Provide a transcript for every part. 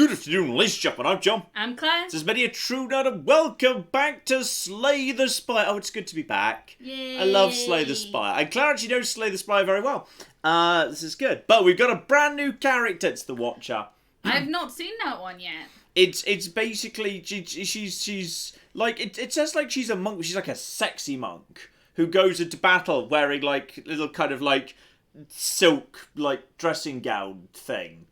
Good afternoon, ladies and gentlemen. I'm John. I'm Claire. This is many a true nerd, and welcome back to Slay the Spire. Oh, it's good to be back. Yay. I love Slay the Spire. And Claire actually knows Slay the Spire very well. This is good. But we've got a brand new character. It's the Watcher. I've not seen that one yet. It's basically she's like it says like she's a monk. She's like a sexy monk who goes into battle wearing like little kind of like silk like dressing gown thing.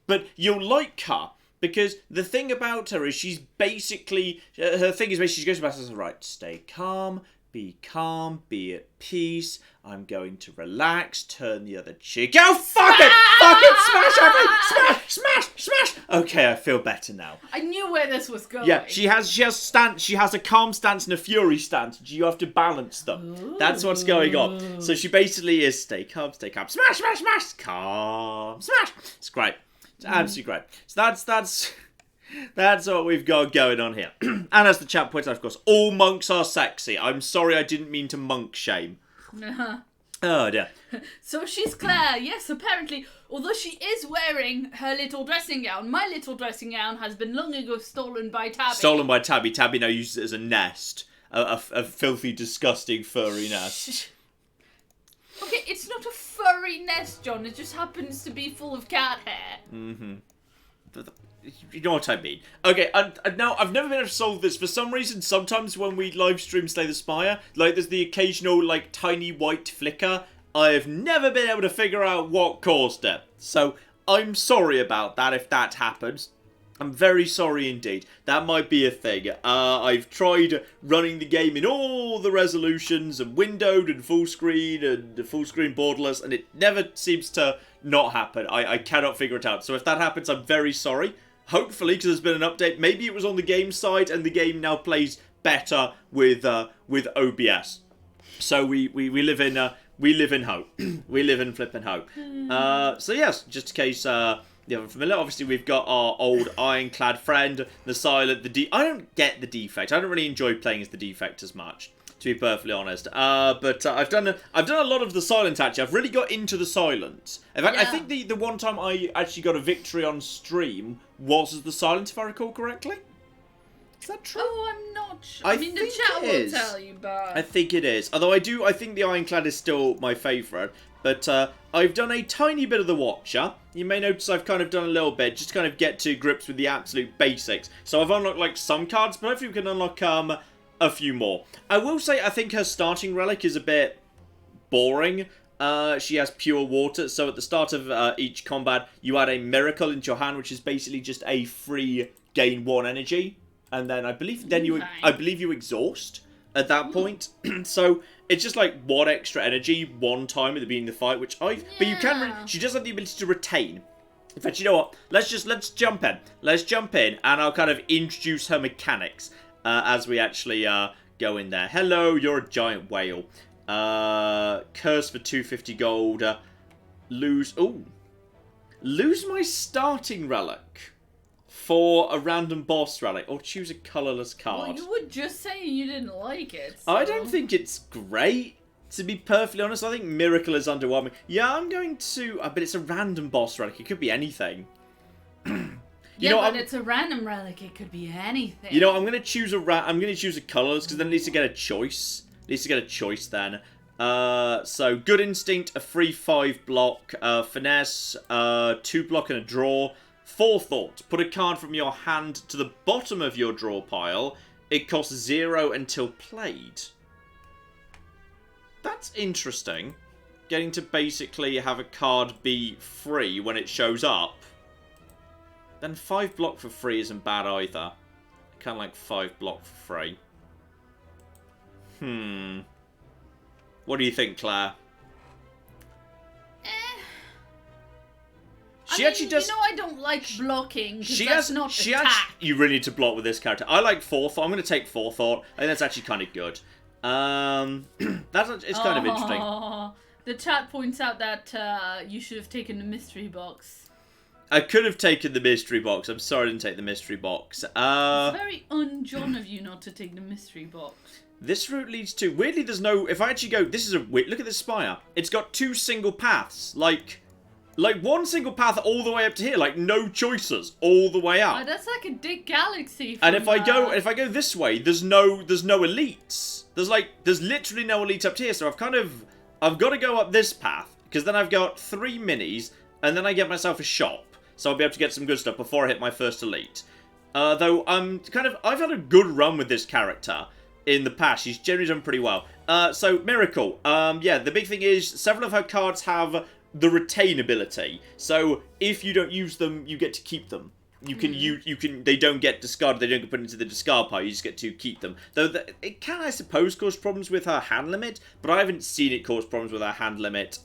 But you'll like her, because the thing about her is she's basically, her thing is basically she goes about and says, right, stay calm, be at peace, I'm going to relax, turn the other cheek. Oh, fuck it, smash. Okay, I feel better now. I knew where this was going. Yeah, she has a calm stance and a fury stance. You have to balance them. Ooh. That's what's going on. So she basically is stay calm, smash, calm, smash. It's great. It's absolutely great. So that's what we've got going on here. And as the chat points out, of course, all monks are sexy. I'm sorry, I didn't mean to monk shame. Oh dear. So she's Claire. Yes, apparently, although she is wearing her little dressing gown, my little dressing gown has been long ago stolen by Tabby. Tabby now uses it as a nest. A filthy, disgusting, furry nest. Okay, it's not a furry nest, John. It just happens to be full of cat hair. Mm-hmm. You know what I mean. Okay, and now I've never been able to solve this. For some reason, sometimes when we live stream Slay the Spire, like there's the occasional like tiny white flicker. I've never been able to figure out what caused it. So I'm sorry about that if that happens. I'm very sorry indeed. That might be a thing. I've tried running the game in all the resolutions and windowed and full screen borderless, and it never seems to not happen. I cannot figure it out. So if that happens, I'm very sorry. Hopefully, because there's been an update, maybe it was on the game side and the game now plays better with OBS. So we live in hope. We live in flipping hope. So yes, just in case you're familiar, obviously we've got our old ironclad friend, the silent, I don't get the defect. I don't really enjoy playing as the defect as much, to be perfectly honest. But I've done a lot of the silent actually. I've really got into the silent. In fact, yeah. I think the one time I actually got a victory on stream was as the silent, if I recall correctly. Is that true? Oh, I'm not sure. I mean, the chat will tell you, but I think it is. Although I think the ironclad is still my favourite. But I've done a tiny bit of the Watcher. You may notice I've kind of done a little bit, just to kind of get to grips with the absolute basics. So I've unlocked like some cards, but hopefully we can unlock a few more. I will say I think her starting relic is a bit boring. She has pure water, so at the start of each combat, you add a miracle into your hand, which is basically just a free gain 1 energy, and then I believe you exhaust at that point. So it's just like 1 extra energy 1 time at the beginning of the fight, which but you can. She does have the ability to retain. In fact, you know what? Let's jump in. Let's jump in, and I'll kind of introduce her mechanics as we actually go in there. Hello, you're a giant whale. Curse for 250 gold. Lose my starting relic for a random boss relic, or choose a colourless card. Well, you were just saying you didn't like it. So. I don't think it's great, to be perfectly honest. I think Miracle is underwhelming. Yeah, I'm going to, but it's a random boss relic. It could be anything. It's a random relic. It could be anything. You know, I'm going to choose a colourless, because then at least I get a choice. At least I get a choice then. So Good Instinct, a free 5 block, Finesse, 2 block and a draw. Forethought, put a card from your hand to the bottom of your draw pile. It costs 0 until played. That's interesting. Getting to basically have a card be free when it shows up. Then 5 block for free isn't bad either. I kind of like 5 block for free. What do you think, Claire? She actually does. You know, I don't like blocking. That's not attack. You really need to block with this character. I like Forethought. I'm going to take Forethought. I think that's actually kind of good. It's kind of interesting. The chat points out that you should have taken the mystery box. I could have taken the mystery box. I'm sorry I didn't take the mystery box. It's very un-John of you not to take the mystery box. This route leads to... Weirdly, there's no... If I actually go... This is a... Look at this spire. It's got 2 single paths. Like... Like, one single path all the way up to here. Like, no choices all the way up. Oh, that's like a Dick Galaxy. And if I go this way, there's no elites. There's literally no elites up here. So I've got to go up this path, because then I've got 3 minis, and then I get myself a shop. So I'll be able to get some good stuff before I hit my first elite. Though I've had a good run with this character in the past. She's generally done pretty well. So Miracle. Yeah, the big thing is several of her cards have the retain ability. So if you don't use them, you get to keep them. They don't get discarded, they don't get put into the discard pile, you just get to keep them. Though it can, I suppose, cause problems with her hand limit, but I haven't seen it cause problems with her hand limit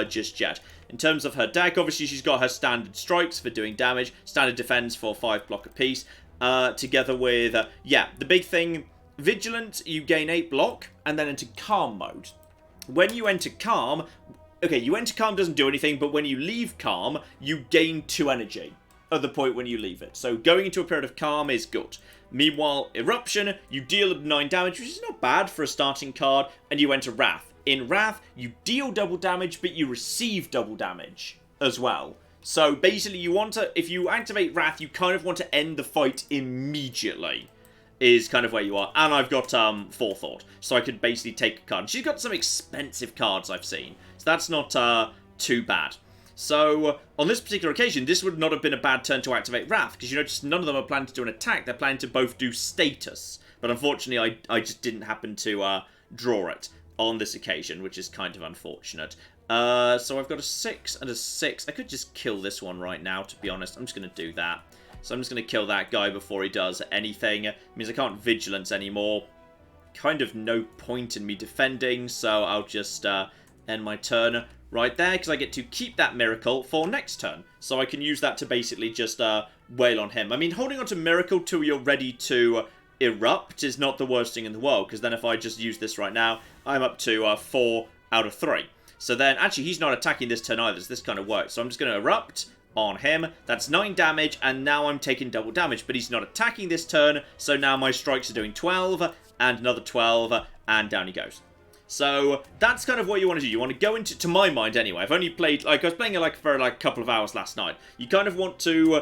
just yet. In terms of her deck, obviously she's got her standard strikes for doing damage, standard defense for 5 block apiece, together with, the big thing, Vigilant, you gain 8 block, and then into Calm mode. When you enter Calm, you enter Calm doesn't do anything, but when you leave Calm, you gain 2 energy at the point when you leave it. So going into a period of Calm is good. Meanwhile, Eruption, you deal 9 damage, which is not bad for a starting card, and you enter Wrath. In Wrath, you deal double damage, but you receive double damage as well. So basically, if you activate Wrath, you kind of want to end the fight immediately, is kind of where you are. And I've got Forethought, so I could basically take a card. She's got some expensive cards I've seen, so that's not too bad. So, on this particular occasion, this would not have been a bad turn to activate Wrath, because you notice none of them are planning to do an attack, they're planning to both do status. But unfortunately, I just didn't happen to draw it on this occasion, which is kind of unfortunate. So I've got a 6 and a 6. I could just kill this one right now, to be honest. I'm just going to do that. So I'm just going to kill that guy before he does anything. It means I can't Vigilance anymore. Kind of no point in me defending, so I'll just end my turn right there, because I get to keep that Miracle for next turn. So I can use that to basically just wail on him. I mean, holding on to Miracle till you're ready to Erupt is not the worst thing in the world, because then if I just use this right now, I'm up to 4 out of 3. So then, actually, he's not attacking this turn either, so this kind of works. So I'm just going to Erupt on him. That's 9 damage, and now I'm taking double damage, but he's not attacking this turn, so now my strikes are doing 12, and another 12, and down he goes. So that's kind of what you want to do. You want to go into, to my mind anyway, I've only played, I was playing it for a couple of hours last night. You kind of want to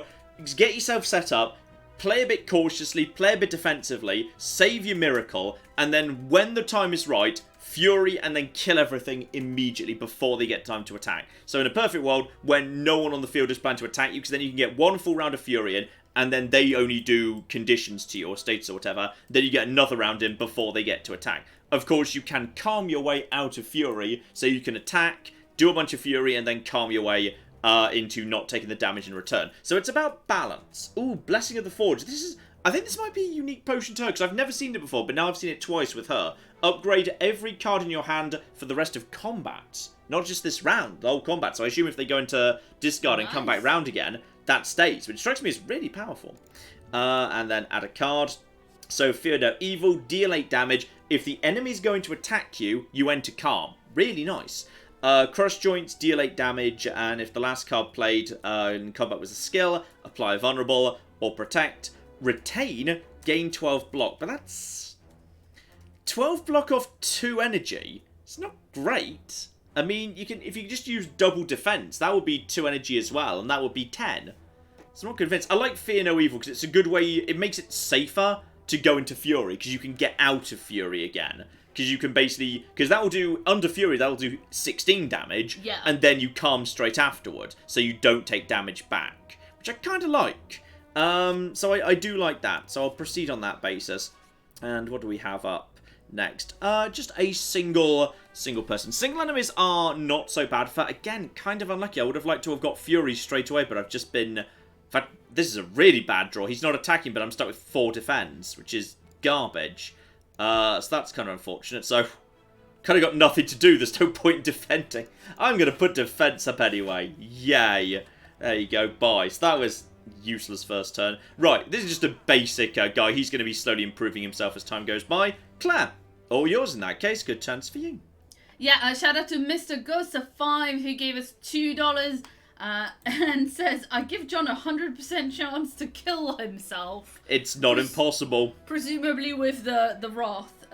get yourself set up, play a bit cautiously, play a bit defensively, save your Miracle, and then when the time is right, Fury and then kill everything immediately before they get time to attack. So in a perfect world, when no one on the field is planned to attack you, because then you can get 1 full round of Fury in, and then they only do conditions to you, or states or whatever, then you get another round in before they get to attack. Of course, you can calm your way out of Fury, so you can attack, do a bunch of Fury, and then calm your way into not taking the damage in return. So it's about balance. Ooh, Blessing of the Forge. I think this might be a unique potion to her, because I've never seen it before, but now I've seen it twice with her. Upgrade every card in your hand for the rest of combat. Not just this round, the whole combat. So I assume if they go into discard and come back round again, that stays, which strikes me as really powerful. And then add a card. So Fear No Evil, deal 8 damage. If the enemy's going to attack you, you enter Calm. Really nice. Crush Joints, deal 8 damage, and if the last card played in combat was a skill, apply Vulnerable or Protect. Retain, gain 12 block, but that's 12 block off 2 energy. It's not great. I mean, if you just use double defense, that would be 2 energy as well, and that would be 10. So I'm not convinced. I like Fear No Evil because it's a good way. It makes it safer to go into Fury because you can get out of Fury again. Because you can basically, because that will do, under Fury, that will do 16 damage, yeah, and then you calm straight afterward, so you don't take damage back, which I kind of like. So I do like that, so I'll proceed on that basis. And what do we have up next? Just a single person. Single enemies are not so bad. For again, kind of unlucky. I would have liked to have got Fury straight away, but I've just been. In fact, this is a really bad draw. He's not attacking, but I'm stuck with 4 defense, which is garbage. So that's kind of unfortunate. So kind of got nothing to do. There's no point in defending. I'm going to put defense up anyway. Yay. There you go. Bye. So that was useless first turn. Right, this is just a basic guy. He's going to be slowly improving himself as time goes by. Claire, all yours in that case. Good chance for you. Yeah, shout out to Mr. Ghost5 who gave us $2 and says, I give John 100% chance to kill himself. It's not impossible. Presumably with the Wrath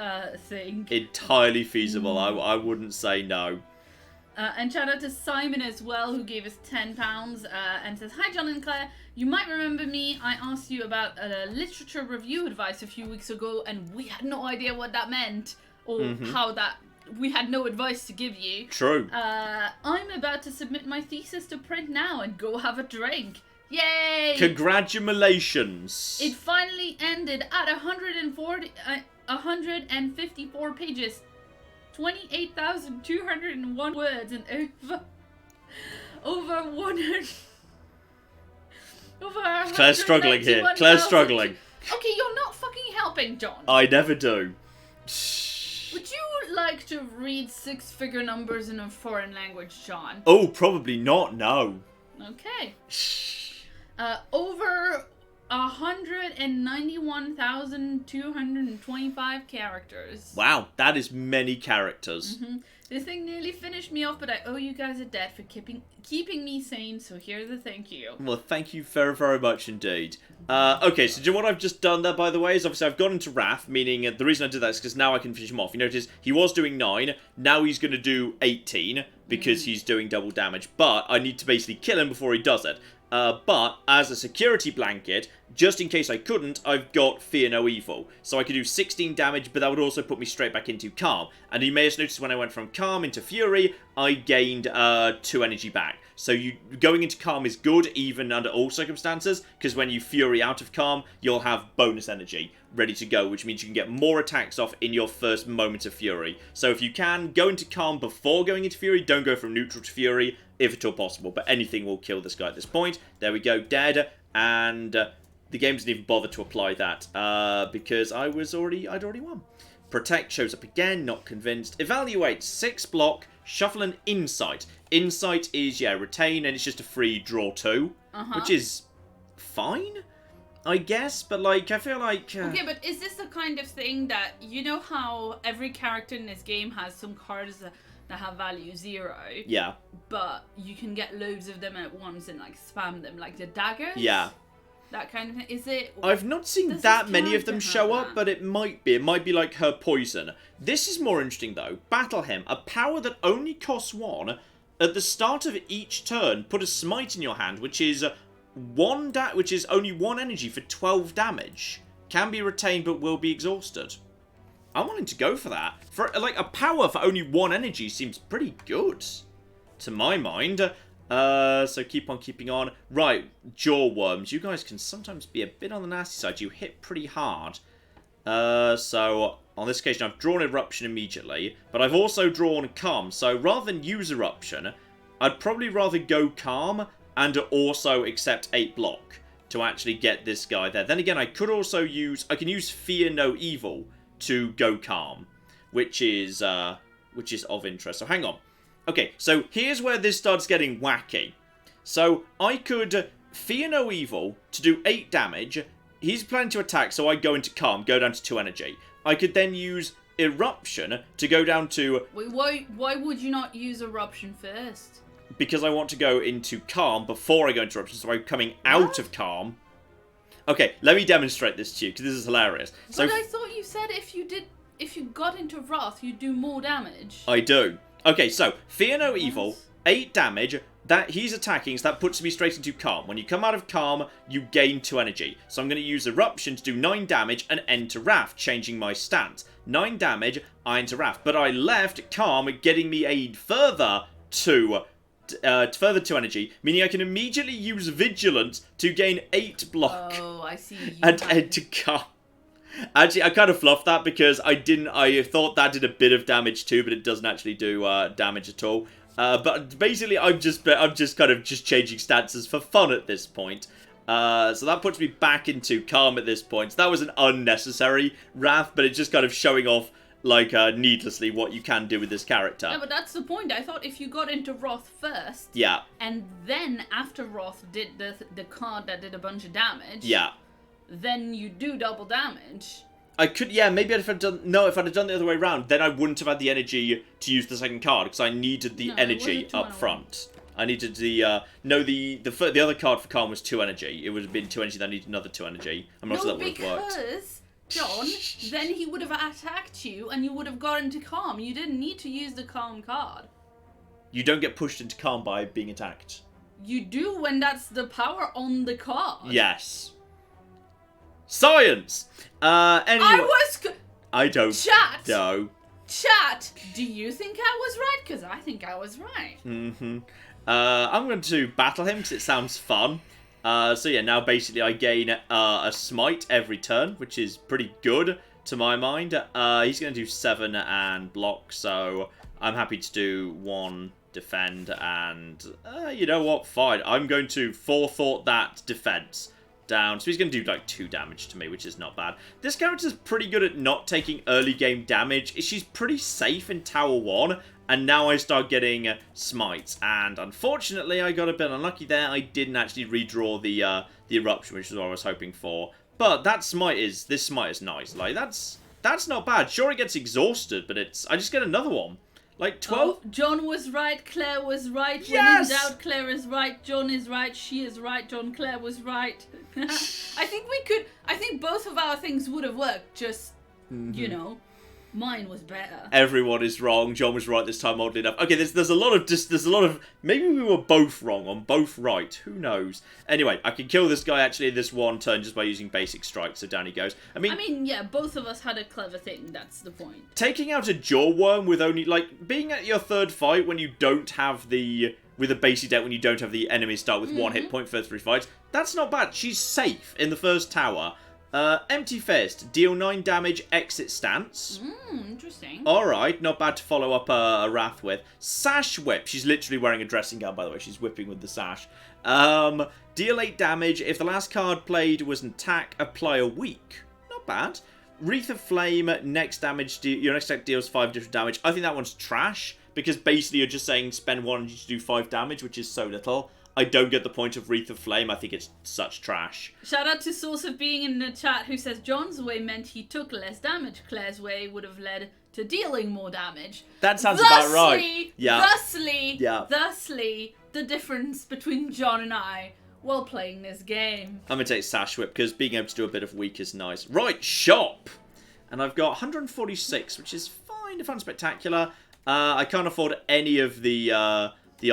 thing. Entirely feasible. I wouldn't say no. And shout out to Simon as well, who gave us £10 and says, "Hi John and Claire, you might remember me. I asked you about literature review advice a few weeks ago, and we had no idea what that meant, or how that... We had no advice to give you." True. I'm about to submit my thesis to print now and go have a drink. Yay! Congratulations. It finally ended at 154 pages. 28,201 words and over 100... Over Claire's struggling here. Claire's struggling. Okay, you're not fucking helping, John. I never do. Would you like to read six-figure numbers in a foreign language, John? Oh, probably not, no. Okay. Over 191,225 characters. Wow, that is many characters. This thing nearly finished me off, but I owe you guys a debt for keeping me sane, so here's a thank you. Well, thank you very, very much indeed. Okay, so do you know what I've just done there, by the way, is obviously I've gone into Wrath, meaning the reason I did that is because now I can finish him off. You notice he was doing 9, now he's going to do 18, because he's doing double damage, but I need to basically kill him before he does it. But as a security blanket, just in case I couldn't, I've got Fear No Evil. So I could do 16 damage, but that would also put me straight back into Calm. And you may have noticed when I went from Calm into Fury, I gained 2 energy back. So going into Calm is good, even under all circumstances, because when you Fury out of Calm, you'll have bonus energy ready to go, which means you can get more attacks off in your first moment of Fury. So if you can, go into Calm before going into Fury, don't go from neutral to Fury, if at all possible, but anything will kill this guy at this point. There we go, dead, and the game doesn't even bother to apply that, because I'd already won. Protect shows up again, not convinced. Evaluate, 6 block, shuffle and insight. Insight is, yeah, retain, and it's just a free draw 2, which is fine, I guess, but, like, I feel like... Okay, but is this the kind of thing that, you know how every character in this game has some cards that have value 0? Yeah. But you can get loads of them at once and, like, spam them, like the daggers? Yeah. That kind of thing. Is it... I've not seen that many of them show up, but it might be. It might be like her poison. This is more interesting, though. Battle Hymn, a power that only costs 1. At the start of each turn, put a smite in your hand, which is only 1 energy for 12 damage. Can be retained, but will be exhausted. I'm wanting to go for that. For, like, a power for only 1 energy seems pretty good, to my mind. So keep on keeping on. Right, jaw worms. You guys can sometimes be a bit on the nasty side. You hit pretty hard. So on this occasion, I've drawn Eruption immediately, but I've also drawn Calm. So rather than use Eruption, I'd probably rather go Calm and also accept 8 block to actually get this guy there. Then again, I can use Fear No Evil to go Calm, which is of interest. So hang on. Okay, so here's where this starts getting wacky. So I could Fear No Evil to do 8 damage. He's planning to attack, so I go into Calm, go down to 2 energy. I could then use Eruption to go down to... Wait, why would you not use Eruption first? Because I want to go into Calm before I go into Eruption, so I'm coming out of Calm. Okay, let me demonstrate this to you, because this is hilarious. But I thought you said if you got into Wrath, you'd do more damage. I do. Okay, so, Fear No Evil, 8 damage, that he's attacking, so that puts me straight into Calm. When you come out of Calm, you gain 2 energy. So I'm going to use Eruption to do 9 damage and enter Wrath, changing my stance. 9 damage, I enter Wrath. But I left Calm, getting me a further 2 energy, meaning I can immediately use Vigilance to gain 8 block. Oh, I see. And enter Calm. Actually, I kind of fluffed that because I thought that did a bit of damage too, but it doesn't actually do damage at all. But basically, I'm just kind of changing stances for fun at this point. So that puts me back into Calm at this point. So that was an unnecessary Wrath, but it's just kind of showing off, like, needlessly what you can do with this character. Yeah, but that's the point. I thought if you got into Wrath first, yeah, and then after Wrath did the card that did a bunch of damage, yeah, then you do double damage. I could, yeah, maybe if I'd done the other way around, then I wouldn't have had the energy to use the second card, because I needed the energy up front. I needed the, the other card for Calm was 2 energy. It would have been 2 energy, then I needed another 2 energy. I'm not sure that would have worked. Because, John, then he would have attacked you, and you would have gotten to Calm. You didn't need to use the Calm card. you don't get pushed into calm by being attacked. You do when that's the power on the card. Yes. Science! Anyway. I don't Chat! know. Chat! Do you think I was right? Because I think I was right. Mm-hmm. I'm going to battle him because it sounds fun. So yeah, now basically I gain a smite every turn, which is pretty good to my mind. He's going to do 7 and block, so I'm happy to do 1 defend, and you know what? Fine. I'm going to forethought that defense down. So he's going to do like 2 damage to me, which is not bad. This character's pretty good at not taking early game damage. She's pretty safe in Tower 1. And now I start getting smites, and unfortunately I got a bit unlucky there. I didn't actually redraw the eruption, which is what I was hoping for. But this smite is nice. Like that's not bad. Sure, it gets exhausted, but I just get another one. Like 12. Oh, John was right. Claire was right. Yes! When in doubt, Claire is right. John is right. She is right. Claire was right. I think both of our things would have worked. Just you know. Mine was better. Everyone is wrong. John was right this time, oddly enough. Okay, there's a lot of maybe we were both wrong on both right. Who knows? Anyway, I can kill this guy actually this one turn just by using basic strike. So down he goes. I mean, yeah, both of us had a clever thing. That's the point. Taking out a jaw worm with only being at your 3rd fight when you don't have with a basic deck when you don't have the enemy start with 1 hit point for 3 fights. That's not bad. She's safe in the 1st tower. Empty Fist, deal 9 damage, exit stance. Interesting. Alright, not bad to follow up a Wrath with. Sash Whip, she's literally wearing a dressing gown, by the way, she's whipping with the sash. Deal 8 damage, if the last card played was an attack, apply a weak. Not bad. Wreath of Flame, next damage, your next deck deals 5 different damage. I think that one's trash, because basically you're just saying spend 1 and you do 5 damage, which is so little. I don't get the point of Wreath of Flame. I think it's such trash. Shout out to Source of Being in the chat who says John's way meant he took less damage. Claire's way would have led to dealing more damage. That sounds about right. Yeah. Thusly, the difference between John and I while playing this game. I'm going to take Sash Whip because being able to do a bit of weak is nice. Right, shop! And I've got 146, which is fine if unspectacular. I can't afford any of the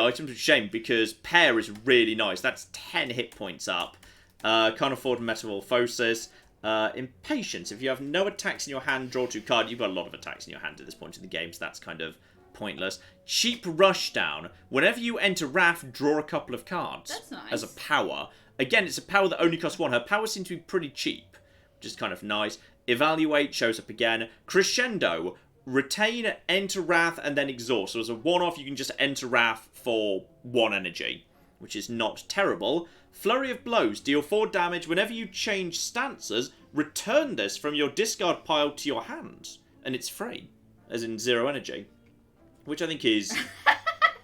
items, which is a shame, because Pair is really nice. That's 10 hit points up. Can't afford Metamorphosis. Impatience. If you have no attacks in your hand, draw 2 cards. You've got a lot of attacks in your hand at this point in the game, so that's kind of pointless. Cheap Rushdown. Whenever you enter Wrath, draw a couple of cards. That's nice. As a power. Again, it's a power that only costs 1. Her powers seem to be pretty cheap, which is kind of nice. Evaluate shows up again. Crescendo. Retain, enter Wrath, and then exhaust. So as a one-off, you can just enter Wrath for 1 energy, which is not terrible. Flurry of Blows. Deal 4 damage. Whenever you change stances, return this from your discard pile to your hand. And it's free, as in 0 energy. Which I think is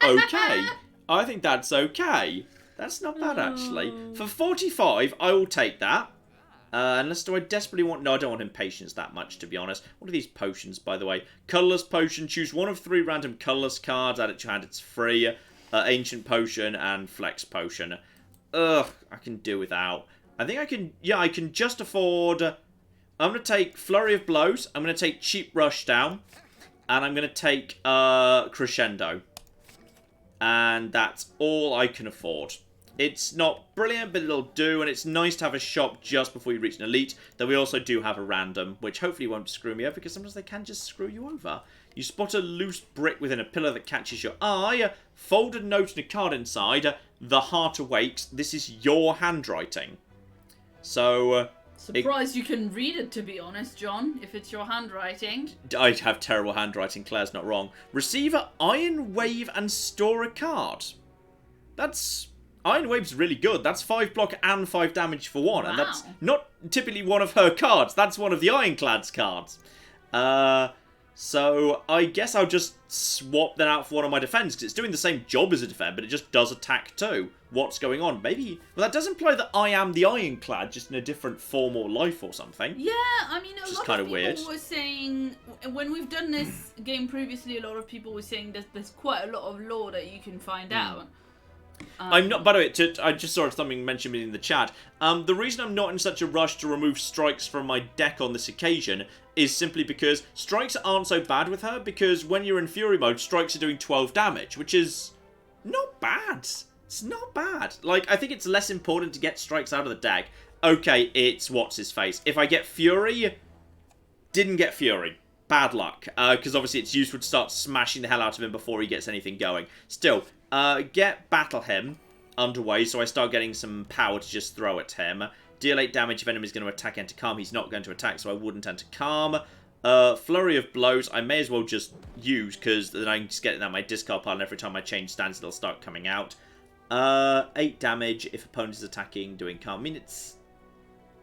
okay. I think that's okay. That's not bad, actually. For 45, I will take that. Unless do I desperately want... No, I don't want Impatience that much, to be honest. What are these potions, by the way? Colourless Potion. Choose 1 of 3 random colourless cards. Add it to your hand. It's free. Ancient Potion and Flex Potion. Ugh, I can do without. I think I can... Yeah, I can just afford... I'm going to take Flurry of Blows. I'm going to take Cheap Rushdown. And I'm going to take Crescendo. And that's all I can afford. It's not brilliant, but it'll do, and it's nice to have a shop just before you reach an elite. Though we also do have a random, which hopefully won't screw me over, because sometimes they can just screw you over. You spot a loose brick within a pillar that catches your eye. Fold a note and a card inside. The heart awakes. This is your handwriting. So... Surprised you can read it, to be honest, John, if it's your handwriting. I have terrible handwriting, Claire's not wrong. Receive an Iron Wave and store a card. That's... Iron Wave's really good. That's 5 block and 5 damage for 1. Wow. And that's not typically one of her cards. That's one of the Ironclad's cards. So I guess I'll just swap that out for one of my defense, because it's doing the same job as a defend, but it just does attack too. What's going on? Maybe... Well, that does imply that I am the Ironclad, just in a different form or life or something. Yeah, I mean, a lot of people were saying... When we've done this game previously, a lot of people were saying there's quite a lot of lore that you can find out. I'm not, by the way, I just saw something mentioned in the chat. The reason I'm not in such a rush to remove strikes from my deck on this occasion is simply because strikes aren't so bad with her, because when you're in Fury mode, strikes are doing 12 damage, which is not bad. It's not bad. Like, I think it's less important to get strikes out of the deck. Okay, it's what's-his-face. If I get Fury, didn't get Fury. Bad luck, because obviously it's useful to start smashing the hell out of him before he gets anything going. Still, get Battle Him underway, so I start getting some power to just throw at him. Deal 8 damage if enemy's going to attack, enter Calm. He's not going to attack, so I wouldn't enter Calm. Flurry of Blows, I may as well just use, because then I can just get it out of my discard pile, and every time I change stance, it'll start coming out. 8 damage if opponent is attacking, doing Calm. I mean, it's...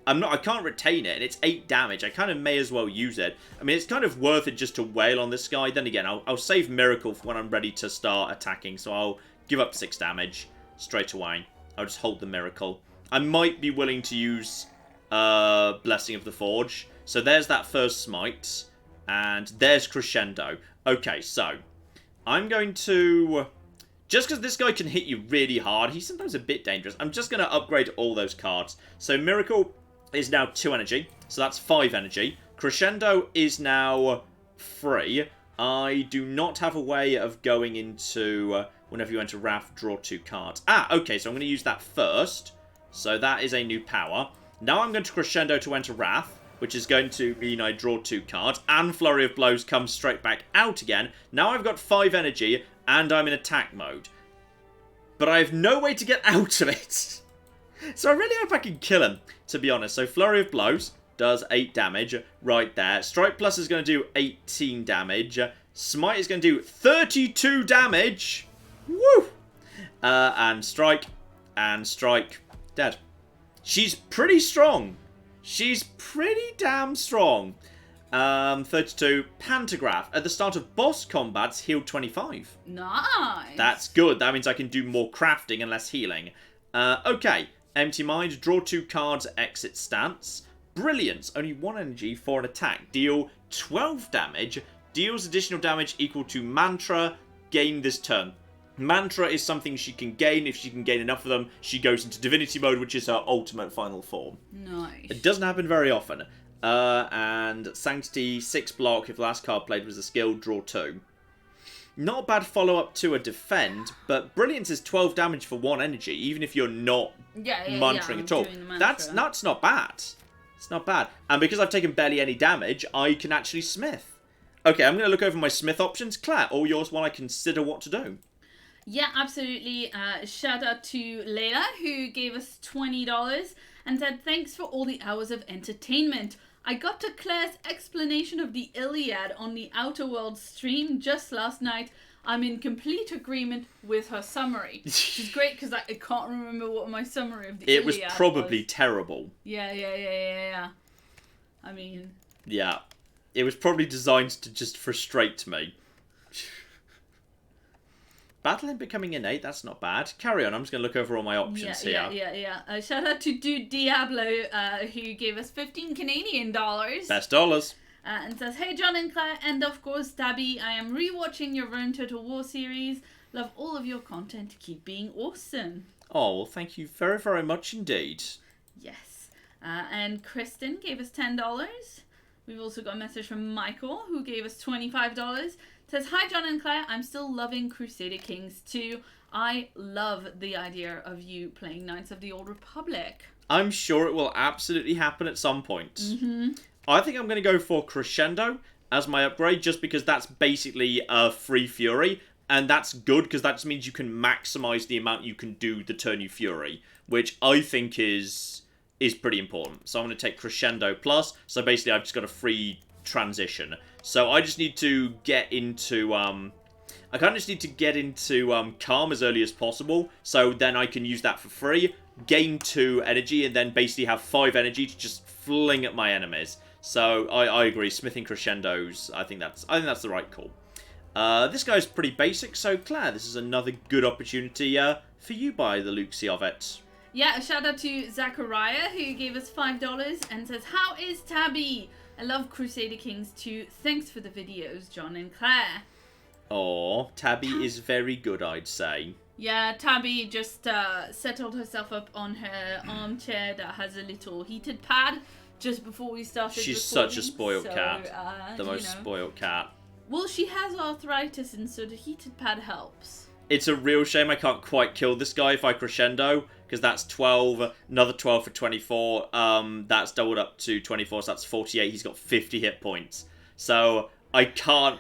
I can't retain it, and it's 8 damage. I kind of may as well use it. I mean, it's kind of worth it just to wail on this guy. Then again, I'll save Miracle for when I'm ready to start attacking, so I'll give up 6 damage straight away. I'll just hold the Miracle. I might be willing to use Blessing of the Forge. So there's that first smite, and there's Crescendo. Okay, so I'm going to... Just because this guy can hit you really hard, he's sometimes a bit dangerous. I'm just going to upgrade all those cards. So Miracle is now 2 energy, so that's 5 energy. Crescendo is now 3. I do not have a way of going into, whenever you enter Wrath, draw 2 cards. Ah, okay, so I'm going to use that first. So that is a new power. Now I'm going to Crescendo to enter Wrath, which is going to mean I draw 2 cards, and Flurry of Blows comes straight back out again. Now I've got 5 energy, and I'm in attack mode. But I have no way to get out of it. So I really hope I can kill him, to be honest. So Flurry of Blows does 8 damage right there. Strike Plus is going to do 18 damage. Smite is going to do 32 damage. Woo! And Strike, dead. She's pretty strong. She's pretty damn strong. 32, Pantograph. At the start of boss combats, heal 25. Nice. That's good. That means I can do more crafting and less healing. Okay. Empty Mind, draw 2 cards, exit stance. Brilliance, only 1 energy for an attack. Deal 12 damage. Deals additional damage equal to Mantra. Gain this turn. Mantra is something she can gain. If she can gain enough of them, she goes into Divinity mode, which is her ultimate final form. Nice. It doesn't happen very often. And Sanctity, 6 block. If the last card played was a skill, draw 2. Not a bad follow-up to a defend, but Brilliance is 12 damage for 1 energy, even if you're not mantering at all. That's not bad. It's not bad. And because I've taken barely any damage, I can actually smith. Okay, I'm going to look over my smith options. Claire, all yours while I consider what to do. Yeah, absolutely. Shout out to Layla, who gave us $20 and said, thanks for all the hours of entertainment. I got to Claire's explanation of the Iliad on the Outer Worlds stream just last night. I'm in complete agreement with her summary. Which is great because I can't remember what my summary of the Iliad was. It was probably terrible. Yeah. I mean... Yeah. It was probably designed to just frustrate me. Battle Him becoming innate, that's not bad. Carry on, I'm just going to look over all my options here. Yeah. Shout out to Dude Diablo, who gave us 15 Canadian dollars. Best dollars. And says, hey John and Claire, and of course Tabby, I am rewatching your Rune Total War series. Love all of your content. Keep being awesome. Oh, well, thank you very, very much indeed. Yes. And Kristen gave us $10. We've also got a message from Michael, who gave us $25. Says, hi John and Claire, I'm still loving Crusader Kings 2. I love the idea of you playing Knights of the Old Republic. I'm sure it will absolutely happen at some point. Mm-hmm. I think I'm going to go for Crescendo as my upgrade, just because that's basically a free Fury, and that's good because that just means you can maximize the amount you can do the turn you Fury, which I think is pretty important. So I'm going to take Crescendo Plus, so basically I've just got a free transition. So I just need to get into Calm as early as possible, so then I can use that for free, gain 2 energy, and then basically have 5 energy to just fling at my enemies. So I agree, smithing crescendos, I think that's the right call. This guy's pretty basic, so Claire, this is another good opportunity for you by the Luxie of it. Yeah, a shout out to Zachariah, who gave us $5 and says, how is Tabby? I love Crusader Kings 2. Thanks for the videos, John and Claire. Aw, Tabby is very good, I'd say. Yeah, Tabby just settled herself up on her armchair that has a little heated pad just before we started She's recording. such a spoiled cat. The most spoiled cat. Well, she has arthritis, and so the heated pad helps. It's a real shame I can't quite kill this guy if I crescendo, because that's 12, another 12 for 24, that's doubled up to 24, so that's 48, he's got 50 hit points. So, I can't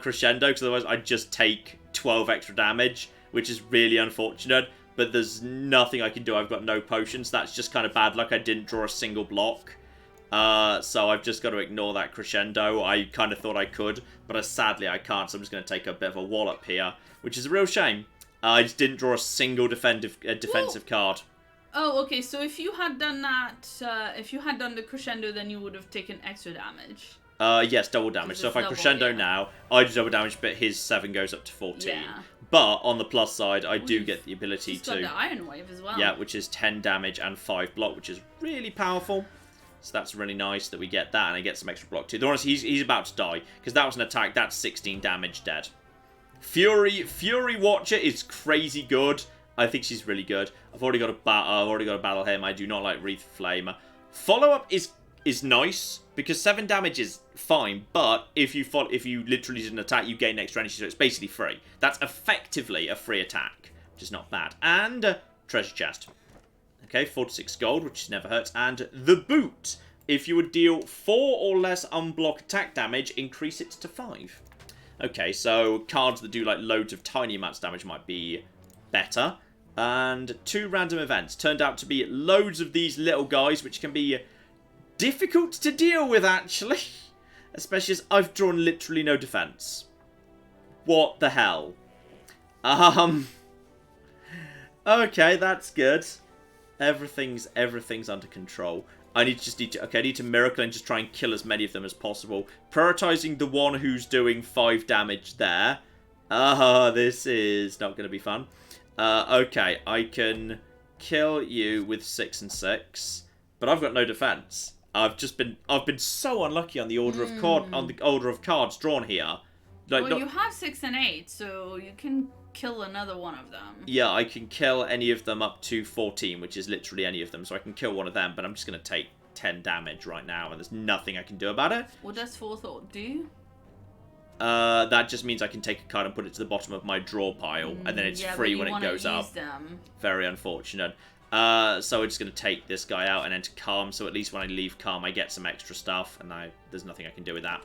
crescendo, because otherwise I'd just take 12 extra damage, which is really unfortunate, but there's nothing I can do. I've got no potions. That's just kind of bad luck. I didn't draw a single block. So I've just got to ignore that crescendo. I kind of thought I could, but sadly I can't, so I'm just going to take a bit of a wallop here, which is a real shame. I just didn't draw a single defensive card. Oh, okay, so if you had done that, if you had done the crescendo, then you would have taken extra damage. Yes, double damage. So if I crescendo now, I do double damage, but his 7 goes up to 14. Yeah. But on the plus side, I do get the ability to... She's got the Iron Wave as well. Yeah, which is 10 damage and 5 block, which is really powerful. So that's really nice that we get that, and I get some extra block too. The honest, he's about to die, because that was an attack. That's 16 damage dead. Fury Watcher is crazy good. I think she's really good. I've already got a battle him. I do not like Wreath of Flame. Follow-up is nice, because 7 damage is fine, but if you literally did an attack, you gain extra energy, so it's basically free. That's effectively a free attack, which is not bad. And treasure chest. Okay, 4 to 6 gold, which never hurts. And the boot. If you would deal 4 or less unblock attack damage, increase it to 5. Okay, so cards that do like loads of tiny amounts of damage might be better. And 2 random events. Turned out to be loads of these little guys, which can be difficult to deal with, actually. Especially as I've drawn literally no defense. What the hell? Okay, that's good. Everything's under control. I need to miracle and just try and kill as many of them as possible. Prioritizing the one who's doing 5 damage there. This is not going to be fun. Okay, I can kill you with 6 and 6, but I've got no defense. I've been so unlucky on the order of cards drawn here. Like, well, you have 6 and 8, so you can kill another one of them. Yeah, I can kill any of them up to 14, which is literally any of them, so I can kill one of them, but I'm just going to take 10 damage right now, and there's nothing I can do about it. What does Forethought do? That just means I can take a card and put it to the bottom of my draw pile, and then it's free when it goes up. Very unfortunate. So we're just going to take this guy out and enter Calm, so at least when I leave Calm, I get some extra stuff, and there's nothing I can do with that.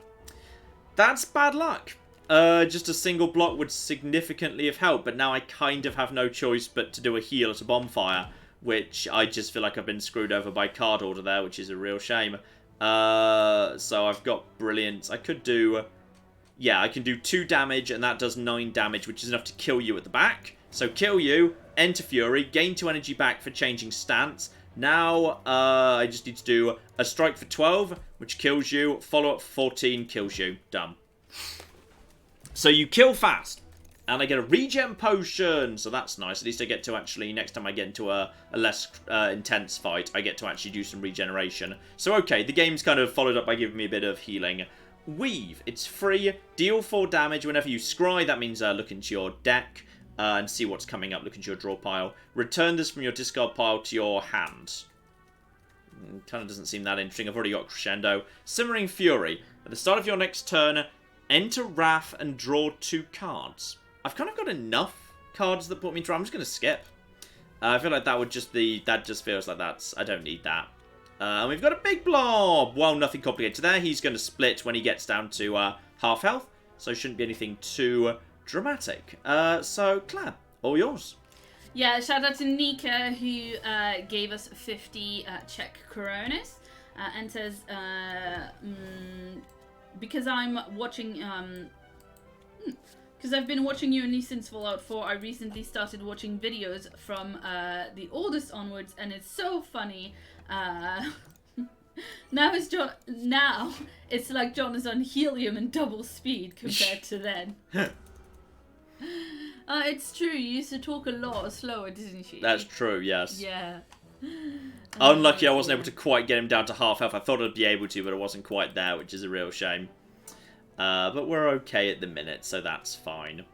That's bad luck. Just a single block would significantly have helped, but now I kind of have no choice but to do a heal at a bonfire, which I just feel like I've been screwed over by card order there, which is a real shame. So I've got Brilliance. I could do... Yeah, I can do 2 damage, and that does 9 damage, which is enough to kill you at the back. So kill you, enter Fury, gain 2 energy back for changing stance. Now, I just need to do a strike for 12, which kills you. Follow-up for 14, kills you. Done. So you kill fast. And I get a regen potion, so that's nice. At least I get to actually, next time I get into a less intense fight, I get to actually do some regeneration. So okay, the game's kind of followed up by giving me a bit of healing. Weave, it's free, deal 4 damage whenever you scry. That means look into your deck and see what's coming up, look into your draw pile. Return this from your discard pile to your hand. Kind of doesn't seem that interesting. I've already got Crescendo. Simmering Fury, at the start of your next turn, enter Wrath and draw 2 cards. I've kind of got enough cards that put me through. I'm just going to skip. I feel like that would just be... That just feels like I don't need that. And we've got a big blob. Well, nothing complicated there. He's going to split when he gets down to half health. So shouldn't be anything too dramatic. So, Claire, all yours. Yeah, shout out to Nika, who gave us 50 Czech coronas. And says, because I'm watching... Because I've been watching you only since Fallout 4, I recently started watching videos from the oldest onwards, and it's so funny. Now it's like John is on helium and double speed compared to then. It's true, you used to talk a lot slower, didn't you? That's true, yes. Yeah. Unlucky I wasn't able to quite get him down to half health. I thought I'd be able to, but I wasn't quite there, which is a real shame. But we're okay at the minute, so that's fine.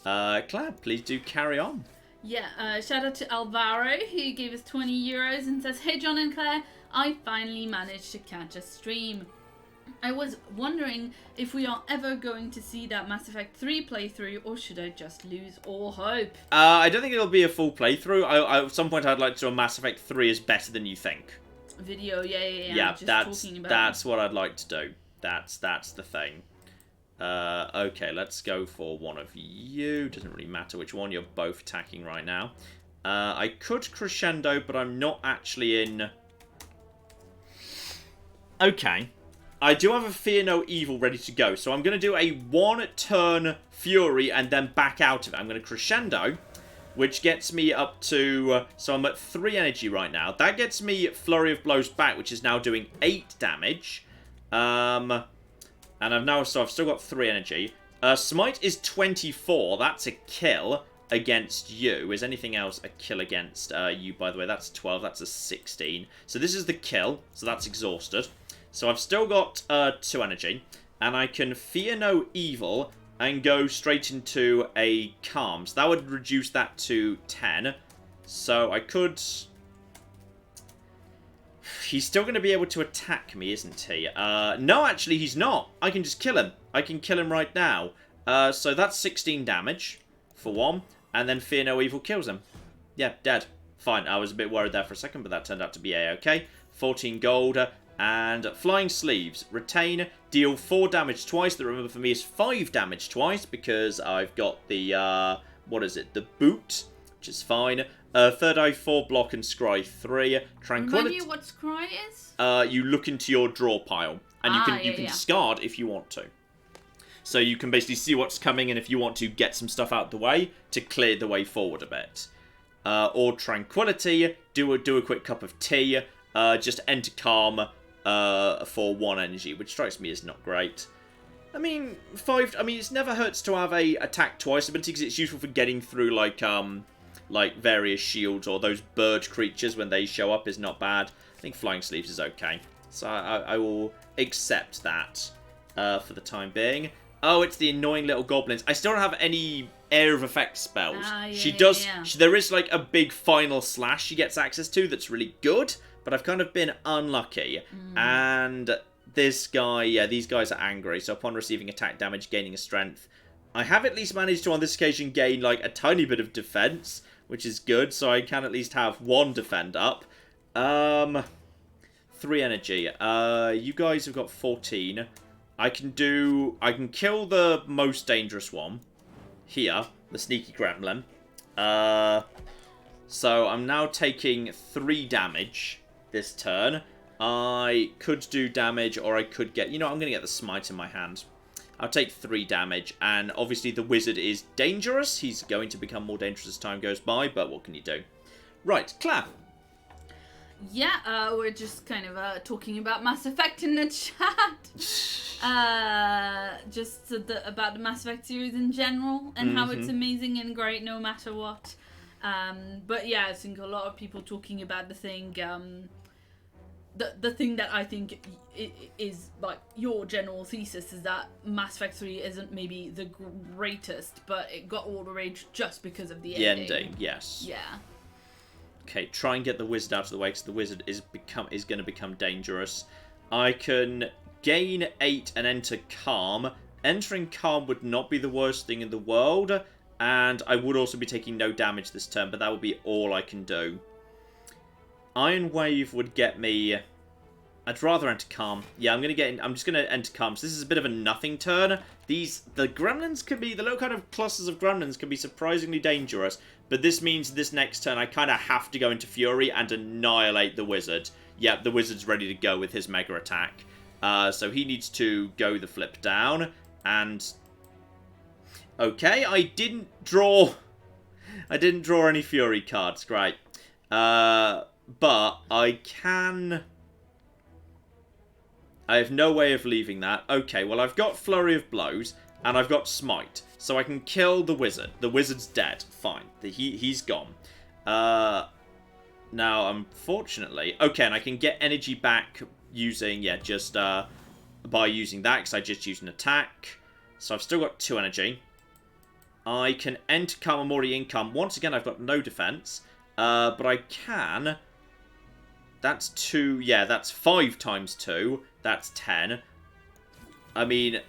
Claire, please do carry on. Yeah, shout out to Alvaro, who gave us 20 euros and says, "Hey John and Claire, I finally managed to catch a stream. I was wondering if we are ever going to see that Mass Effect 3 playthrough, or should I just lose all hope?" I don't think it'll be a full playthrough. At some point I'd like to do a Mass Effect 3 is better than you think. Video, yeah. Yeah, just talking about that's what I'd like to do. That's the thing. Okay, let's go for one of you. Doesn't really matter which one. You're both attacking right now. I could crescendo, but I'm not actually in... Okay. I do have a Fear No Evil ready to go, so I'm going to do a 1-turn Fury and then back out of it. I'm going to crescendo, which gets me up to... so I'm at 3 energy right now. That gets me Flurry of Blows back, which is now doing 8 damage. And I've still got 3 energy. Smite is 24. That's a kill against you. Is anything else a kill against you, by the way? That's 12. That's a 16. So this is the kill. So that's exhausted. So I've still got 2 energy. And I can Fear No Evil and go straight into a Calm. So that would reduce that to 10. So I could... He's still going to be able to attack me, isn't he? No, actually, he's not. I can just kill him. I can kill him right now. So that's 16 damage, for 1. And then Fear No Evil kills him. Yeah, dead. Fine. I was a bit worried there for a second, but that turned out to be A-okay. 14 gold. And Flying Sleeves. Retain. Deal 4 damage twice. That, remember, for me is 5 damage twice, because I've got the, what is it? The boot, which is fine. Third Eye 4, block and scry 3. Tranquility. Remind me what scry is? You look into your draw pile, and you can discard if you want to. So you can basically see what's coming, and if you want to get some stuff out the way to clear the way forward a bit. Or Tranquility, do a quick cup of tea. Just enter Calm for 1 energy, which strikes me as not great. I mean, 5. I mean, it's never hurts to have a attack twice ability because it's useful for getting through like various shields or those bird creatures when they show up is not bad. I think Flying Sleeves is okay. So I will accept that for the time being. Oh, it's the annoying little goblins. I still don't have any Air of Effect spells. There is like a big final slash she gets access to that's really good, but I've kind of been unlucky. And this guy, these guys are angry. So upon receiving attack damage, gaining a strength. I have at least managed to on this occasion gain like a tiny bit of defense, which is good, so I can at least have 1 defend up. 3 energy. You guys have got 14. I can kill the most dangerous one. Here, the sneaky gremlin. So I'm now taking 3 damage this turn. I could do damage, or I could get... You know, I'm going to get the smite in my hand. I'll take 3 damage, and obviously the wizard is dangerous. He's going to become more dangerous as time goes by, but what can you do? Right, Claire. Yeah, we're just kind of talking about Mass Effect in the chat. Just about the Mass Effect series in general, and how it's amazing and great no matter what. But yeah, I think a lot of people talking about the thing... The thing that I think is like your general thesis is that Mass Effect 3 isn't maybe the greatest, but it got all the rage just because of the ending. The ending, yes. Yeah. Okay, try and get the wizard out of the way, because the wizard is going to become dangerous. I can gain 8 and enter Calm. Entering Calm would not be the worst thing in the world, and I would also be taking no damage this turn, but that would be all I can do. Iron Wave would get me... I'd rather enter Calm. Yeah, I'm just going to enter Calm. So this is a bit of a nothing turn. The gremlins could be... The little kind of clusters of gremlins can be surprisingly dangerous. But this means this next turn I kind of have to go into Fury and annihilate the wizard. Yeah, the wizard's ready to go with his mega attack. So he needs to go the flip down. And... Okay, I didn't draw any Fury cards. Great. But I can... I have no way of leaving that. Okay, well, I've got Flurry of Blows, and I've got Smite. So I can kill the wizard. The wizard's dead. Fine. He's gone. Now, unfortunately... Okay, and I can get energy back using... Yeah, just by using that, because I just used an attack. So I've still got 2 energy. I can enter Kamamori income. Once again, I've got no defense. But I can... That's 2... Yeah, that's 5 times 2. That's 10. I mean,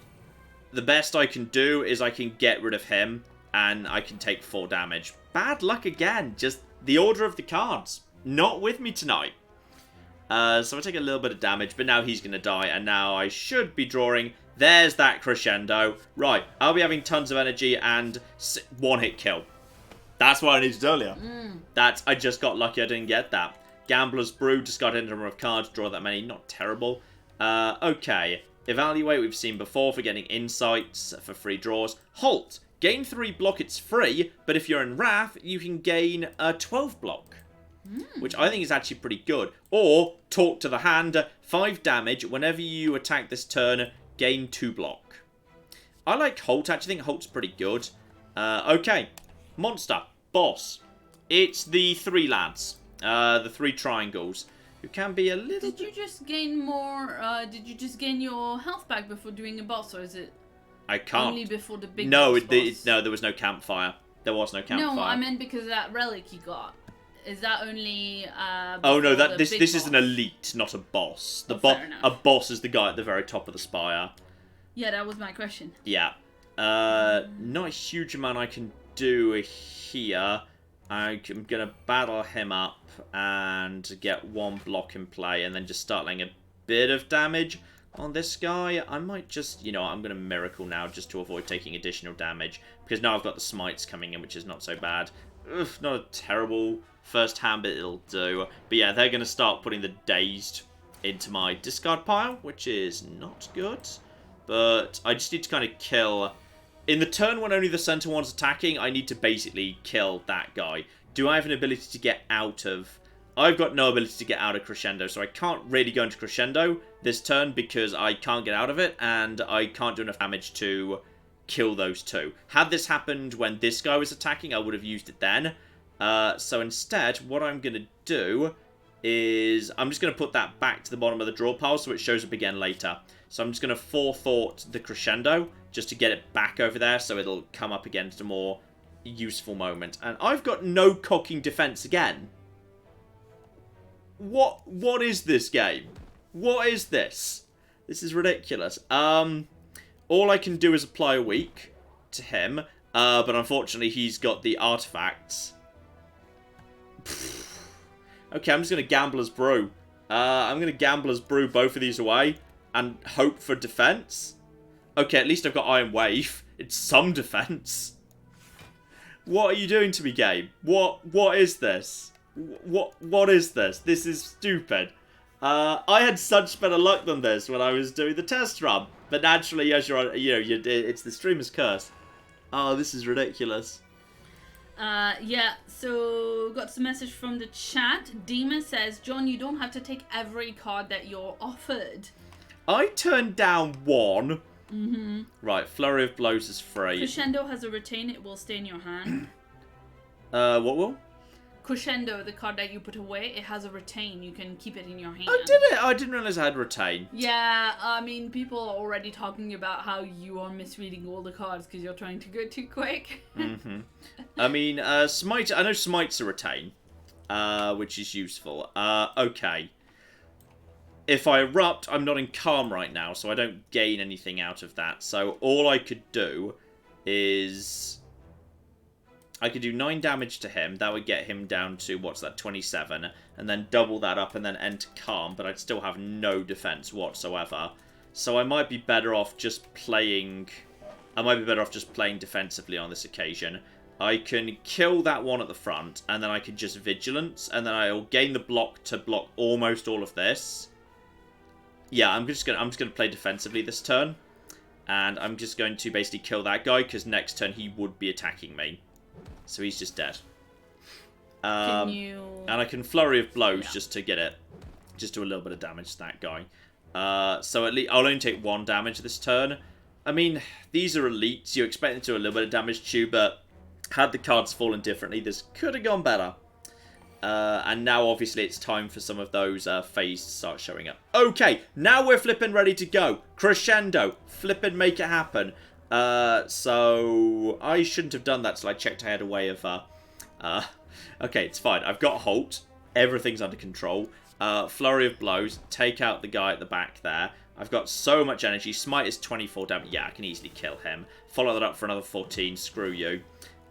the best I can do is I can get rid of him, and I can take 4 damage. Bad luck again. Just the order of the cards. Not with me tonight. So I take a little bit of damage, but now he's going to die, and now I should be drawing. There's that crescendo. Right, I'll be having tons of energy and 1-hit kill. That's what I needed earlier. I just got lucky I didn't get that. Gambler's Brew, discard a number of cards, draw that many. Not terrible. Okay. Evaluate, we've seen before for getting insights for free draws. Halt. Gain 3 block, it's free, but if you're in Wrath, you can gain a 12 block. Which I think is actually pretty good. Or, talk to the hand, 5 damage. Whenever you attack this turn, gain 2 block. I like Halt. I actually think Halt's pretty good. Okay. Monster. Boss. It's the 3 lads. The 3 triangles. Who can be a little... Did you just gain more... did you just gain your health back before doing a boss, or is it... I can't. Only before the big no, boss? No, there was no campfire. There was no campfire. No, I meant because of that relic you got. Is that only? Oh no, this is an elite, not a boss. A boss is the guy at the very top of the spire. Yeah, that was my question. Yeah, not a huge amount I can do here. I'm gonna battle him up and get 1 block in play, and then just start laying a bit of damage on this guy. I might just, you know, I'm gonna miracle now just to avoid taking additional damage, because now I've got the smites coming in, which is not so bad. Ugh, not a terrible first hand, but it'll do. But yeah, they're going to start putting the dazed into my discard pile, which is not good. But I just need to kind of kill... In the turn when only the center one's attacking, I need to basically kill that guy. Do I have an ability to get out of... I've got no ability to get out of Crescendo, so I can't really go into Crescendo this turn because I can't get out of it, and I can't do enough damage to kill those 2. Had this happened when this guy was attacking, I would have used it then. So instead, what I'm going to do is I'm just going to put that back to the bottom of the draw pile so it shows up again later. So I'm just going to forethought the Crescendo just to get it back over there so it'll come up against a more useful moment. And I've got no cocking defense again. What is this game? What is this? This is ridiculous. All I can do is apply a weak to him, but unfortunately he's got the artifacts. Okay, I'm just going to Gambler's Brew. I'm going to Gambler's Brew both of these away and hope for defense. Okay, at least I've got Iron Wave. It's some defense. What are you doing to me, game? What is this? What is this? This is stupid. I had such better luck than this when I was doing the test run. But naturally, as you're on, it's the streamer's curse. Oh, this is ridiculous. Yeah, so got some message from the chat. Dima says, John, you don't have to take every card that you're offered. I turned down 1. Right, Flurry of Blows is free. Crescendo has a retain, it will stay in your hand. What will? Crescendo, the card that you put away, it has a retain. You can keep it in your hand. Oh, did it? I didn't realize I had retain. Yeah, I mean, people are already talking about how you are misreading all the cards because you're trying to go too quick. I mean, Smite. I know Smite's a retain, which is useful. Okay. If I erupt, I'm not in calm right now, so I don't gain anything out of that. So all I could do is... I could do 9 damage to him. That would get him down to, what's that, 27. And then double that up and then enter calm. But I'd still have no defense whatsoever. So I might be better off just playing... I might be better off just playing defensively on this occasion. I can kill that one at the front. And then I can just Vigilance. And then I'll gain the block to block almost all of this. Yeah, I'm just gonna play defensively this turn. And I'm just going to basically kill that guy. Because next turn he would be attacking me. So he's just dead. And I can Flurry of Blows just to get it. Just do a little bit of damage to that guy. So at least I'll only take 1 damage this turn. I mean, these are elites. You expect them to do a little bit of damage to you, but had the cards fallen differently, this could have gone better. And now, obviously, it's time for some of those phases to start showing up. Okay, now we're flipping ready to go. Crescendo. Flipping make it happen. So I shouldn't have done that till I checked I had a way of... okay, it's fine. I've got Halt. Everything's under control. Flurry of Blows. Take out the guy at the back there. I've got so much energy. Smite is 24 damage. Yeah, I can easily kill him. Follow that up for another 14. Screw you.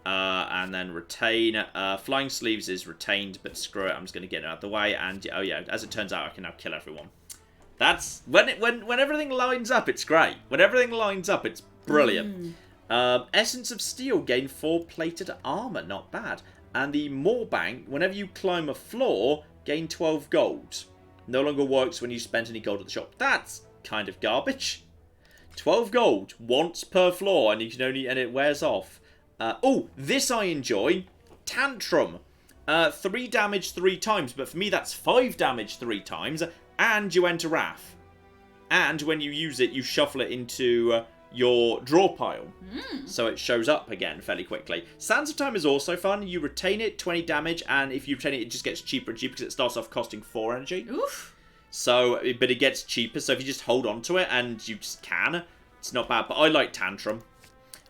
And then Retain. Flying Sleeves is retained, but screw it. I'm just going to get it out of the way. And, oh yeah, as it turns out, I can now kill everyone. That's... When everything lines up, it's great. When everything lines up, it's brilliant. Essence of Steel. Gain 4 plated armor. Not bad. And the Moorbank. Whenever you climb a floor, gain 12 gold. No longer works when you spend any gold at the shop. That's kind of garbage. 12 gold once per floor, and you can only... and it wears off. Oh, this I enjoy. Tantrum. 3 damage 3 times, but for me that's 5 damage 3 times, and you enter Wrath. And when you use it, you shuffle it into your draw pile. So it shows up again fairly quickly. Sands of Time is also fun. You retain it, 20 damage, and if you retain it, it just gets cheaper and cheaper because it starts off costing 4 energy. Oof. So, but it gets cheaper, so if you just hold on to it, and you just can, it's not bad. But I like Tantrum.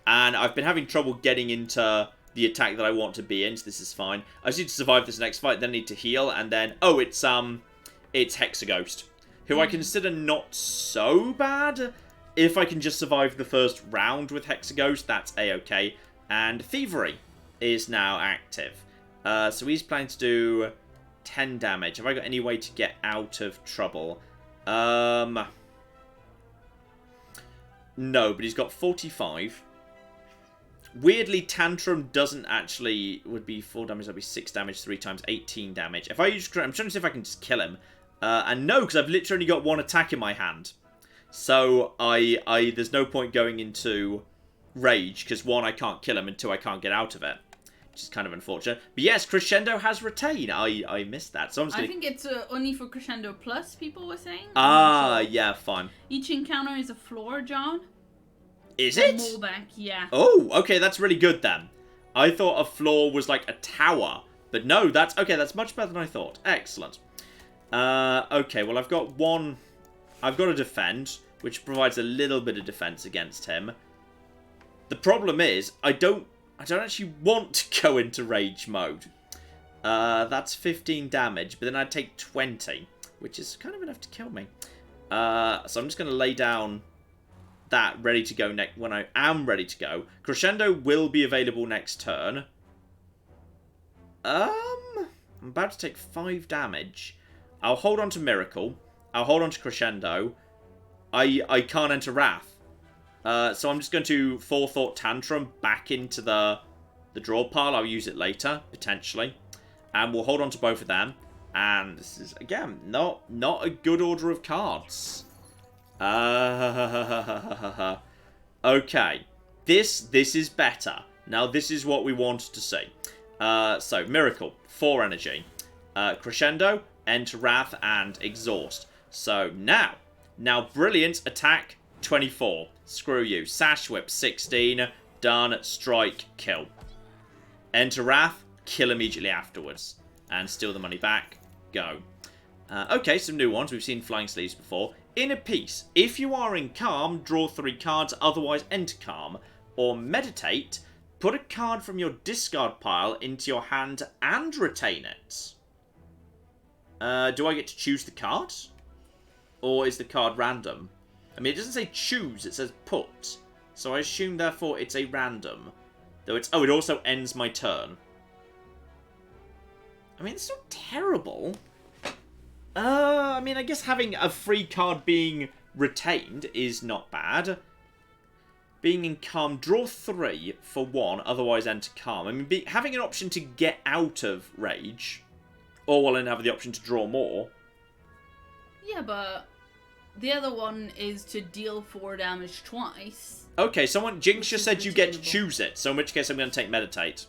And I've been having trouble getting into the attack that I want to be in, so this is fine. I just need to survive this next fight, then I need to heal, and then... Oh, it's Hexaghost, who I consider not so bad. If I can just survive the first round with Hexaghost, that's a-okay. And Thievery is now active. So he's planning to do 10 damage. Have I got any way to get out of trouble? No, but he's got 45. Weirdly, Tantrum doesn't actually... would be 4 damage, that'd be 6 damage 3 times, 18 damage. If I use... I'm trying to see if I can just kill him. And no, because I've literally got 1 attack in my hand. So, there's no point going into Rage, because 1, I can't kill him, and 2, I can't get out of it. Which is kind of unfortunate. But yes, Crescendo has Retain. I missed that. So I'm just gonna... I think it's only for Crescendo Plus, people were saying. Ah, yeah, fine. Each encounter is a floor, John. Is it? Moorbank, yeah. Oh, okay, that's really good then. I thought a floor was like a tower. But no, that's... Okay, that's much better than I thought. Excellent. Okay, well, I've got 1... I've got to defend, which provides a little bit of defense against him. The problem is, I don't actually want to go into Rage mode. That's 15 damage, but then I'd take 20, which is kind of enough to kill me. So I'm just going to lay down that ready to go when I am ready to go. Crescendo will be available next turn. I'm about to take 5 damage. I'll hold on to Miracle. I'll hold on to Crescendo. I can't enter Wrath. So I'm just going to Forethought Tantrum back into the draw pile. I'll use it later, potentially. And we'll hold on to both of them. And this is, again, not a good order of cards. Okay. This is better. Now, this is what we wanted to see. So, Miracle, 4 energy. Crescendo, enter Wrath, and Exhaust. So, now, Brilliant, attack, 24. Screw you. Sash Whip, 16. Done. Strike, kill. Enter Wrath, kill immediately afterwards. And steal the money back. Go. Okay, some new ones. We've seen Flying Sleeves before. Inner Peace. If you are in Calm, draw 3 cards, otherwise enter Calm. Or Meditate. Put a card from your discard pile into your hand and retain it. Do I get to choose the card? Or is the card random? I mean, it doesn't say choose, it says put. So I assume, therefore, it's a random. Though it's... Oh, it also ends my turn. I mean, it's not terrible. I mean, I guess having a free card being retained is not bad. Being in Calm, draw 3 for 1, otherwise enter Calm. I mean, having an option to get out of Rage, or well, and have the option to draw more. Yeah, but the other one is to deal 4 damage twice. Okay, Jinx just said you get to choose it, so in which case I'm going to take Meditate.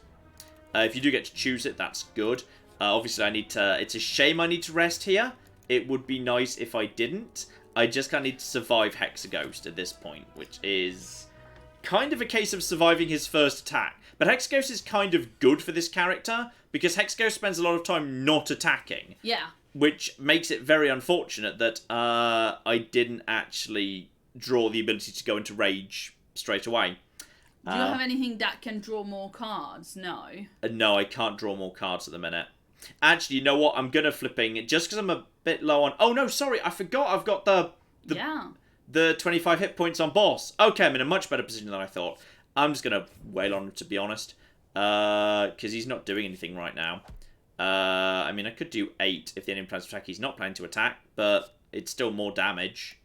If you do get to choose it, that's good. Obviously, I need to... It's a shame I need to rest here. It would be nice if I didn't. I just kind of need to survive Hexaghost at this point, which is kind of a case of surviving his first attack. But Hexaghost is kind of good for this character, because Hexaghost spends a lot of time not attacking. Yeah. Which makes it very unfortunate that I didn't actually draw the ability to go into Rage straight away. Do you have anything that can draw more cards? No. No, I can't draw more cards at the minute. Actually, you know what? I'm gonna flipping just because I'm a bit low on. Oh no, sorry, I forgot. I've got the 25 hit points on boss. Okay, I'm in a much better position than I thought. I'm just gonna wail on him, to be honest, because he's not doing anything right now. I mean, I could do 8 if the enemy plans to attack. He's not planning to attack, but it's still more damage.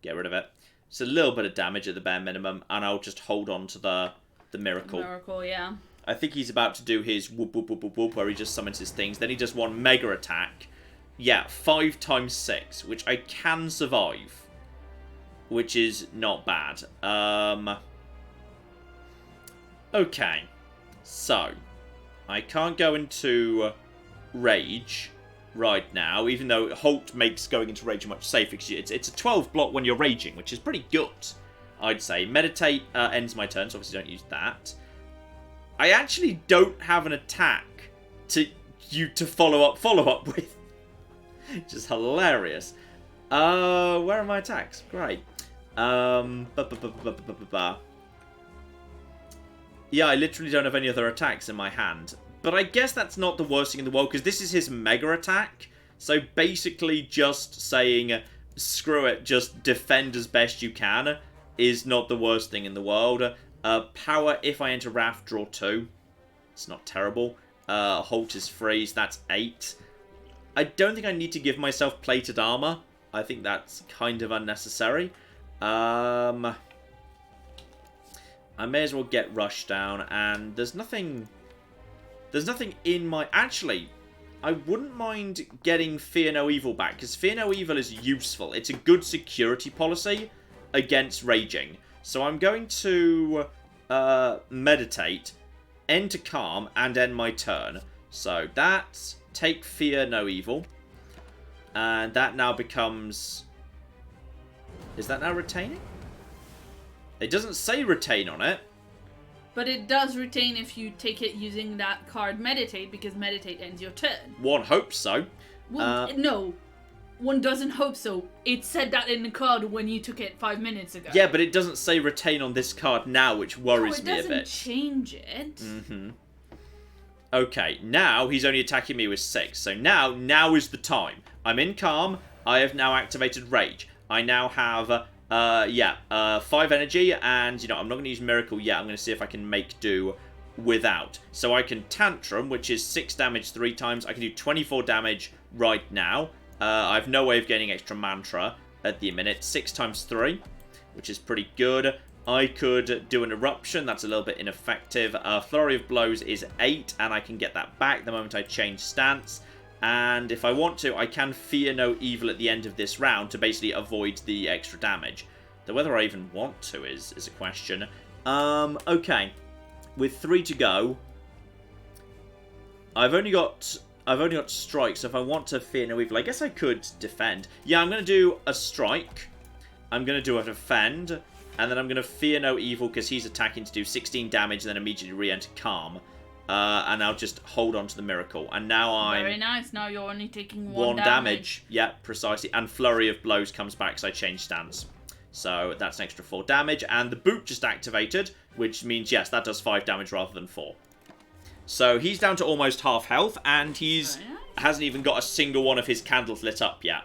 Get rid of it. It's a little bit of damage at the bare minimum, and I'll just hold on to the miracle. Miracle, yeah. I think he's about to do his whoop whoop whoop whoop whoop, where he just summons his things. Then he does one mega attack. Yeah, 5 times 6, which I can survive, which is not bad. Okay, so I can't go into rage right now, even though Halt makes going into rage much safer, because it's a 12 block when you're raging, which is pretty good, I'd say. Meditate ends my turn, so obviously don't use that. I actually don't have an attack to follow up with. Just hilarious. Where are my attacks? Great. Yeah, I literally don't have any other attacks in my hand. But I guess that's not the worst thing in the world, because this is his mega attack. So basically just saying, screw it, just defend as best you can is not the worst thing in the world. Power, if I enter Wrath, draw 2. It's not terrible. Halt is freeze, that's 8. I don't think I need to give myself plated armor. I think that's kind of unnecessary. I may as well get Rush down, and there's nothing in my... Actually, I wouldn't mind getting Fear No Evil back, because Fear No Evil is useful. It's a good security policy against raging. So I'm going to meditate, enter calm, and end my turn. So that, take Fear No Evil, and that now becomes... Is that now retaining? It doesn't say retain on it. But it does retain if you take it using that card Meditate, because Meditate ends your turn. One hopes so. Well, no. One doesn't hope so. It said that in the card when you took it 5 minutes ago. Yeah, but it doesn't say retain on this card now, which worries me a bit. It doesn't change it. Mm-hmm. Okay, now he's only attacking me with 6. So now is the time. I'm in calm. I have now activated rage. I now have... 5 energy, and, you know, I'm not going to use Miracle yet. I'm going to see if I can make do without. So I can Tantrum, which is 6 damage 3 times. I can do 24 damage right now. I have no way of getting extra Mantra at the minute. 6 times 3, which is pretty good. I could do an Eruption. That's a little bit ineffective. Flurry of Blows is 8, and I can get that back the moment I change stance. And if I want to, I can Fear No Evil at the end of this round to basically avoid the extra damage. Though whether I even want to is a question. Okay. With 3 to go, I've only got strike, so if I want to Fear No Evil, I guess I could defend. Yeah, I'm going to do a strike. I'm going to do a defend. And then I'm going to Fear No Evil because he's attacking to do 16 damage and then immediately re-enter calm. And I'll just hold on to the miracle. And now I'm... Very nice. Now you're only taking 1 damage. Yeah, precisely. And Flurry of Blows comes back because I changed stance. So that's an extra 4 damage. And the boot just activated, which means, yes, that does 5 damage rather than 4. So he's down to almost half health, and he's hasn't even got a single one of his candles lit up yet,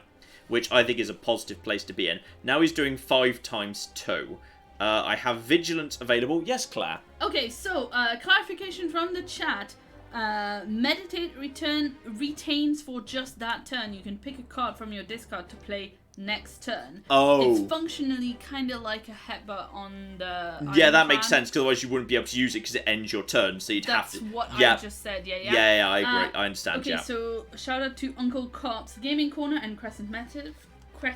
which I think is a positive place to be in. Now he's doing 5 times 2. I have Vigilance available. Yes, Claire? Okay, so, clarification from the chat. Meditate retains for just that turn. You can pick a card from your discard to play next turn. Oh. It's functionally kind of like a headbutt on the... Yeah, that makes sense, because otherwise you wouldn't be able to use it because it ends your turn, so you'd have to... That's what I just said, yeah. Yeah, I agree. I understand, okay, so shout out to Uncle Cops Gaming Corner and Crescent Method for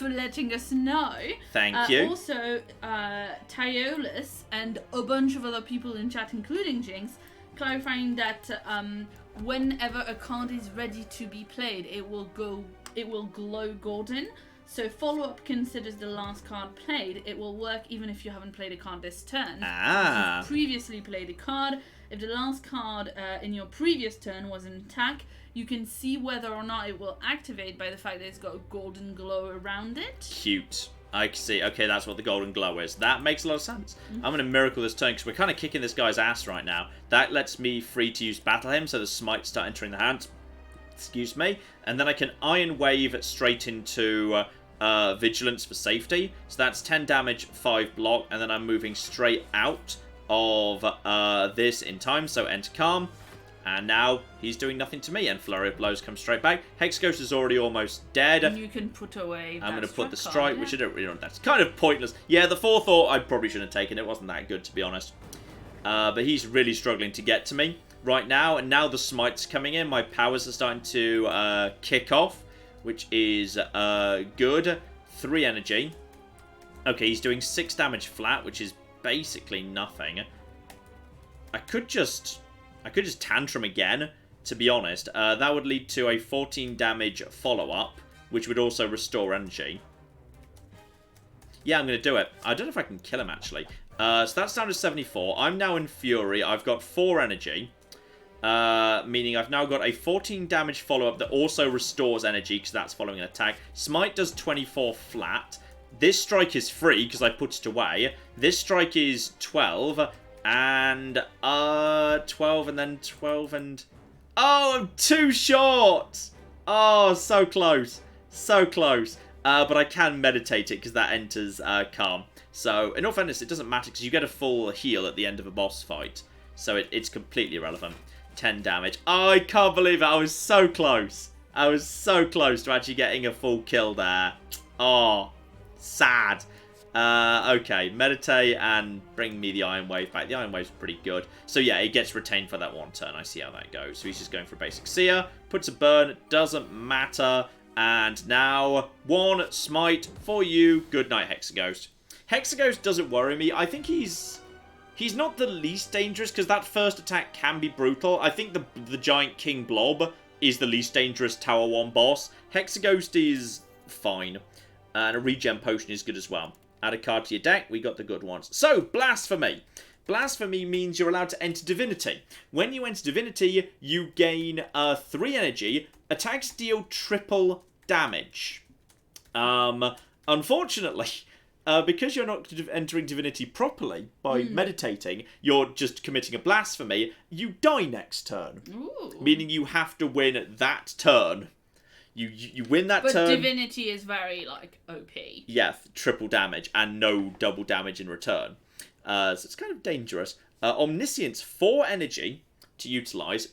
letting us know. Thank you. Also, Tyolus and a bunch of other people in chat, including Jinx, clarifying that whenever a card is ready to be played, it will glow golden. So follow-up considers the last card played. It will work even if you haven't played a card this turn. If you've previously played a card, if the last card in your previous turn was an attack, you can see whether or not it will activate by the fact that it's got a golden glow around it. Cute. I see. Okay, that's what the golden glow is. That makes a lot of sense. I'm going to miracle this turn because we're kind of kicking this guy's ass right now. That lets me free to use Battle Hymn, so the smites start entering the hand. Excuse me. And then I can Iron Wave straight into Vigilance for safety. So that's 10 damage, 5 block, and then I'm moving straight out of this in time, so enter Calm. And now he's doing nothing to me, and Flurry of Blows comes straight back. Hex Ghost is already almost dead. And you can put away I'm going to put the card, Strike, which I don't really want. That's kind of pointless. Yeah, the forethought I probably shouldn't have taken. It wasn't that good, to be honest. But he's really struggling to get to me right now. And now the Smite's coming in. My powers are starting to kick off, which is good. 3 energy. Okay, he's doing 6 damage flat, which is basically nothing. I could just Tantrum again, to be honest. That would lead to a 14 damage follow-up, which would also restore energy. Yeah, I'm going to do it. I don't know if I can kill him, actually. So that's down to 74. I'm now in Fury. I've got 4 energy, meaning I've now got a 14 damage follow-up that also restores energy, because that's following an attack. Smite does 24 flat. This strike is free, because I put it away. This strike is 12... And 12 and then 12 and... Oh, I'm too short! Oh, so close. So close. But I can meditate it because that enters Calm. So, in all fairness, it doesn't matter because you get a full heal at the end of a boss fight. So it's completely irrelevant. 10 damage. Oh, I can't believe it. I was so close. I was so close to actually getting a full kill there. Oh, sad. Okay, meditate and bring me the Iron Wave back. The Iron Wave's pretty good. So yeah, it gets retained for that one turn. I see how that goes. So he's just going for a basic Seer. Puts a burn. Doesn't matter. And now, 1 smite for you. Good night, Hexaghost. Hexaghost doesn't worry me. I think he's not the least dangerous because that first attack can be brutal. I think the Giant King Blob is the least dangerous Tower 1 boss. Hexaghost is fine. And a regen potion is good as well. Add a card to your deck, we got the good ones. So, Blasphemy. Blasphemy means you're allowed to enter Divinity. When you enter Divinity, you gain 3 energy. Attacks deal triple damage. Unfortunately, because you're not entering Divinity properly by meditating, you're just committing a Blasphemy, you die next turn. Ooh. Meaning you have to win that turn. You win that turn. But Divinity is very, like, OP. Yeah, triple damage and no double damage in return. So it's kind of dangerous. Omniscience, 4 energy to utilise.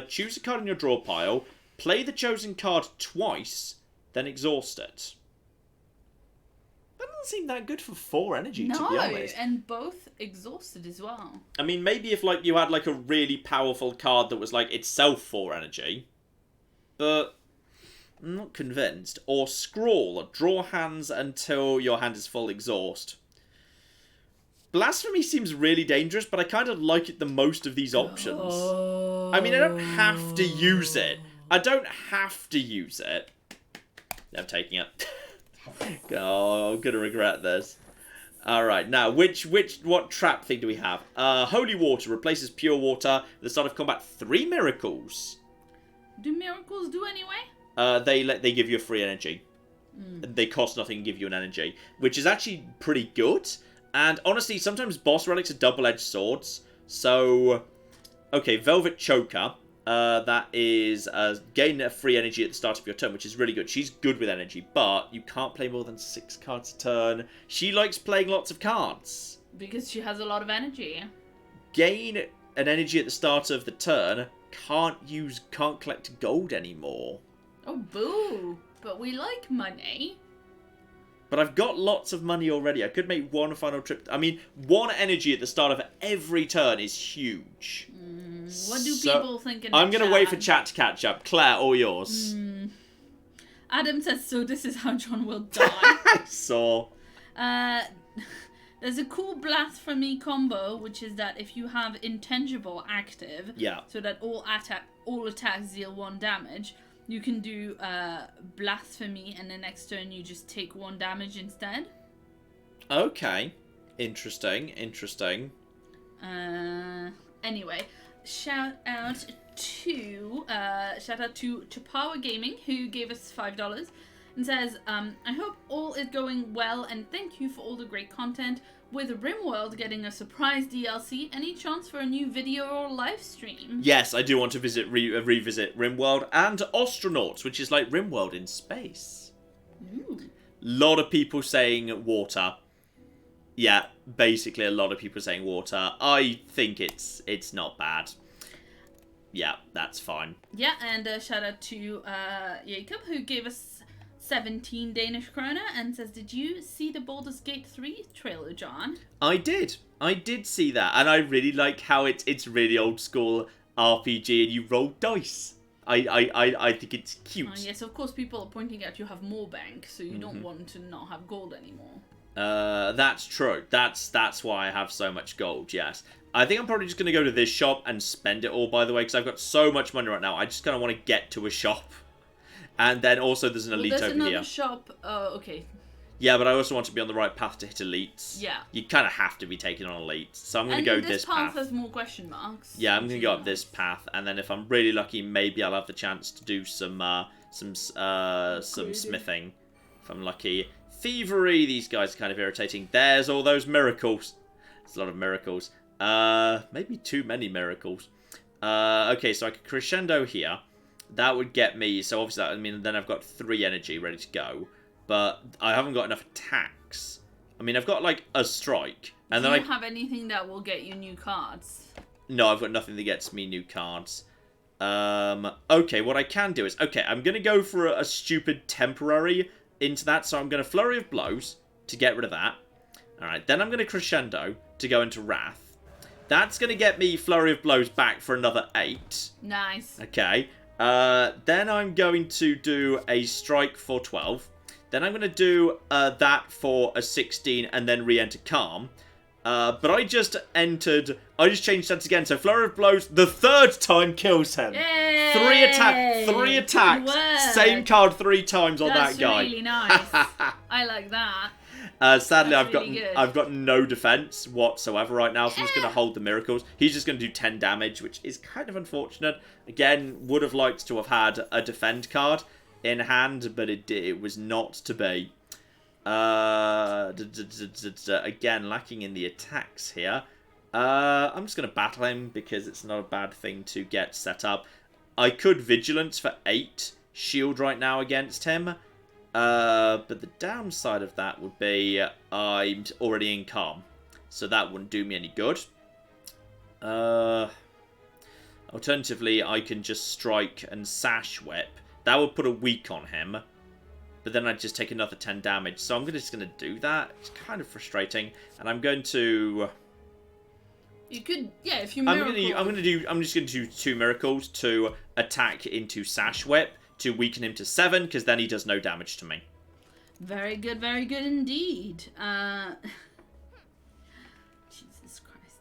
Choose a card in your draw pile. Play the chosen card twice, then exhaust it. That doesn't seem that good for 4 energy, to be honest. No, and both exhausted as well. I mean, maybe if like you had like a really powerful card that was like itself 4 energy. But... I'm not convinced. Or Scrawl. Draw hands until your hand is full exhaust. Blasphemy seems really dangerous, but I kind of like it the most of these options. Oh. I mean, I don't have to use it. I don't have to use it. I'm taking it. Oh, I'm going to regret this. Alright, now, what trap thing do we have? Holy Water replaces Pure Water at the start of combat. 3 miracles. Do miracles do anyway? They give you a free energy. They cost nothing and give you an energy, which is actually pretty good. And honestly, sometimes boss relics are double-edged swords. So, okay, Velvet Choker. That is gain a free energy at the start of your turn, which is really good. She's good with energy, but you can't play more than 6 cards a turn. She likes playing lots of cards. Because she has a lot of energy. Gain an energy at the start of the turn. Can't collect gold anymore. Oh, boo. But we like money. But I've got lots of money already. I could make 1 final trip. I mean, 1 energy at the start of every turn is huge. What do people think in the I'm going to wait for chat to catch up. Claire, all yours. Adam says, so this is how John will die. I saw. There's a cool Blasphemy combo, which is that if you have Intangible active, so that all attacks deal 1 damage, you can do Blasphemy, and the next turn you just take 1 damage instead. Okay. Interesting. Anyway, shout out to Power Gaming, who gave us $5. and says, I hope all is going well, and thank you for all the great content. With RimWorld getting a surprise DLC, any chance for a new video or live stream? Yes, I do want to revisit RimWorld and Astronauts, which is like RimWorld in space. Ooh. Lot of people saying water. Yeah, basically a lot of people saying water. I think it's not bad. Yeah, that's fine. Yeah, and shout out to Jacob, who gave us 17 Danish kroner and says, did you see the Baldur's Gate 3 trailer, John? I did see that, and I really like how it's really old school RPG and you roll dice. I think it's cute. Yes, of course people are pointing out you have more bank, so you don't want to not have gold anymore. That's true. That's why I have so much gold, yes. I think I'm probably just going to go to this shop and spend it all, by the way, because I've got so much money right now. I just kind of want to get to a shop. And then also there's an elite over here. There's another shop. Okay. Yeah, but I also want to be on the right path to hit elites. Yeah. You kind of have to be taking on elites. So I'm going to go this path. This path has more question marks. Yeah, I'm going to go up this path. And then if I'm really lucky, maybe I'll have the chance to do some smithing. If I'm lucky. Thievery. These guys are kind of irritating. There's all those miracles. There's a lot of miracles. Maybe too many miracles. Okay, so I could crescendo here. That would get me, so obviously, I mean, then I've got 3 energy ready to go. But I haven't got enough attacks. I mean, I've got, like, a strike. And Do then you have anything that will get you new cards? No, I've got nothing that gets me new cards. Okay, what I can do is... Okay, I'm going to go for a stupid temporary into that. So I'm going to Flurry of Blows to get rid of that. Alright, then I'm going to Crescendo to go into Wrath. That's going to get me Flurry of Blows back for another 8. Nice. Okay. Then I'm going to do a strike for 12. Then I'm going to do that for a 16 and then re-enter Calm. But I just changed stats again. So Flurry of Blows, the 3rd time kills him. Yay! 3 attacks. Same card 3 times on that guy. That's really nice. I like that. Sadly, That's I've got no defense whatsoever right now, so I'm just going to hold the miracles. He's just going to do 10 damage, which is kind of unfortunate. Again, would have liked to have had a defend card in hand, but it was not to be. Again, lacking in the attacks here. I'm just going to battle him because it's not a bad thing to get set up. I could Vigilance for 8 shield right now against him. But the downside of that would be I'm already in Calm. So that wouldn't do me any good. Alternatively, I can just Strike and Sash Whip. That would put a weak on him. But then I'd just take another 10 damage. So I'm just going to do that. It's kind of frustrating. And I'm going to... You could, yeah, if you miracle... I'm just going to do 2 miracles to attack into Sash Whip. To weaken him to 7, because then he does no damage to me. Very good indeed. Jesus Christ.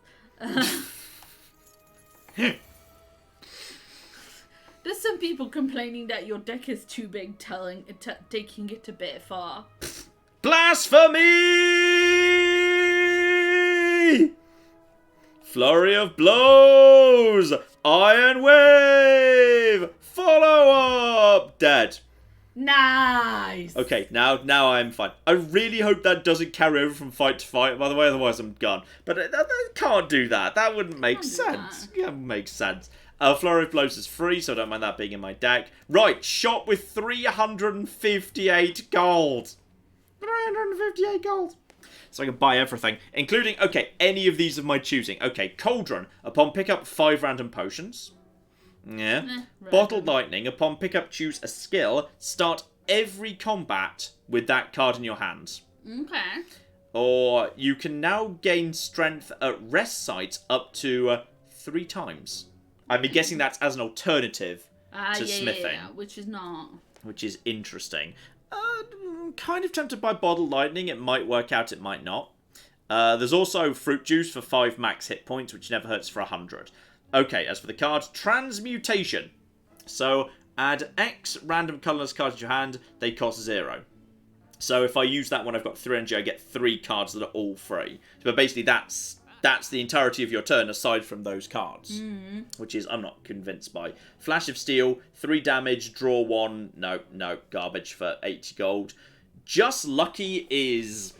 There's some people complaining that your deck is too big, taking it a bit far. Blasphemy! Flurry of Blows! Iron Wave! Follow up! Dead. Nice! Okay, now I'm fine. I really hope that doesn't carry over from fight to fight, by the way, otherwise I'm gone. But I can't do that. That wouldn't make sense. Yeah, it makes sense. Flurry of Blows is free, so I don't mind that being in my deck. Right, shop with 358 gold. 358 gold. So I can buy everything, including, okay, any of these of my choosing. Okay, Cauldron, upon pickup 5 random potions. Yeah. Bottled Lightning, upon pickup choose a skill, start every combat with that card in your hands. Okay. Or you can now gain strength at rest sites up to 3 times. I'm guessing that's as an alternative to smithing. Yeah, which is not. Which is interesting. Kind of tempted by Bottled Lightning. It might work out, it might not. There's also Fruit Juice for 5 max hit points, which never hurts for 100. Okay, as for the card, Transmutation. So, add X random colourless cards to your hand, they cost 0. So if I use that when I've got 3 energy, I get 3 cards that are all free. But basically that's That's the entirety of your turn, aside from those cards. Which is, I'm not convinced by. Flash of Steel, 3 damage, draw 1. No, garbage for 80 gold. Just Lucky is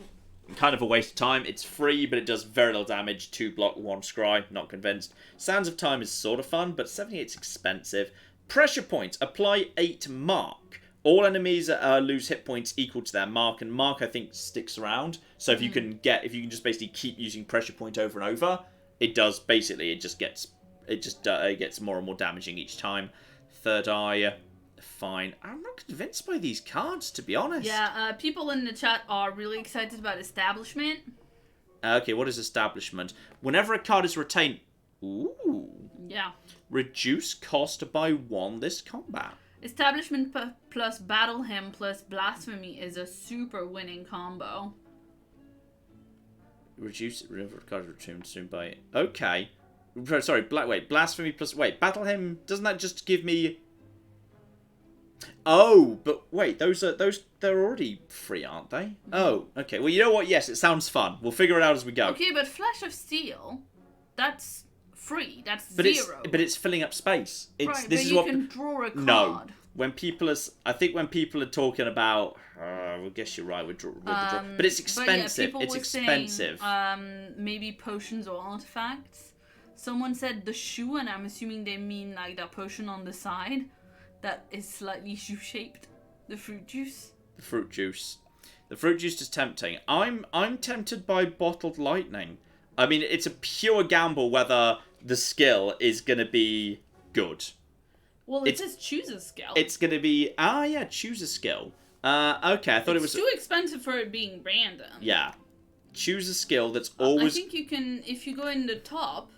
kind of a waste of time. It's free, but it does very little damage. 2 block, 1 scry. Not convinced. Sands of Time is sort of fun, but 78's expensive. Pressure Point, apply 8 mark. All enemies lose hit points equal to their mark, and mark I think sticks around. So if you can just basically keep using Pressure Point over and over, it does basically it gets more and more damaging each time. Third Eye, fine. I'm not convinced by these cards, to be honest. Yeah, people in the chat are really excited about Establishment. Okay, what is Establishment? Whenever a card is retained, ooh. Yeah. Reduce cost by 1 this combat. Establishment plus Battle Hymn plus Blasphemy is a super winning combo. Reduce card returned soon by. Okay. Sorry, Blasphemy plus. Wait, Battle Hymn. Doesn't that just give me. Oh, but wait, they're already free, aren't they? Oh, okay. Well, you know what? Yes, it sounds fun. We'll figure it out as we go. Okay, but Flash of Steel, that's free. That's but 0. But it's filling up space. It's right, this but is you what can draw a card. No. When people are, I think when people are talking about, I guess you're right with the draw, but it's expensive. But yeah, it's expensive. Saying, maybe potions or artifacts. Someone said the shoe, and I'm assuming they mean like that potion on the side that is slightly shoe-shaped. The fruit juice. The fruit juice. The fruit juice is tempting. I'm tempted by Bottled Lightning. I mean, it's a pure gamble whether the skill is going to be good. Well, it says choose a skill. It's going to be... choose a skill. Okay, I thought it was... It's too expensive for it being random. Yeah. Choose a skill that's always... I think you can... If you go in the top...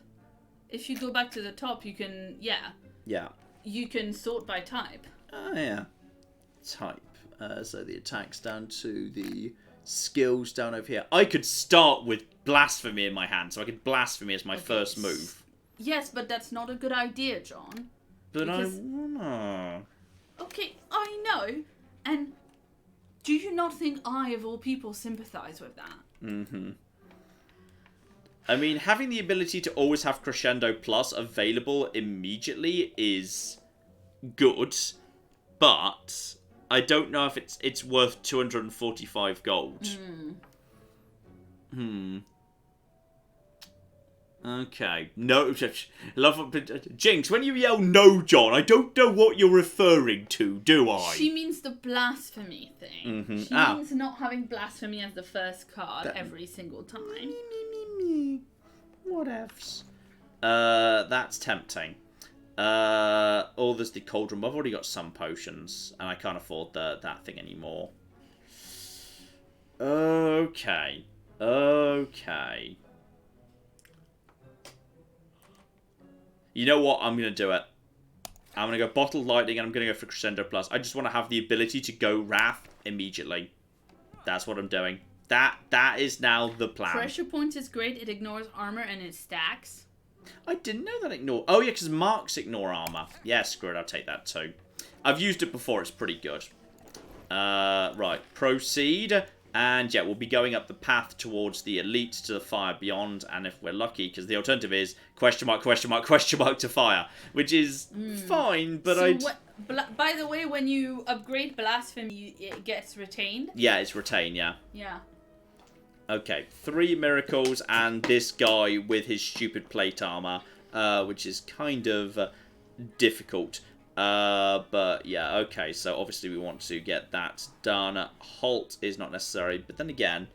If you go back to the top, you can... Yeah. You can sort by type. Yeah. Type. So the attack's down to the skills down over here. I could start with Blasphemy in my hand, so I could Blasphemy as my first move. Yes, but that's not a good idea, John. But I wanna... Okay, I know. And do you not think I, of all people, sympathise with that? Mm-hmm. I mean, having the ability to always have Crescendo Plus available immediately is good, but I don't know if it's worth 245 gold. Okay. No. Jinx, when you yell no, John, I don't know what you're referring to, do I? She means the Blasphemy thing. She means not having Blasphemy as the first card every single time. Whatevs. That's tempting. There's the Cauldron. I've already got some potions, and I can't afford that thing anymore. Okay. You know what? I'm going to do it. I'm going to go Bottled Lightning, and I'm going to go for Crescendo Plus. I just want to have the ability to go Wrath immediately. That's what I'm doing. That is now the plan. Pressure Point is great. It ignores armor and it stacks. I didn't know that ignore... Oh, yeah, because marks ignore armor. Yeah, screw it. I'll take that too. I've used it before. It's pretty good. Right. Proceed. And, yeah, we'll be going up the path towards the elite to the fire beyond. And if we're lucky, because the alternative is question mark to fire. Which is fine, but by the way, when you upgrade Blasphemy, it gets retained? Yeah, it's retained, yeah. Yeah. Okay, 3 miracles and this guy with his stupid plate armor, which is kind of difficult. But yeah, okay, so obviously we want to get that done. Halt is not necessary, but then again,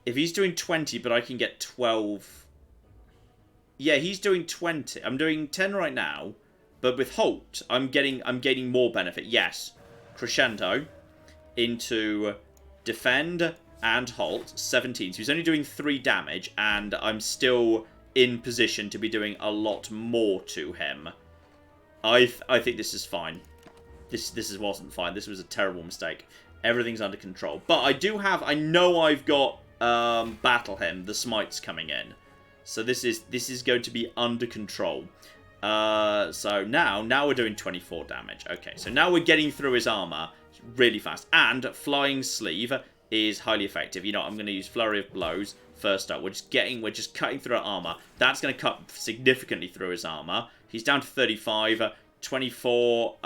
if he's doing 20, but I can get 12... Yeah, he's doing 20. I'm doing 10 right now, but with Halt, I'm gaining more benefit. Yes, Crescendo into Defend and Halt, 17. So he's only doing 3 damage, and I'm still in position to be doing a lot more to him. I think this is fine. This wasn't fine. This was a terrible mistake. Everything's under control. But I know I've got Battle Hymn, the smites coming in. So this is going to be under control. So now we're doing 24 damage. Okay, so now we're getting through his armor really fast. And Flying Sleeve is highly effective. You know, I'm going to use Flurry of Blows first up. We're just cutting through our armor. That's going to cut significantly through his armor. He's down to 35, 24,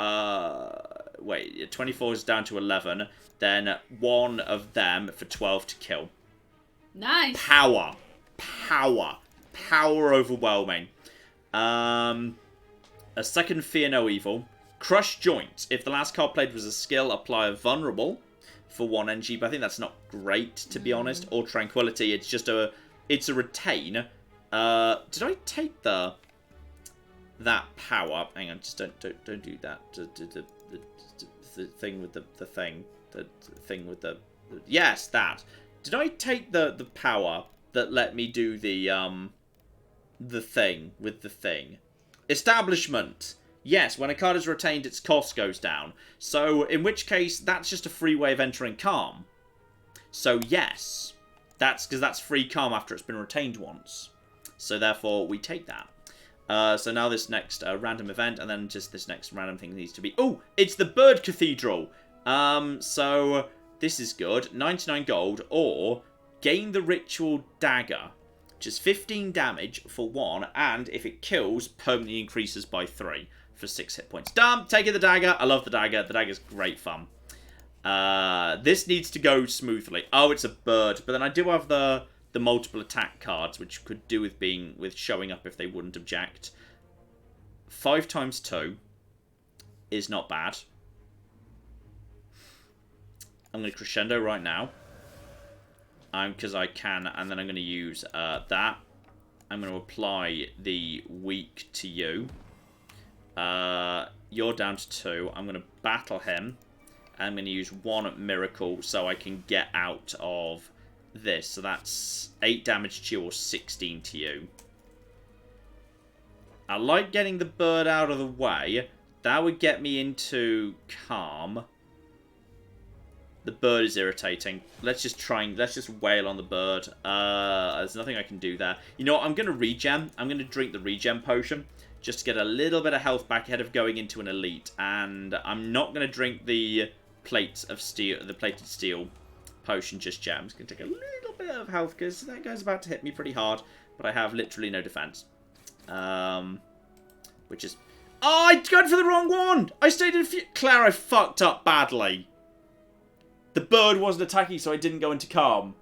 24 is down to 11. Then one of them for 12 to kill. Nice. Power overwhelming. A second Fear No Evil. Crush Joint. If the last card played was a skill, apply a Vulnerable for 1 NG, but I think that's not great, to be honest. Or Tranquility, it's just it's a retain. Did I take that power? Hang on, just don't do that. The thing with the thing. The thing with the yes, that. Did I take the power that let me do the thing with the thing? Establishment. Yes, when a card is retained, its cost goes down. So, in which case, that's just a free way of entering Calm. So, yes. That's because that's free Calm after it's been retained once. So, therefore, we take that. So, now this next random event, and then just this next random thing needs to be... Oh, it's the Bird Cathedral. So, this is good. 99 gold, or gain the Ritual Dagger. Which is 15 damage for 1, and if it kills, permanently increases by 3. For 6 hit points. Done! Taking the dagger. I love the dagger. The dagger's great fun. This needs to go smoothly. Oh, it's a bird. But then I do have the multiple attack cards, which could do with showing up if they wouldn't object. 5 times 2 is not bad. I'm going to crescendo right now. Because I can, and then I'm going to use that. I'm going to apply the weak to you. You're down to 2. I'm going to battle him. I'm going to use 1 miracle so I can get out of this. So that's 8 damage to you or 16 to you. I like getting the bird out of the way. That would get me into Calm. The bird is irritating. Let's just wail on the bird. There's nothing I can do there. You know what? I'm going to regen. I'm going to drink the regen potion. Just to get a little bit of health back ahead of going into an elite. And I'm not going to drink the plates of steel, the plated steel potion just yet. I'm just going to take a little bit of health because that guy's about to hit me pretty hard. But I have literally no defense. Which is... Oh, I went for the wrong one! I stayed in a few... Claire, I fucked up badly. The bird wasn't attacking, so I didn't go into Calm.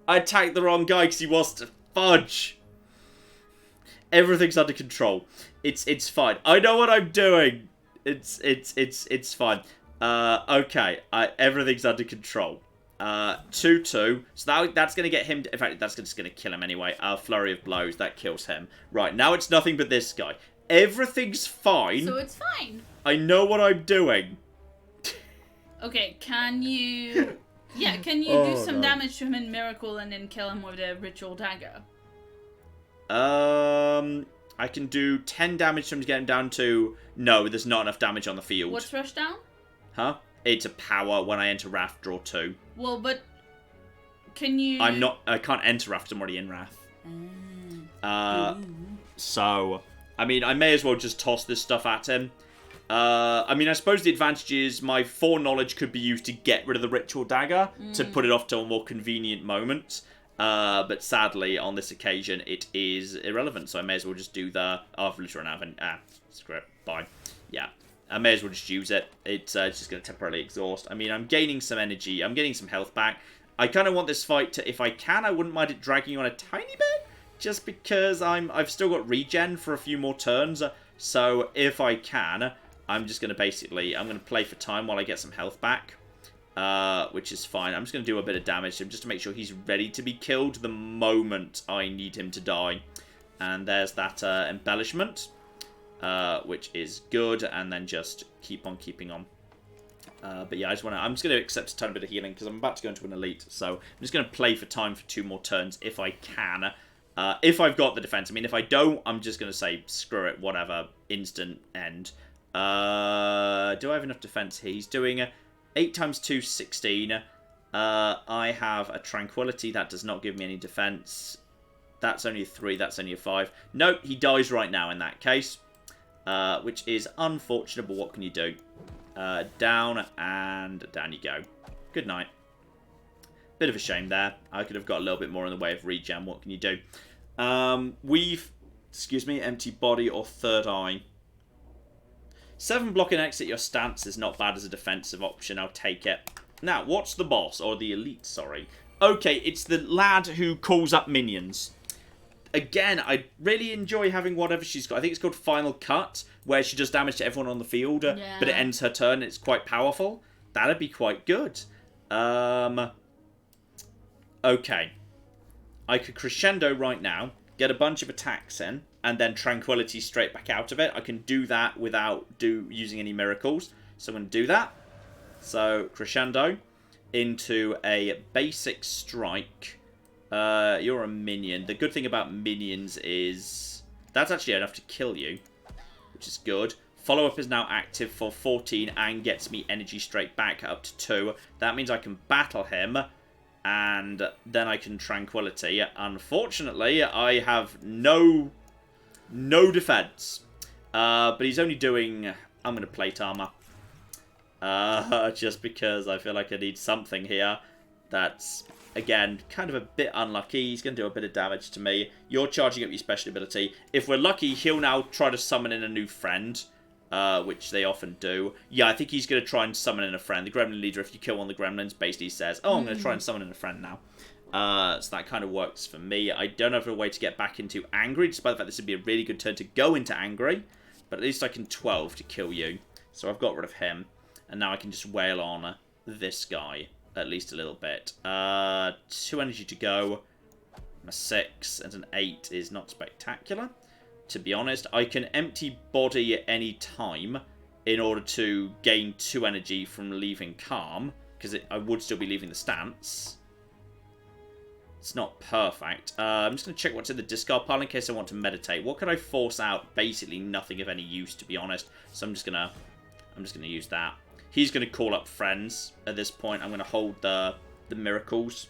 I attacked the wrong guy because he wasn't... Fudge! Everything's under control. It's fine. I know what I'm doing. It's fine. Okay. Everything's under control. 2-2. So that's going to get him... In fact, that's just going to kill him anyway. Flurry of Blows. That kills him. Right. Now it's nothing but this guy. Everything's fine. So it's fine. I know what I'm doing. Okay. Can you... Yeah, can you do some damage to him in Miracle and then kill him with a Ritual Dagger? I can do 10 damage to him to get him down to... No, there's not enough damage on the field. What's Rush Down? Huh? It's a power. When I enter Wrath, draw 2. Well, but... Can you... I can't enter Wrath because I'm already in Wrath. So... I mean, I may as well just toss this stuff at him. I mean, I suppose the advantage is my foreknowledge could be used to get rid of the Ritual Dagger. To put it off to a more convenient moment. But sadly, on this occasion, it is irrelevant. So I may as well just do the... Oh, I've literally run out of... screw it. Bye. Yeah. I may as well just use it. It's just going to temporarily exhaust. I mean, I'm gaining some energy. I'm getting some health back. I kind of want this fight to... If I can, I wouldn't mind it dragging on a tiny bit. Just because I've still got regen for a few more turns. So if I can, I'm just going to basically... I'm going to play for time while I get some health back. Which is fine. I'm just going to do a bit of damage to him just to make sure he's ready to be killed the moment I need him to die. And there's that embellishment, which is good. And then just keep on keeping on. But yeah, I'm just going to accept a tiny bit of healing because I'm about to go into an elite. So I'm just going to play for time for 2 more turns if I can. If I've got the defense. I mean, if I don't, I'm just going to say, screw it, whatever, instant end. Do I have enough defense here? He's doing 8 times 2, 16. I have a Tranquility. That does not give me any defense. That's only a 3. That's only a 5. Nope, he dies right now in that case. Which is unfortunate, but what can you do? Down, and down you go. Good night. Bit of a shame there. I could have got a little bit more in the way of regen. What can you do? Weave, excuse me, empty body or third eye. 7 block and exit your stance is not bad as a defensive option. I'll take it. Now, what's the boss? Or the elite, sorry. Okay, it's the lad who calls up minions. Again, I really enjoy having whatever she's got. I think it's called Final Cut, where she does damage to everyone on the field, but it ends her turn. It's quite powerful. That'd be quite good. Okay. I could crescendo right now, get a bunch of attacks in, and then tranquility straight back out of it. I can do that without using any miracles. So I'm going to do that. So, crescendo into a basic strike. You're a minion. The good thing about minions is that's actually enough to kill you, which is good. Follow-up is now active for 14 and gets me energy straight back up to 2. That means I can battle him, and then I can tranquility. Unfortunately, I have no defense. But he's only doing... I'm going to plate armor. Just because I feel like I need something here. That's, again, kind of a bit unlucky. He's going to do a bit of damage to me. You're charging up your special ability. If we're lucky, he'll now try to summon in a new friend. Which they often do. Yeah, I think he's going to try and summon in a friend. The gremlin leader, if you kill one of the gremlins, basically says, oh, I'm going to try and summon in a friend now. So that kind of works for me. I don't have a way to get back into angry, despite the fact this would be a really good turn to go into angry. But at least I can 12 to kill you. So I've got rid of him. And now I can just wail on this guy, at least a little bit. 2 energy to go. A 6 and an 8 is not spectacular. To be honest, I can empty body at any time in order to gain 2 energy from leaving calm, because I would still be leaving the stance. It's not perfect. I'm just going to check what's in the discard pile in case I want to meditate. What could I force out? Basically nothing of any use, to be honest. So I'm just going to use that. He's going to call up friends at this point. I'm going to hold the miracles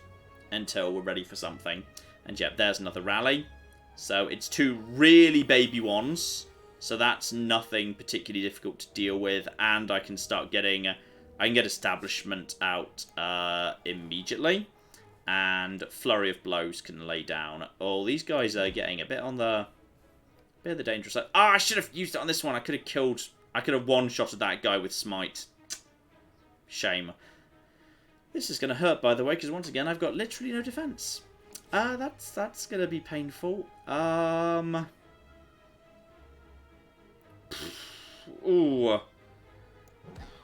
until we're ready for something. And yeah, there's another rally. So it's 2 really baby ones. So that's nothing particularly difficult to deal with. And I can start getting... I can get establishment out immediately. And Flurry of Blows can lay down. Oh, these guys are getting a bit on the... bit of the dangerous side. Ah, I should have used it on this one. I could have killed... I could have one-shotted that guy with Smite. Shame. This is going to hurt, by the way, because once again, I've got literally no defense. That's going to be painful. Ooh.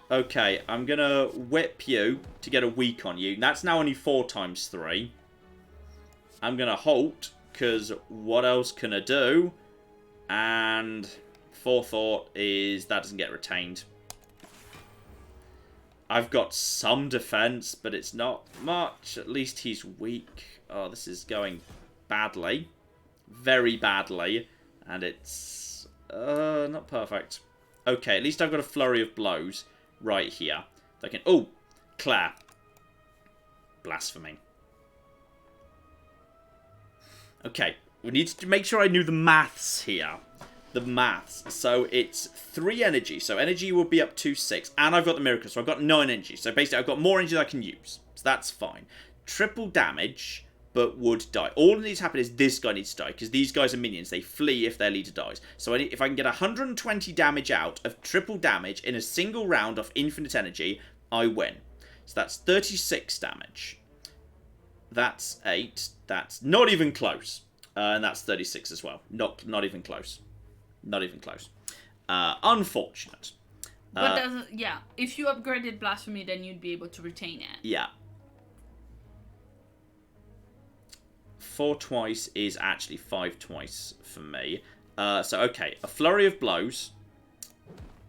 Okay, I'm going to whip you to get a weak on you. That's now only 4 times 3. I'm going to halt, because what else can I do? And forethought is that doesn't get retained. I've got some defense, but it's not much. At least he's weak. Oh, this is going badly. Very badly. And it's not perfect. Okay, at least I've got a flurry of blows right here. I can... Oh, Claire. Blasphemy. Okay, we need to make sure I knew the maths here. The maths. So it's 3 energy. So energy will be up to 6. And I've got the miracle. So I've got 9 energy. So basically I've got more energy than I can use. So that's fine. Triple damage, but would die. All that needs to happen is this guy needs to die. Because these guys are minions. They flee if their leader dies. So if I can get 120 damage out of triple damage in a single round of infinite energy, I win. So that's 36 damage. That's 8. That's not even close. And that's 36 as well. Not even close. Not even close. Unfortunate. But doesn't... Yeah. If you upgraded Blasphemy, then you'd be able to retain it. Yeah. 4 twice is actually 5 twice for me. So, okay. A flurry of blows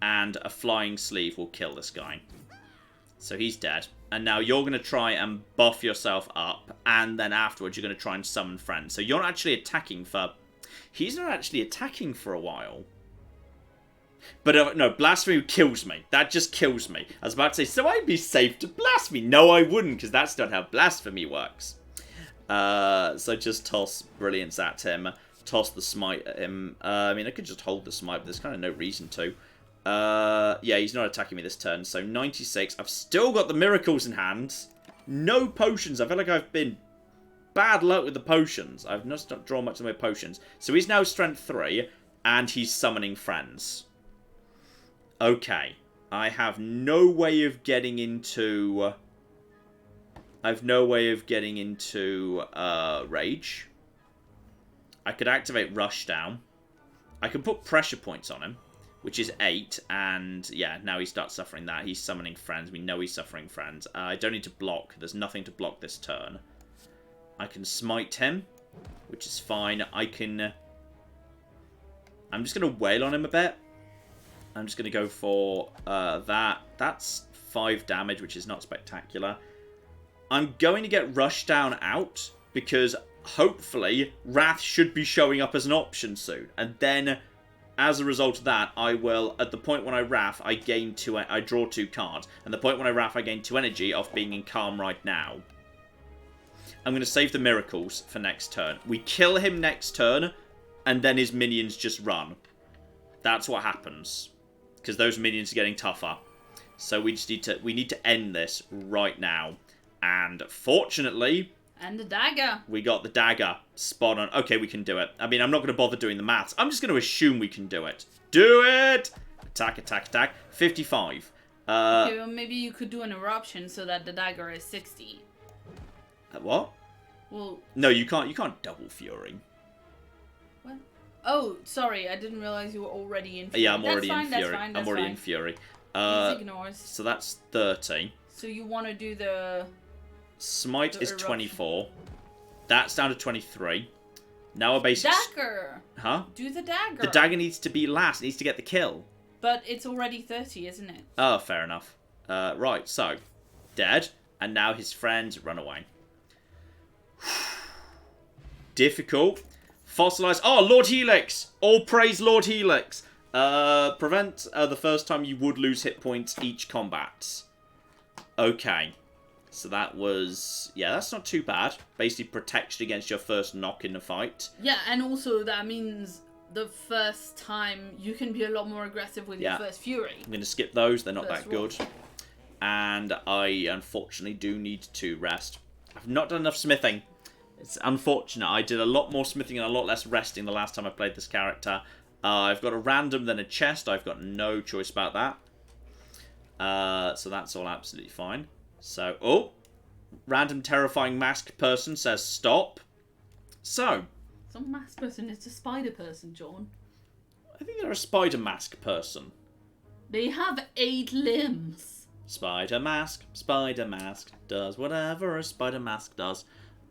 and a flying sleeve will kill this guy. So he's dead. And now you're going to try and buff yourself up. And then afterwards, you're going to try and summon friends. So you're not actually attacking for... He's not actually attacking for a while. But no, Blasphemy kills me. That just kills me. I was about to say, so I'd be safe to Blasphemy. No, I wouldn't, because that's not how Blasphemy works. So just toss Brilliance at him. Toss the Smite at him. I mean, I could just hold the Smite, but there's kind of no reason to. Yeah, he's not attacking me this turn. So 96. I've still got the Miracles in hand. no potions. I feel like I've been bad luck with the potions. I've not drawn much of my potions. So he's now strength 3, and he's summoning friends. Okay. I have no way of getting into... Rage. I could activate Rushdown. I can put pressure points on him, which is 8, and yeah, now he starts suffering that. He's summoning friends. We know he's suffering friends. I don't need to block. There's nothing to block this turn. I can smite him, which is fine. I'm just going to wail on him a bit. I'm just going to go for that. That's 5 damage, which is not spectacular. I'm going to get Rushdown out, because hopefully Wrath should be showing up as an option soon. And then, as a result of that, I will, at the point when I Wrath, I draw 2 cards. And the point when I Wrath, I gain 2 energy off being in Calm right now. I'm going to save the miracles for next turn. We kill him next turn, and then his minions just run. That's what happens. Because those minions are getting tougher. So we need to end this right now. And fortunately... And the dagger. We got the dagger. Spot on. Okay, we can do it. I mean, I'm not going to bother doing the maths. I'm just going to assume we can do it. Do it! Attack, attack, attack. 55. Okay, well, maybe you could do an eruption so that the dagger is 60. What? Well... No, you can't double Fury. What? Oh, sorry. I didn't realize you were already in Fury. Yeah, I'm already in Fury. That's fine. I'm already in Fury. Ignores. So that's 30. So you want to do the... Smite is 24. That's down to 23. Now a basic... Dagger! Huh? Do the dagger. The dagger needs to be last. It needs to get the kill. But it's already 30, isn't it? Oh, fair enough. Right, so. Dead. And now his friends run away. Difficult. Fossilize. Oh, Lord Helix! All praise Lord Helix. Prevent the first time you would lose hit points each combat. Okay. So that was... Yeah, that's not too bad. Basically protection against your first knock in the fight. Yeah, and also that means the first time you can be a lot more aggressive with your first Fury. I'm going to skip those. They're not that good. And I, unfortunately, do need to rest. I've not done enough smithing. It's unfortunate. I did a lot more smithing and a lot less resting the last time I played this character. I've got a random, then a chest. I've got no choice about that. So that's all absolutely fine. So, oh, random terrifying masked person says stop. So. It's not a masked person, it's a spider person, John. I think they're a spider mask person. They have 8 limbs. Spider mask, does whatever a spider mask does.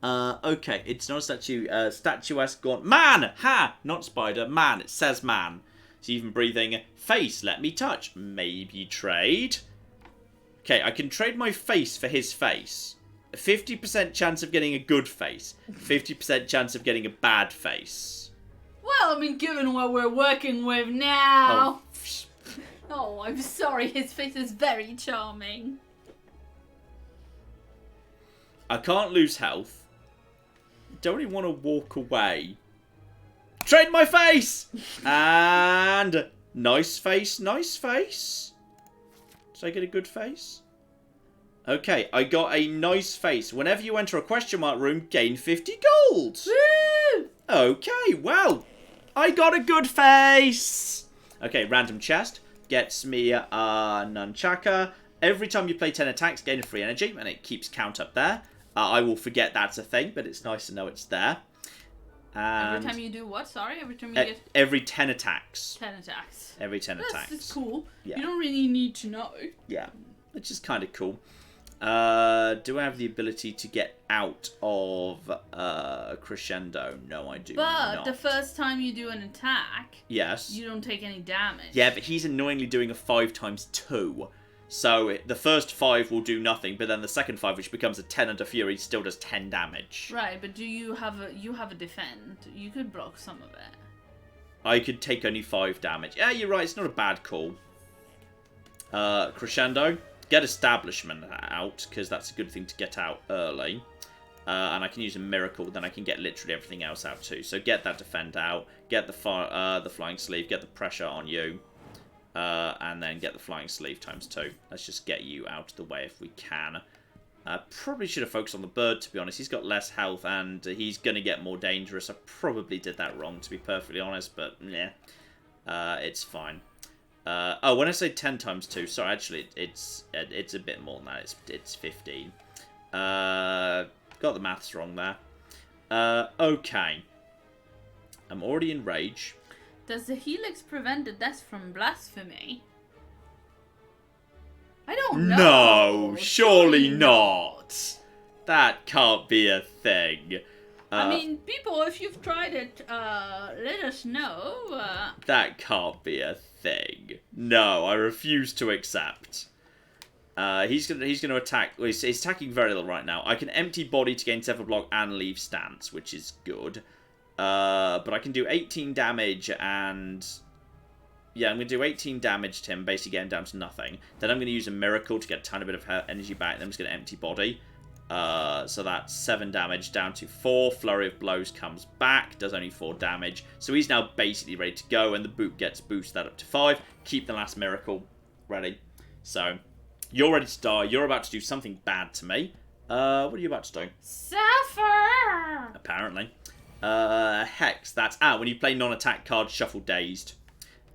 Okay, it's not a statue, statuesque gaunt. Man! Ha! Not spider, man. It says man. It's even breathing. Face, let me touch. Maybe trade. Okay, I can trade my face for his face. 50% chance of getting a good face. 50% chance of getting a bad face. Well, I mean, given what we're working with now... Oh, I'm sorry. His face is very charming. I can't lose health. Don't really want to walk away. Trade my face! And... Nice face, nice face. Did I get a good face? Okay, I got a nice face. Whenever you enter a question mark room, gain 50 gold. Woo! Okay, well, I got a good face. Okay, random chest gets me a nunchaka. Every time you play 10 attacks, gain a free energy, and it keeps count up there. I will forget that's a thing, but it's nice to know it's there. And every time you do what? Sorry? Every time you get... Every 10 attacks. 10 attacks. Every 10 attacks. That's cool. Yeah. You don't really need to know. Yeah, which is kind of cool. Do I have the ability to get out of Crescendo? No, I do not. But the first time you do an attack... Yes. You don't take any damage. Yeah, but he's annoyingly doing a 5 times 2. So the first 5 will do nothing, but then the second 5, which becomes a 10 under Fury, still does 10 damage. Right, but do you have a defend? You could block some of it. I could take only 5 damage. Yeah, you're right. It's not a bad call. Crescendo. Get Establishment out, because that's a good thing to get out early. And I can use a Miracle, then I can get literally everything else out too. So get that Defend out. Get the Flying Sleeve. Get the Pressure on you. And then get the Flying Sleeve times 2. Let's just get you out of the way if we can. Probably should have focused on the bird, to be honest. He's got less health, and he's going to get more dangerous. I probably did that wrong, to be perfectly honest, but yeah. It's fine. Oh, when I say 10 times 2, sorry, actually, it's a bit more than that. It's 15. Got the maths wrong there. Okay. I'm already in rage. Does the helix prevent the death from blasphemy? I don't know. No, surely not. That can't be a thing. I mean, people, if you've tried it, let us know. That can't be a thing. No, I refuse to accept. He's gonna attack. Well, he's attacking very little right now. I can empty body to gain 7 block and leave stance, which is good. But I can do 18 damage and... Yeah, I'm going to do 18 damage to him, basically getting down to nothing. Then I'm going to use a miracle to get a tiny bit of energy back. Then I'm just going to empty body. So that's 7 damage down to 4. Flurry of blows comes back, does only 4 damage. So he's now basically ready to go, and the boot gets boosted that up to 5. Keep the last miracle ready. So, you're ready to die. You're about to do something bad to me. What are you about to do? Suffer! Apparently. Hex, that's... Ah, when you play non-attack cards, shuffle Dazed.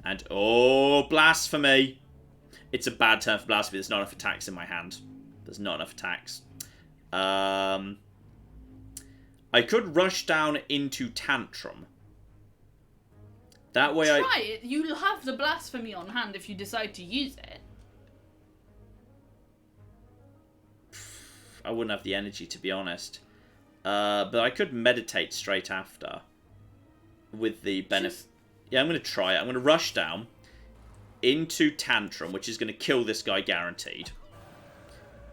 And, oh, Blasphemy. It's a bad turn for Blasphemy. There's not enough attacks in my hand. There's not enough attacks. I could rush down into Tantrum. That way Try it. You'll have the Blasphemy on hand if you decide to use it. I wouldn't have the energy, to be honest. But I could meditate straight after. With the benefit... Yeah, I'm going to try it. I'm going to rush down into Tantrum, which is going to kill this guy guaranteed.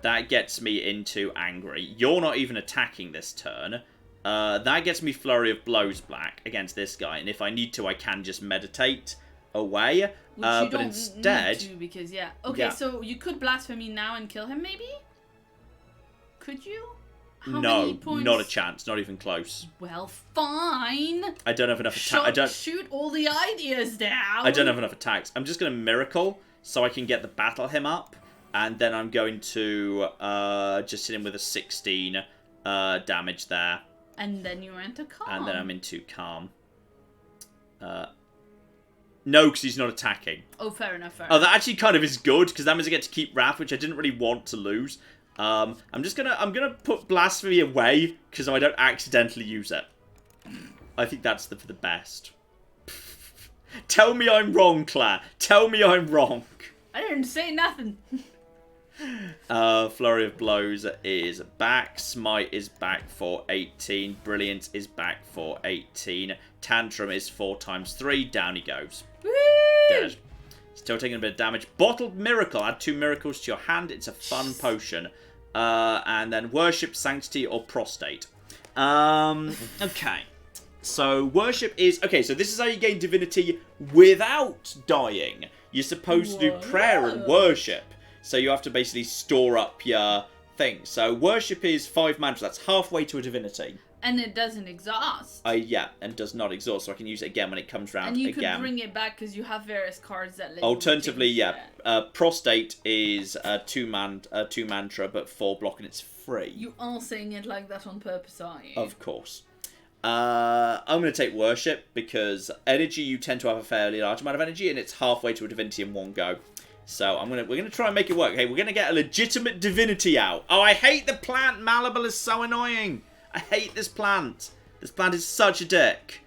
That gets me into Angry. You're not even attacking this turn. That gets me Flurry of Blows back against this guy. And if I need to, I can just meditate away. Which you but don't instead... need to because, yeah. Okay, yeah. So you could Blasphemy now and kill him, maybe? Could you? How no, many points? Not a chance. Not even close. Well, fine. I don't have enough attacks. Shoot all the ideas down. I don't have enough attacks. I'm just going to Miracle so I can get the Battle Hymn up. And then I'm going to just hit him with a 16 damage there. And then you're into Calm. And then I'm into Calm. No, because he's not attacking. Oh, fair enough, Oh, that actually kind of is good, because that means I get to keep Wrath, which I didn't really want to lose. I'm gonna put Blasphemy away, because I don't accidentally use it. I think that's for the best. Tell me I'm wrong, Claire. Tell me I'm wrong. I didn't say nothing. Flurry of Blows is back. Smite is back for 18. Brilliance is back for 18. Tantrum is 4 times 3. Down he goes. Woo! Dead. Still taking a bit of damage. Bottled Miracle. Add 2 miracles to your hand. It's a fun potion. And then Worship, Sanctity, or Prostate. Okay. So, Worship is... Okay, so this is how you gain Divinity without dying. You're supposed to do Prayer and Worship. So you have to basically store up your thing. So Worship is 5 mantras. That's halfway to a Divinity. And it doesn't exhaust. Yeah, and does not exhaust. So I can use it again when it comes round again. And you could bring it back because you have various cards that let Alternatively, you Prostate is a 2 mantra, but 4 block, and it's free. You are saying it like that on purpose, are you? Of course. I'm going to take Worship, because energy, you tend to have a fairly large amount of energy, and it's halfway to a Divinity in one go. So we're gonna try and make it work. Hey, we're gonna get a legitimate Divinity out. Oh, I hate the plant. Malleable is so annoying. I hate this plant. This plant is such a dick.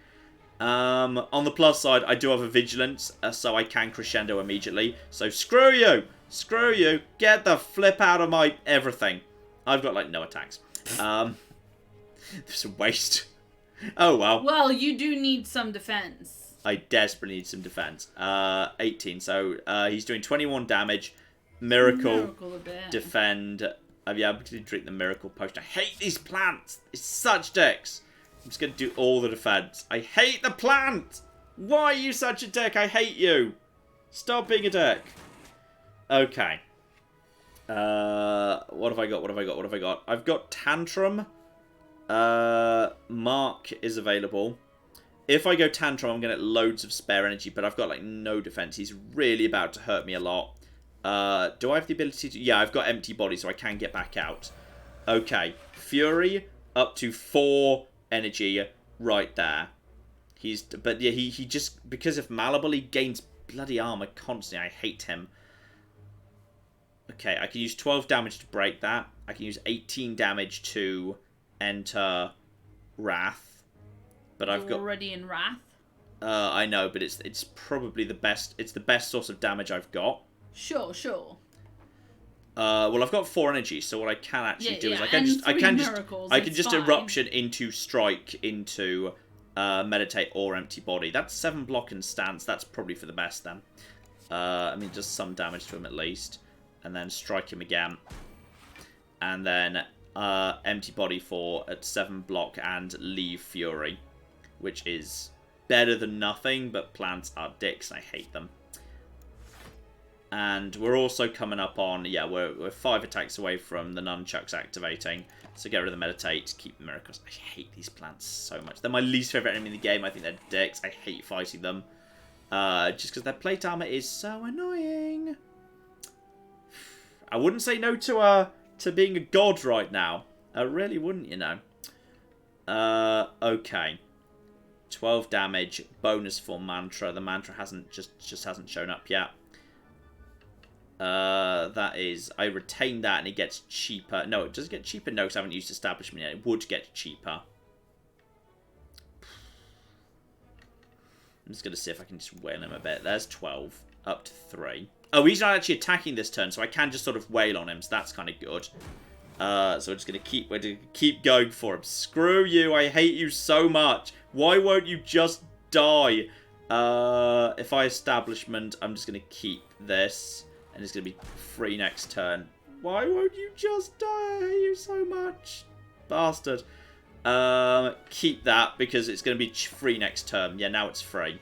On the plus side, I do have a Vigilance, so I can crescendo immediately. So screw you. Screw you. Get the flip out of my everything. I've got, like, no attacks. It's a waste. Oh, well. Well, you do need some defense. I desperately need some defense. 18. So he's doing 21 damage. Miracle a bit. Defend. Yeah, I'm going to drink the Miracle Potion. I hate these plants. It's such dicks. I'm just going to do all the defense. I hate the plant. Why are you such a dick? I hate you. Stop being a dick. Okay. What have I got? What have I got? What have I got? I've got Tantrum. Mark is available. If I go Tantrum, I'm going to get loads of spare energy, but I've got, like, no defense. He's really about to hurt me a lot. Do I have the ability to... Yeah, I've got Empty Body, so I can get back out. Okay. Fury up to 4 energy right there. But yeah, he just, because of Malleable, he gains bloody armor constantly. I hate him. Okay, I can use 12 damage to break that. I can use 18 damage to enter Wrath. But I've got already in Wrath. I know, but it's probably the best. It's the best source of damage I've got. Sure. Well, I've got 4 energy, so what I can actually do is I can just fine. eruption into strike into meditate or empty body. That's 7 block and stance. That's probably for the best then. I mean, just some damage to him at least, and then strike him again, and then empty body for at 7 block and leave fury, which is better than nothing. But plants are dicks. I hate them. And we're also coming up on, yeah, we're 5 attacks away from the nunchucks activating. So get rid of the meditate, keep the miracles. I hate these plants so much. They're my least favourite enemy in the game. I think they're dicks. I hate fighting them. Just because their plate armor is so annoying. I wouldn't say no to being a god right now. I really wouldn't, you know. Okay. 12 damage, bonus for mantra. The mantra just hasn't shown up yet. That is, I retain that and it gets cheaper. No, it doesn't get cheaper. No, because I haven't used establishment yet. It would get cheaper. I'm just going to see if I can just wail him a bit. There's 12, up to 3. Oh, he's not actually attacking this turn, so I can just sort of wail on him, so that's kind of good. So we're just going to keep going for him. Screw you, I hate you so much. Why won't you just die? If I establishment, I'm just going to keep this. And it's going to be free next turn. Why won't you just die? I hate you so much. Bastard. Keep that because it's going to be free next turn. Yeah, now it's free.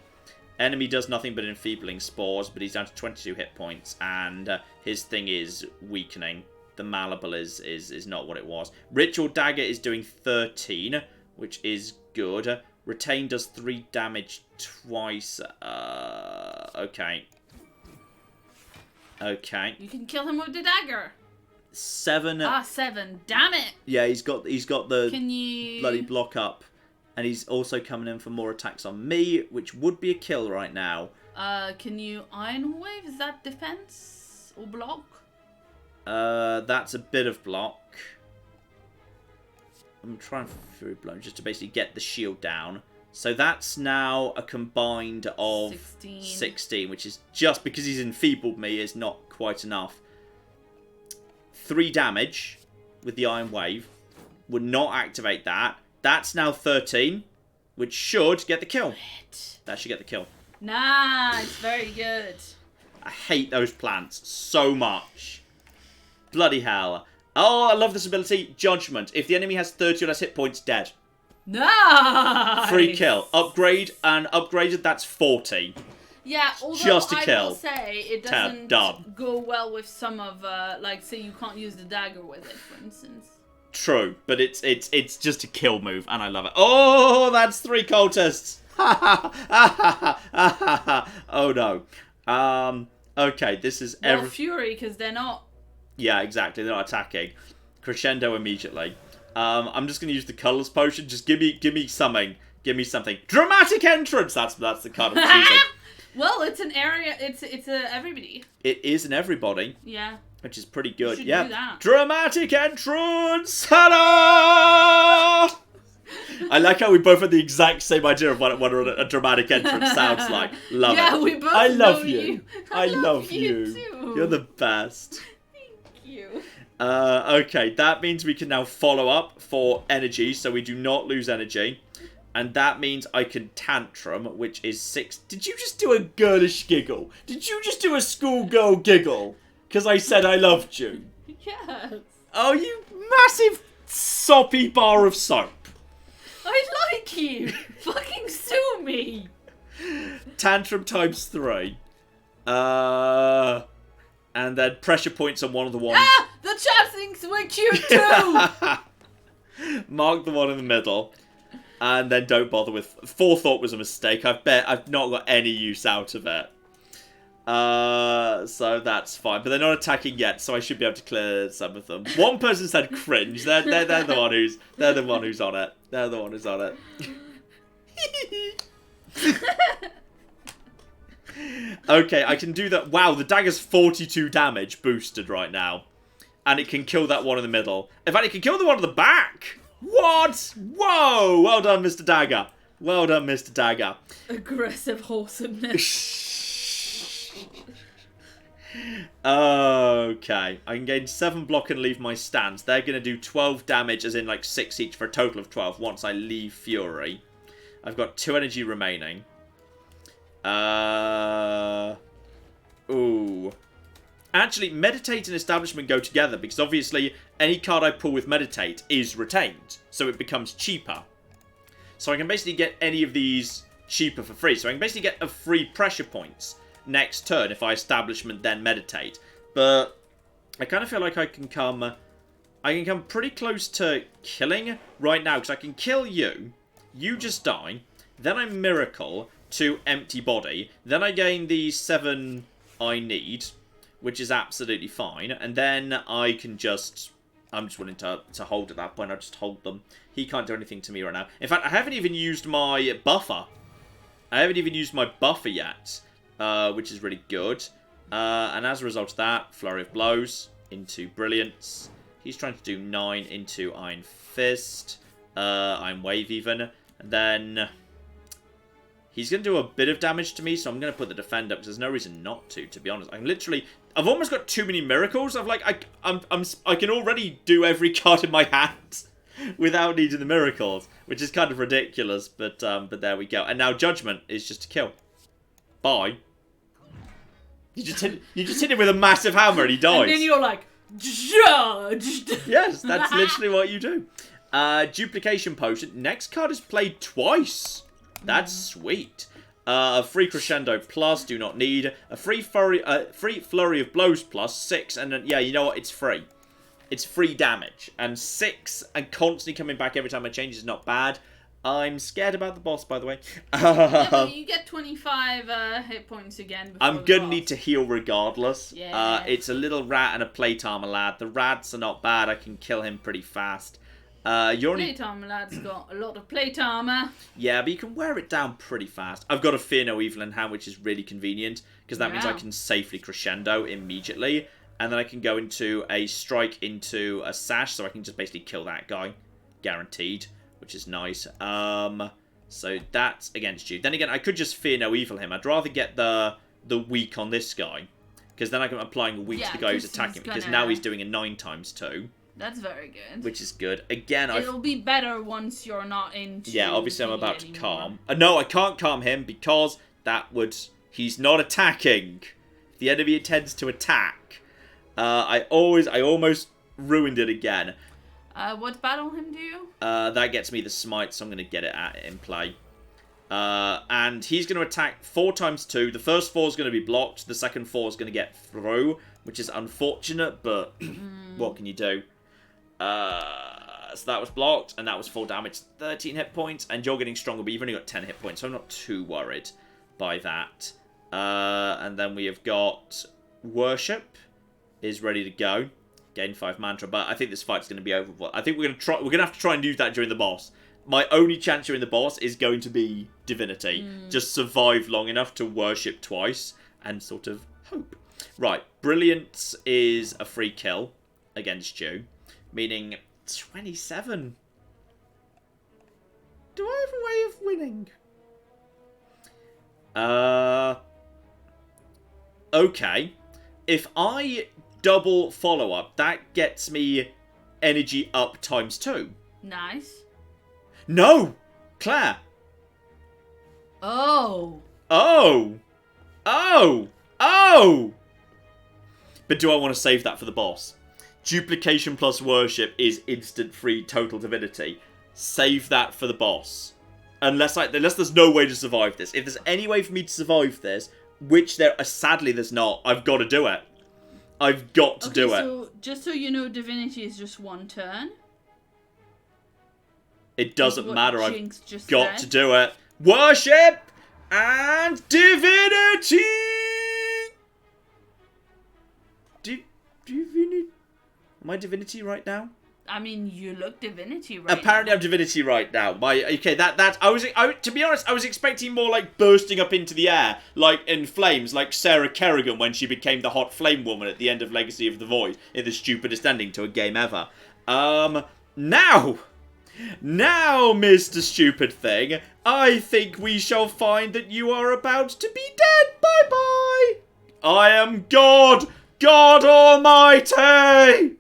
Enemy does nothing but enfeebling spores, but he's down to 22 hit points. And his thing is weakening. The malleable is not what it was. Ritual Dagger is doing 13, which is good. Retain does 3 damage twice. Okay. Okay. You can kill him with the dagger. 7. 7. Damn it. Yeah, he's got the Can you bloody block up, and he's also coming in for more attacks on me, which would be a kill right now. Can you Iron Wave? Is that defense or block? That's a bit of block. I'm trying Fury Blow just to basically get the shield down. So that's now a combined of 16, which is just because he's enfeebled me is not quite enough. 3 damage with the Iron Wave would not activate that. That's now 13, which should get the kill. That should get the kill. Nice, very good. I hate those plants so much. Bloody hell. Oh, I love this ability. Judgment. If the enemy has 30 or less hit points, dead. Nice! Free kill. Upgrade, and upgraded, that's 40. Yeah, although Just a I kill. will say it doesn't go well with some of, like, say you can't use the dagger with it, for instance. True, but it's just a kill move, and I love it. Oh, that's 3 cultists! Oh no. Okay, this is Well, Fury, because they're not... Yeah, exactly, they're not attacking. Crescendo immediately. I'm just going to use the colours potion. Just give me something. Give me something. Dramatic entrance! That's the card I'm choosing. Well, it's an area. It's a everybody. It is an everybody. Yeah. Which is pretty good. You should Yeah. do that. Dramatic entrance! Hello! I like how we both had the exact same idea of what a dramatic entrance sounds like. Love it. Yeah, we both I love know you. I love you. Too. You're the best. Thank you. Okay, that means we can now follow up for energy, so we do not lose energy. And that means I can tantrum, which is 6. Did you just do a girlish giggle? Did you just do a schoolgirl giggle? Because I said I loved you. Yes. Oh, you massive soppy bar of soap. I like you. Fucking sue me. Tantrum times 3. And then pressure points on one of the ones. Ah! The chat thinks we're cute too! Mark the one in the middle. And then don't bother with... Forethought was a mistake. I've not got any use out of it. So that's fine. But they're not attacking yet, so I should be able to clear some of them. One person said cringe. They're the one who's on it. They're the one who's on it. Okay, I can do that. Wow, the dagger's 42 damage boosted right now. And it can kill that one in the middle. In fact, it can kill the one at the back. What? Whoa! Well done, Mr. Dagger. Well done, Mr. Dagger. Aggressive wholesomeness. Okay. I can gain 7 block and leave my stance. They're going to do 12 damage, as in like 6 each for a total of 12 once I leave Fury. I've got 2 energy remaining. Ooh. Actually, Meditate and Establishment go together because obviously any card I pull with Meditate is retained. So it becomes cheaper. So I can basically get any of these cheaper for free. So I can basically get a free pressure points next turn if I Establishment then Meditate. But I kind of feel like I can come pretty close to killing right now because I can kill you. You just die. Then I Miracle to Empty Body. Then I gain the 7 I need, which is absolutely fine. And then I can just... I'm just willing to hold at that point. I'll just hold them. He can't do anything to me right now. In fact, I haven't even used my buffer. I haven't even used my buffer yet, which is really good. And as a result of that, Flurry of Blows into Brilliance. He's trying to do 9 into Iron Fist. Iron Wave even. And then... he's going to do a bit of damage to me, so I'm going to put the Defend up, because there's no reason not to be honest. I've almost got too many miracles. I can already do every card in my hand without needing the miracles, which is kind of ridiculous, but there we go. And now Judgment is just to kill. Bye. You just hit him with a massive hammer and he dies. And then you're like, judged. Yes, that's literally what you do. Duplication Potion. Next card is played twice. That's sweet. A free Crescendo plus, do not need. A free Flurry of Blows plus, 6. And then, yeah, you know what? It's free. It's free damage. And 6 and constantly coming back every time I change is not bad. I'm scared about the boss, by the way. Yeah, but you get 25 hit points again. I'm going to need to heal regardless. Yeah. It's a little rat and a plate armor lad. The rats are not bad. I can kill him pretty fast. Plate armor lad's got a lot of plate armor. Yeah, but you can wear it down pretty fast. I've got a Fear No Evil in hand, which is really convenient, because that means I can safely crescendo immediately, and then I can go into a strike into a sash, so I can just basically kill that guy. Guaranteed, which is nice. So that's against you. Then again, I could just Fear No Evil him. I'd rather get the weak on this guy, because then I'm applying a weak to the guy who's attacking, because now he's doing a 9 times 2. That's very good. Which is good. Again, it'll be better once you're not into... yeah, obviously I'm about to calm. No, I can't calm him because that would... he's not attacking. If the enemy intends to attack. I almost ruined it again. What battle him do? That gets me the smite, so I'm going to get it in play. And he's going to attack 4 times 2. The first 4 is going to be blocked. The second 4 is going to get through, which is unfortunate, but what can you do? So that was blocked, and that was 4 damage, 13 hit points, and you're getting stronger, but you've only got 10 hit points, so I'm not too worried by that. And then we have got Worship is ready to go. Gain 5 mantra, but I think this fight's going to be over. I think we're going to have to try and use that during the boss. My only chance during the boss is going to be Divinity. Just survive long enough to Worship twice, and sort of hope. Right, Brilliance is a free kill against you. Meaning 27. Do I have a way of winning? Okay. If I double follow-up, that gets me energy up times 2. Nice. No! Claire! Oh! Oh! Oh! Oh! But do I want to save that for the boss? Duplication plus Worship is instant free total divinity. Save that for the boss. Unless there's no way to survive this. If there's any way for me to survive this, which sadly there's not, I've got to do it. I've got to do it. So just so you know, Divinity is just 1 turn. It doesn't matter. I've got to do it. Worship and Divinity! Divinity. Am I divinity right now? I mean, you look divinity right Apparently now. I'm divinity right now. To be honest, I was expecting more like bursting up into the air, like in flames, like Sarah Kerrigan when she became the hot flame woman at the end of Legacy of the Void, in the stupidest ending to a game ever. Now, Mr. Stupid Thing, I think we shall find that you are about to be dead. Bye-bye. I am God Almighty.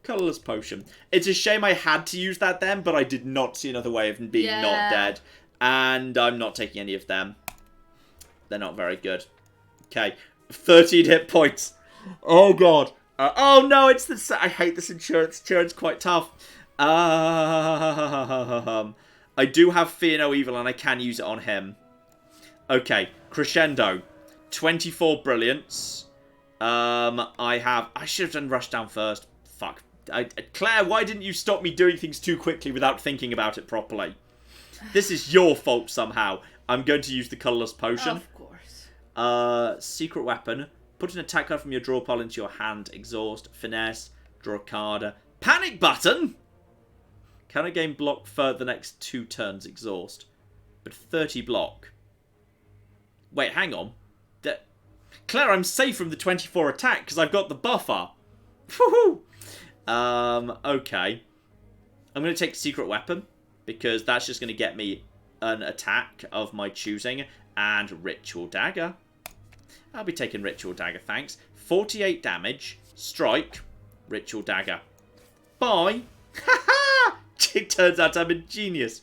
Colourless potion. It's a shame I had to use that then, but I did not see another way of being not dead. And I'm not taking any of them. They're not very good. Okay. 13 hit points. Oh, God. Oh, no, it's the... I hate this insurance. Insurance quite tough. I do have Fear No Evil, and I can use it on him. Okay. Crescendo. 24 brilliance. I should have done Rushdown first. Fuck. Claire, why didn't you stop me doing things too quickly without thinking about it properly? This is your fault somehow. I'm going to use the colourless potion. Of course. Secret weapon. Put an attack card from your draw pile into your hand. Exhaust. Finesse. Draw a card. Panic button! Can I gain block for the next 2 turns? Exhaust. But 30 block. Wait, hang on. Claire, I'm safe from the 24 attack because I've got the buffer. Woohoo! Okay. I'm going to take Secret Weapon, because that's just going to get me an attack of my choosing, and Ritual Dagger. I'll be taking Ritual Dagger, thanks. 48 damage, strike, Ritual Dagger. Bye! Haha! It turns out I'm a genius.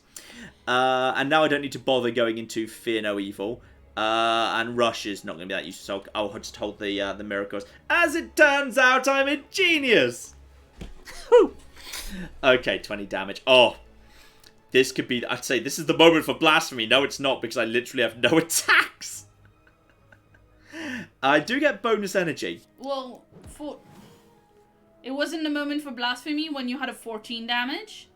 And now I don't need to bother going into Fear No Evil. And Rush is not going to be that useful, so I'll just hold the miracles. As it turns out, I'm a genius! Okay, 20 damage. Oh, this could be... I'd say this is the moment for blasphemy. No, it's not, because I literally have no attacks. I do get bonus energy. Well, it wasn't the moment for blasphemy when you had a 14 damage?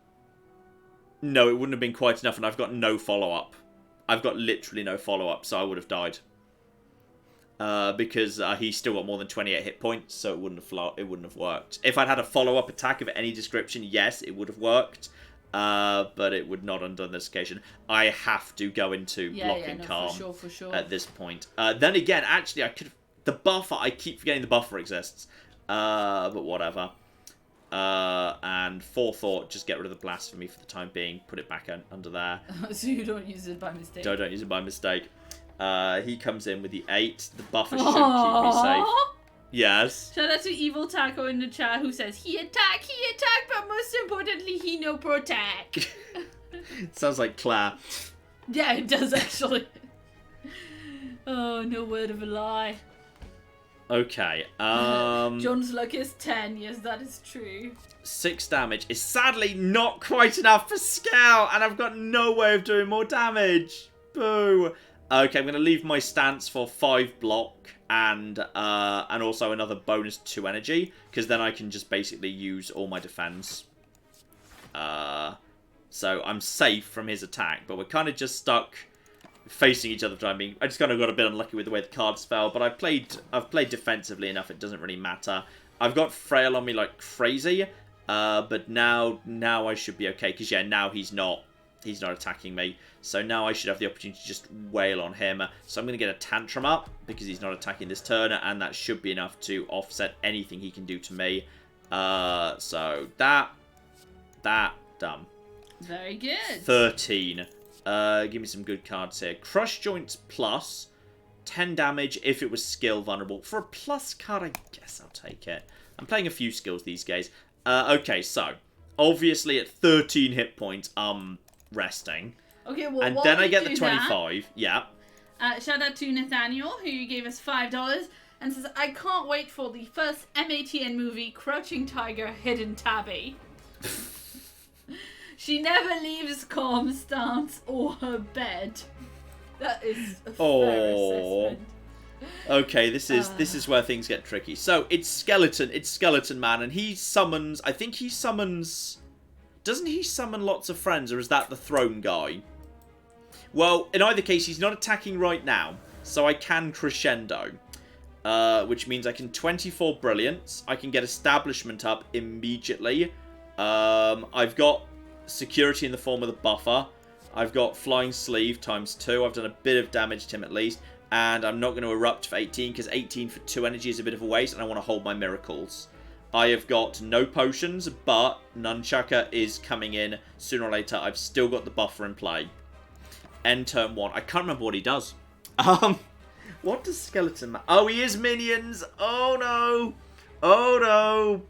No, it wouldn't have been quite enough, and I've got no follow-up. I've got literally no follow-up, so I would have died. Because he's still got more than 28 hit points, so it wouldn't have worked. If I'd had a follow-up attack of any description, yes, it would have worked. But it would not have done this occasion. I have to go into blocking calm for sure. at this point. Then again, actually, I could... The buffer, I keep forgetting the buffer exists. But whatever. And Forethought, just get rid of the blasphemy for the time being. Put it back under there. So you don't use it by mistake. Don't use it by mistake. He comes in with the 8. The buffer should keep me safe. Yes. Shout out to Evil Taco in the chat who says, he attack, but most importantly, he no protect. Sounds like Claire. Yeah, it does actually. Oh, no word of a lie. Okay. John's luck is 10. Yes, that is true. 6 damage is sadly not quite enough for scale, and I've got no way of doing more damage. Boo. Okay, I'm going to leave my stance for 5 block and also another bonus 2 energy, because then I can just basically use all my defense. So I'm safe from his attack, but we're kind of just stuck facing each other for the time being. I just kind of got a bit unlucky with the way the cards fell, but I've played defensively enough, it doesn't really matter. I've got Frail on me like crazy, but now I should be okay, because yeah, now he's not attacking me. So now I should have the opportunity to just wail on him. So I'm going to get a Tantrum up, because he's not attacking this turn, and that should be enough to offset anything he can do to me. So that, done. Very good. 13. Give me some good cards here. Crush Joints plus 10 damage if it was skill vulnerable. For a plus card, I guess I'll take it. I'm playing a few skills these days. Okay, so obviously at 13 hit points, I'm resting. Okay, well, and then I get the 25. That, yeah. Shout out to Nathaniel, who gave us $5 and says, I can't wait for the first MATN movie, Crouching Tiger, Hidden Tabby. She never leaves calm stance or her bed. That is a fair assessment. Okay, this is where things get tricky. So it's Skeleton Man, and he summons. I think he summons. Doesn't he summon lots of friends, or is that the throne guy? Well, in either case, he's not attacking right now, so I can crescendo. which means I can 24 brilliance. I can get establishment up immediately. I've got security in the form of the buffer. I've got flying sleeve ×2. I've done a bit of damage to him at least. And I'm not going to erupt for 18 because 18 for 2 energy is a bit of a waste. And I want to hold my miracles. I have got no potions, but Nunchaka is coming in sooner or later. I've still got the buffer in play. End turn 1. I can't remember what he does. What does Skeleton... Oh, he is minions! Oh, no! Oh, no!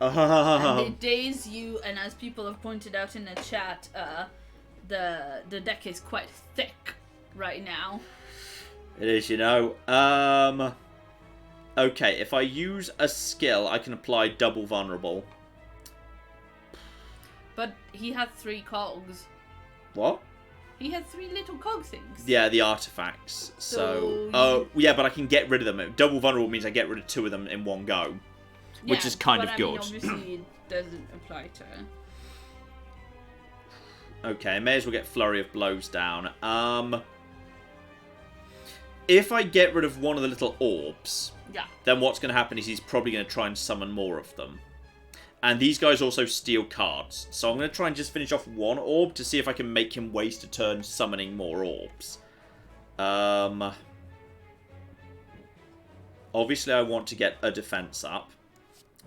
And they daze you, and as people have pointed out in the chat, the deck is quite thick right now. It is, you know. Okay, if I use a skill, I can apply double vulnerable. But he had 3 cogs. What? He had 3 little cog things. Yeah, the artifacts. Oh, yeah, but I can get rid of them. Double vulnerable means I get rid of 2 of them in one go. Yeah, which is kind of good. Mean, obviously, it doesn't apply to her. Okay, I may as well get Flurry of Blows down. If I get rid of one of the little orbs, yeah, then what's going to happen is he's probably going to try and summon more of them. And these guys also steal cards. So I'm going to try and just finish off one orb to see if I can make him waste a turn summoning more orbs. Obviously, I want to get a defense up,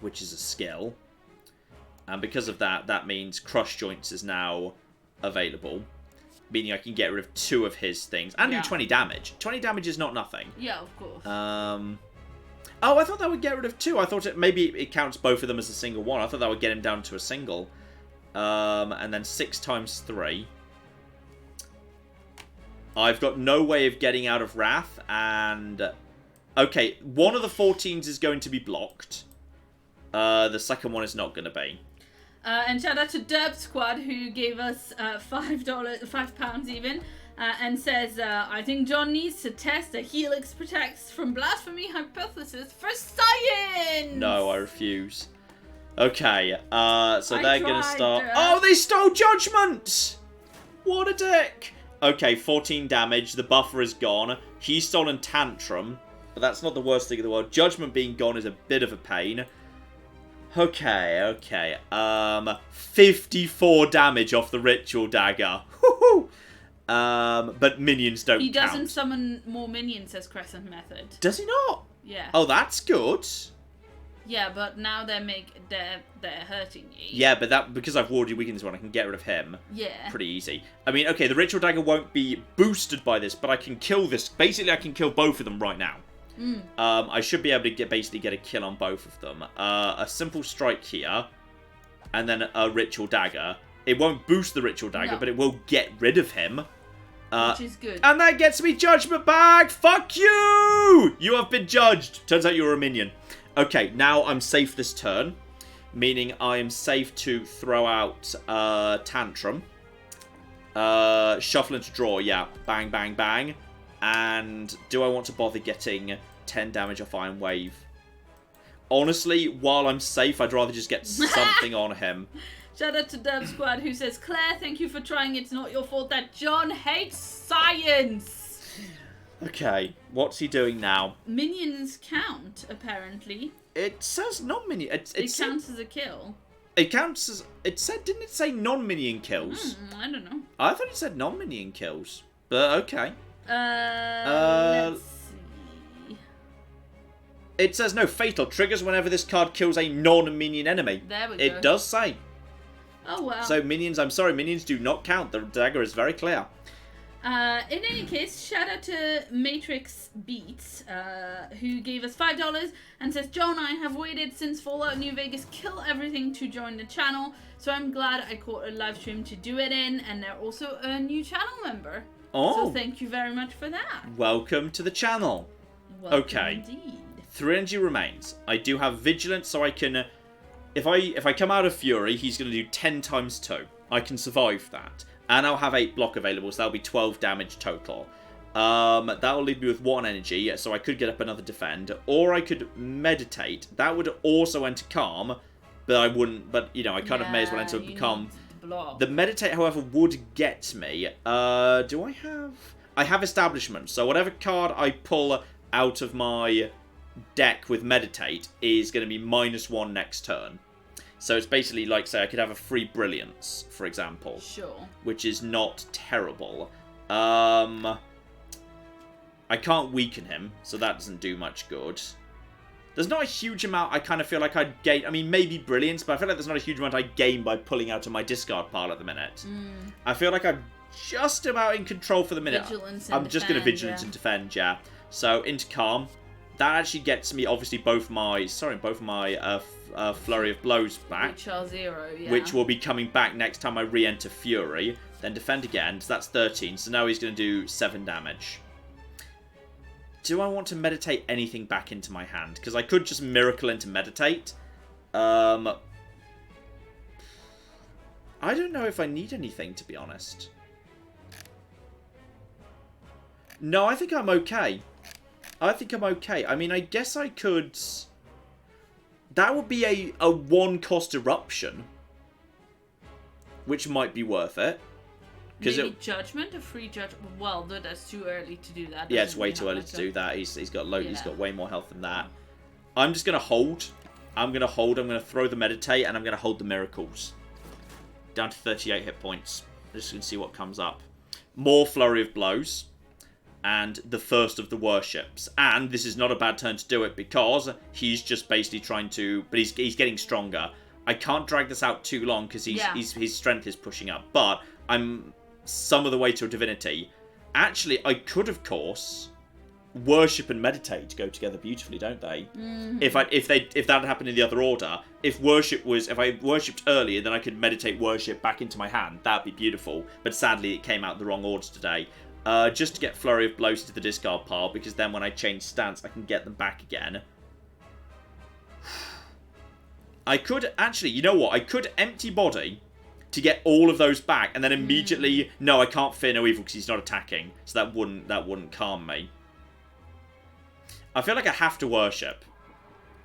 which is a skill. And because of that, that means Crush Joints is now available. Meaning I can get rid of 2 of his things. And do 20 damage. 20 damage is not nothing. Yeah, of course. Oh, I thought that would get rid of 2. I thought maybe it counts both of them as a single one. I thought that would get him down to a single. And then 6 times 3. I've got no way of getting out of Wrath. And... Okay, one of the 14s is going to be blocked. The second one is not going to be. And shout out to Derp Squad, who gave us £5 even, and says, I think John needs to test a Helix protects from blasphemy hypothesis for science! No, I refuse. Okay, so they're going to start... Derp. Oh, they stole Judgment! What a dick! Okay, 14 damage, the buffer is gone. He's stolen Tantrum, but that's not the worst thing in the world. Judgment being gone is a bit of a pain. Okay. 54 damage off the Ritual Dagger. Woohoo! But minions don't count. He doesn't summon more minions, says Crescent Method. Does he not? Yeah. Oh, that's good. Yeah, but now they're hurting you. Yeah, but because I've warded weakness one, I can get rid of him. Yeah. Pretty easy. I mean, okay, the Ritual Dagger won't be boosted by this, but I can kill this. Basically, I can kill both of them right now. I should be able to basically get a kill on both of them. A simple strike here, and then a Ritual Dagger. It won't boost the Ritual Dagger, but it will get rid of him. Which is good. And that gets me Judgment back! Fuck you! You have been judged! Turns out you were a minion. Okay, now I'm safe this turn, meaning I am safe to throw out Tantrum. Shuffle into draw, yeah. Bang, bang, bang. And do I want to bother getting 10 damage off Iron Wave? Honestly, while I'm safe, I'd rather just get something on him. Shout out to Derp Squad, who says, Claire, thank you for trying. It's not your fault that John hates science. Okay, what's he doing now? Minions count, apparently. It says non-minion. It counts as a kill. It counts as... Didn't it say non-minion kills? I don't know. I thought it said non-minion kills. But okay. Let's see. It says no, fatal triggers whenever this card kills a non-minion enemy. There we go. It does say. Oh, wow. So minions, I'm sorry, minions do not count. The dagger is very clear. In any case, shout out to Matrix Beats, who gave us $5 and says, John, I have waited since Fallout New Vegas Kill Everything to join the channel, so I'm glad I caught a live stream to do it in, and they're also a new channel member. Oh. So thank you very much for that. Welcome to the channel. Welcome okay. Indeed. 3 energy remains. I do have Vigilance, so I can... If I come out of Fury, he's going to do 10 times 2. I can survive that. And I'll have 8 block available, so that'll be 12 damage total. That'll leave me with 1 energy, so I could get up another defend. Or I could meditate. That would also enter calm, but I wouldn't... But, you know, I kind of may as well enter calm. The meditate, however, would get me. Do I have... I have establishment, so whatever card I pull out of my deck with Meditate is going to be -1 next turn. So it's basically like, say, I could have a free Brilliance, for example. Sure. Which is not terrible. I can't weaken him, so that doesn't do much good. There's not a huge amount I kind of feel like I'd gain. I mean, maybe Brilliance, but I feel like there's not a huge amount I gain by pulling out of my discard pile at the minute. I feel like I'm just about in control for the minute. Vigilance I'm just going to Vigilance yeah. and defend, yeah. So, into Calm. That actually gets me, obviously, both my Flurry of Blows back. Which are 0, yeah. Which will be coming back next time I re-enter Fury. Then defend again, so that's 13. So now he's going to do 7 damage. Do I want to Meditate anything back into my hand? Because I could just Miracle into Meditate. I don't know if I need anything, to be honest. No, I think I'm okay. I mean, I guess I could... That would be a 1-cost Eruption. Which might be worth it. Maybe Judgment, a free Judgment. Well, that's too early to do that. Yeah, it's way too early to do that. He's got low. Yeah. He's got way more health than that. I'm just gonna hold. I'm gonna throw the Meditate, and I'm gonna hold the Miracles. Down to 38 hit points. Just gonna see what comes up. More Flurry of Blows, and the first of the Worships. And this is not a bad turn to do it because he's just basically trying to. But he's getting stronger. I can't drag this out too long because his strength is pushing up. But I'm some of the way to a Divinity. Actually, I could, of course, Worship and Meditate go together beautifully, don't they? Mm-hmm. If that had happened in the other order, if I worshipped earlier, then I could Meditate Worship back into my hand. That'd be beautiful. But sadly, it came out the wrong order today. Just to get Flurry of Blows to the discard pile, because then when I change stance, I can get them back again. I could actually, you know what? I could Empty Body to get all of those back, and then immediately, no, I can't Fear No Evil because he's not attacking, so that wouldn't calm me. I feel like I have to Worship.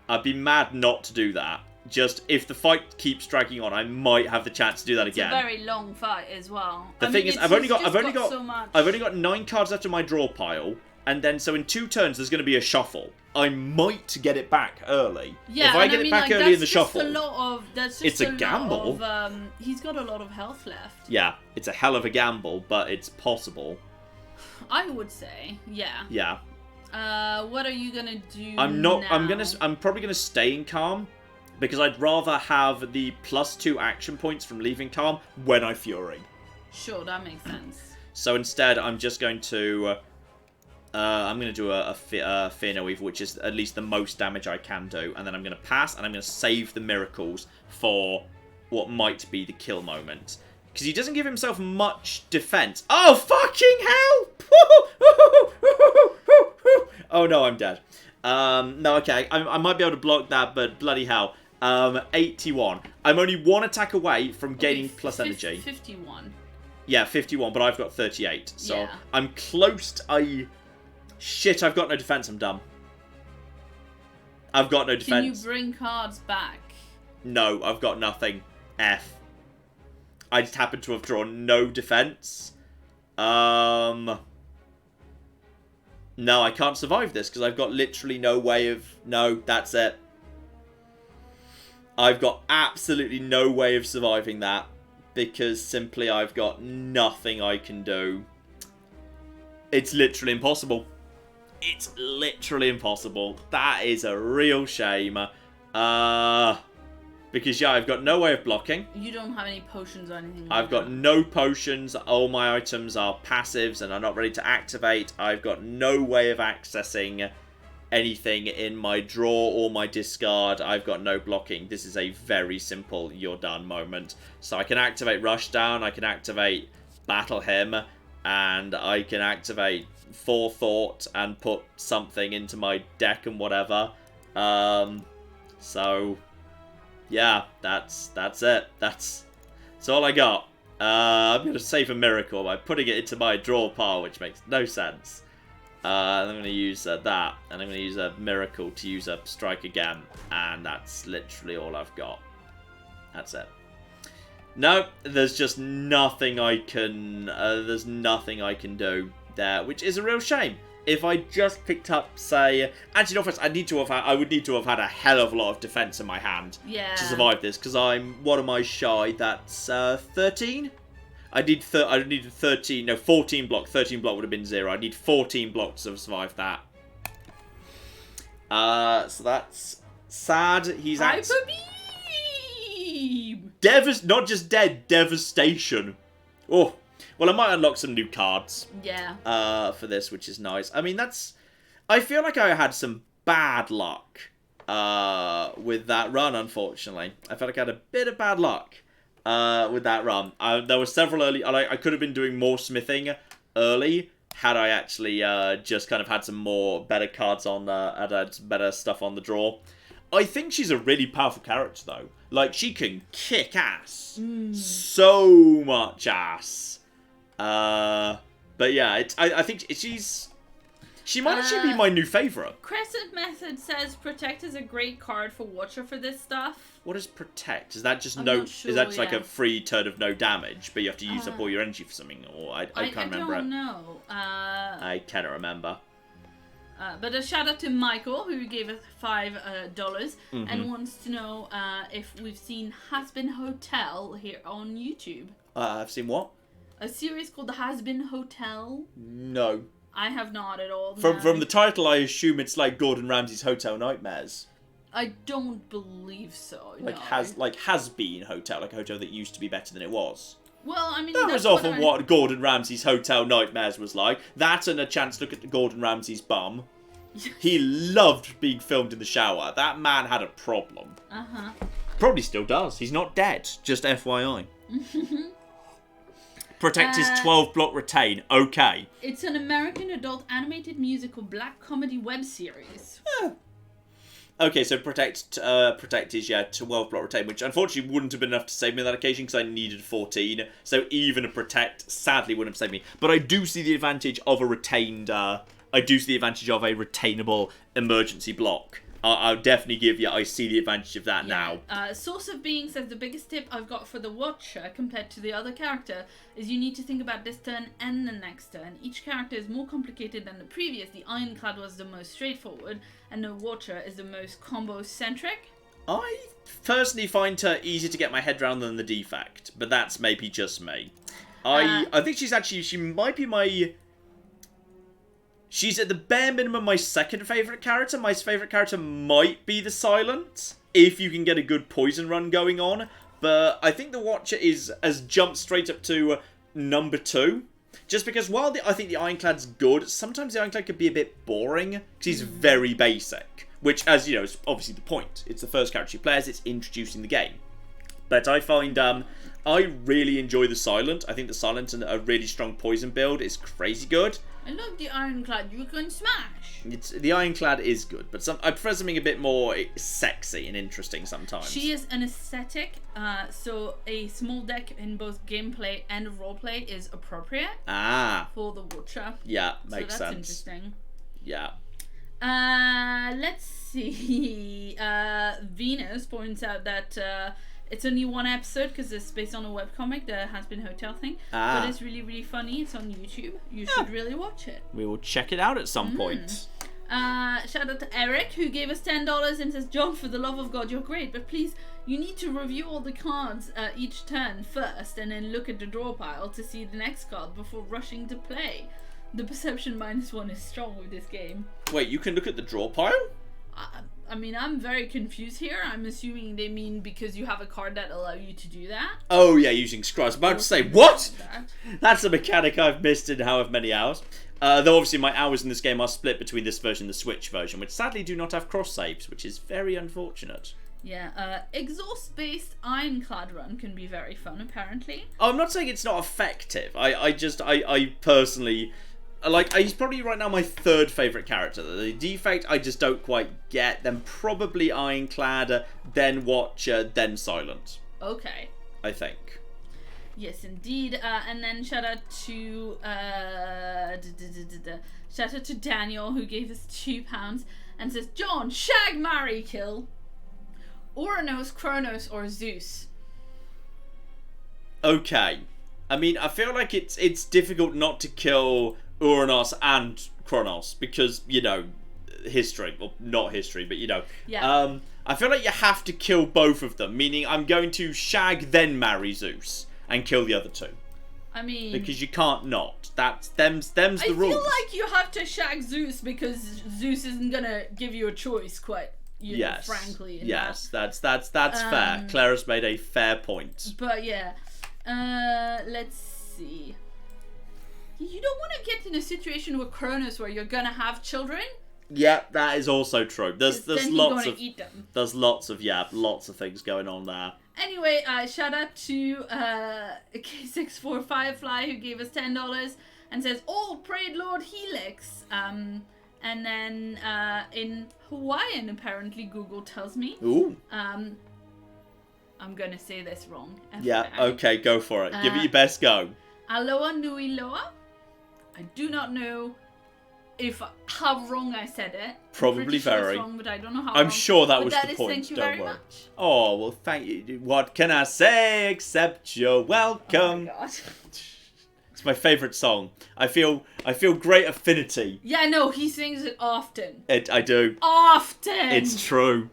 I'd be mad not to do that. Just if the fight keeps dragging on, I might have the chance to do that again. It's a very long fight as well. The thing is, I've only got 9 cards left in my draw pile, and then so in 2 turns there's going to be a shuffle. I might get it back early. Yeah, if I get it back early in the shuffle, it's a gamble. He's got a lot of health left. Yeah, it's a hell of a gamble, but it's possible. I would say, yeah. Yeah. What are you gonna do? Now? I'm probably gonna stay in Calm because I'd rather have the +2 action points from leaving Calm when I Fury. Sure, that makes sense. So instead, I'm just going to. I'm going to do a Fear No Evil, which is at least the most damage I can do. And then I'm going to pass, and I'm going to save the Miracles for what might be the kill moment. Because he doesn't give himself much defense. Oh, fucking hell! Oh, no, I'm dead. No, okay. I might be able to block that, but bloody hell. 81. I'm only 1 attack away from gaining plus energy. 51. Yeah, 51, but I've got 38. So yeah. I'm close to... Shit, I've got no defense. I'm dumb. I've got no defense. Can you bring cards back? No, I've got nothing. F. I just happen to have drawn no defense. No, I can't survive this because I've got literally no way of... No, that's it. I've got absolutely no way of surviving that because simply I've got nothing I can do. It's literally impossible. It's literally impossible. That is a real shame. Because, yeah, I've got no way of blocking. You don't have any potions or anything like I've got no potions. All my items are passives and are not ready to activate. I've got no way of accessing anything in my draw or my discard. I've got no blocking. This is a very simple you're done moment. So I can activate Rushdown. I can activate Battle Him. And I can activate Forethought and put something into my deck and whatever. So, yeah, that's it. That's all I got. I'm going to save a Miracle by putting it into my draw pile, which makes no sense. I'm going to use that, and I'm going to use a Miracle to use a Strike again. And that's literally all I've got. That's it. No, there's just nothing I can. There's nothing I can do there, which is a real shame. if I just picked up, say... Actually, no offense, I would need to have had a hell of a lot of defense in my hand to survive this, because what am I shy? That's 13? I needed 13, no, 14 block. 13 block would have been 0. I need 14 blocks to survive that. So that's sad. He's at... Not just dead, devastation. Oh, well, I might unlock some new cards. Yeah. For this, which is nice. I mean, I feel like I had some bad luck with that run, unfortunately. I felt like I had a bit of bad luck with that run. There were several early... I could have been doing more smithing early had I actually just kind of had some better cards on... had better stuff on the draw. I think she's a really powerful character, though. Like, she can kick ass. So much ass. But yeah, I think she might actually be my new favourite. Crescent Method says Protect is a great card for Watcher for this stuff. What is Protect? Is that just sure, is that just like a free turn of no damage, but you have to use up all your energy for something? Or I can't remember. I don't know. I cannot remember. But a shout out to Michael, who gave us $5 and wants to know if we've seen Has Been Hotel here on YouTube. I've seen what? A series called The Has Been Hotel. No. I have not at all. From the title, I assume it's like Gordon Ramsay's Hotel Nightmares. I don't believe so. Has been hotel, like a hotel that used to be better than it was. Well, I mean, that was often what Gordon Ramsay's Hotel Nightmares was like. That and a chance to look at Gordon Ramsay's bum. He loved being filmed in the shower. That man had a problem. Probably still does. He's not dead. Just FYI. Protect his 12 block retain. Okay. It's an American adult animated musical black comedy web series. Okay, so Protect is, 12 block retain, which unfortunately wouldn't have been enough to save me on that occasion because I needed 14. So even a Protect sadly wouldn't have saved me. But I do see the advantage of a retained... I do see the advantage of a retainable emergency block. I'll definitely give you... I see the advantage of that now. Source of Being says the biggest tip I've got for the Watcher compared to the other character is you need to think about this turn and the next turn. Each character is more complicated than the previous. The Ironclad was the most straightforward, and the Watcher is the most combo-centric. I personally find her easier to get my head around than the Defect, but that's maybe just me. I think she might be my... She's at the bare minimum my second favourite character. My favourite character might be the Silent, if you can get a good poison run going on. But I think the Watcher has jumped straight up to number 2. Just because while I think the Ironclad's good, sometimes the Ironclad could be a bit boring. Because he's very basic. Which, as you know, is obviously the point. It's the first character she plays, it's introducing the game. But I find... I really enjoy the Silent. I think the Silent and a really strong poison build is crazy good. I love the Ironclad. You can smash. The Ironclad is good, but I prefer something a bit more sexy and interesting sometimes. She is an aesthetic, so a small deck in both gameplay and roleplay is appropriate. For the Watcher. Yeah, makes sense. So that's interesting. Yeah. Let's see. Venus points out that it's only one episode because it's based on a webcomic, the Has Been Hotel thing. But it's really, really funny. It's on YouTube. You should really watch it. We will check it out at some point. Shout out to Eric, who gave us $10 and says, John, for the love of God, you're great, but please, you need to review all the cards each turn first and then look at the draw pile to see the next card before rushing to play. The perception -1 is strong with this game. Wait, you can look at the draw pile? I mean, I'm very confused here. I'm assuming they mean because you have a card that allows you to do that. Oh yeah, using scrolls. I'm about to say, what? That's a mechanic I've missed in however many hours. Though obviously my hours in this game are split between this version and the Switch version, which sadly do not have cross saves, which is very unfortunate. Yeah, exhaust-based Ironclad run can be very fun, apparently. Oh, I'm not saying it's not effective. I personally... he's probably right now my third favourite character. The Defect I just don't quite get. Then probably Ironclad, then Watcher, then Silent. Okay. I think. Yes, indeed. And then shout out to Daniel, who gave us £2 and says, John, shag, marry, kill. Uranus, Kronos, or Zeus. Okay. I mean, I feel like it's difficult not to kill Uranus and Kronos because, you know, history. Well, not history, but, you know. Yeah. I feel like you have to kill both of them, meaning I'm going to shag then marry Zeus and kill the other two. I mean... Because you can't not. Them's the rules. I feel like you have to shag Zeus because Zeus isn't gonna give you a choice quite, you know, frankly. Yes, that's fair. Clara's made a fair point. But yeah. Let's see. You don't want to get in a situation with Cronus where you're gonna have children. Yeah, that is also true. There's lots of eat them. There's lots of things going on there. Anyway, shout out to K64 Firefly who gave us $10 and says, "Oh, prayed Lord Helix." And then in Hawaiian, apparently Google tells me. Ooh. I'm gonna say this wrong. Yeah. Okay, go for it. Give it your best go. Aloha nui loa. I do not know how wrong I said it. Probably sure very. It's wrong, but I don't know how I'm wrong. sure that but was that the is, point. Thank you Don't very worry. much. Oh well, thank you. What can I say except you're welcome? Oh my god. It's my favourite song. I feel great affinity. Yeah, no, he sings it often. I do. Often. It's true.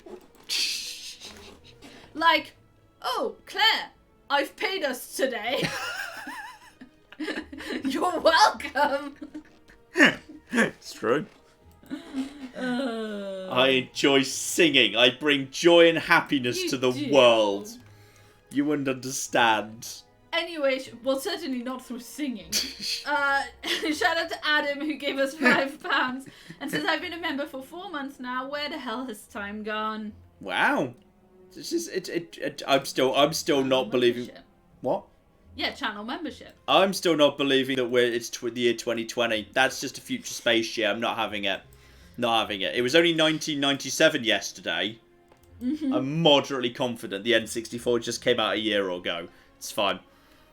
Like, oh, Claire, I've paid us today. You're welcome. It's true. I enjoy singing. I bring joy and happiness to the world. You wouldn't understand. Anyway, well, certainly not through singing. Shout out to Adam who gave us £5 and says, "I've been a member for 4 months now. Where the hell has time gone?" Wow. This is I'm still not believing. What? Yeah, channel membership. I'm still not believing that it's the year 2020. That's just a future space year. I'm not having it. Not having it. It was only 1997 yesterday. I'm moderately confident the N64 just came out a year ago. It's fine.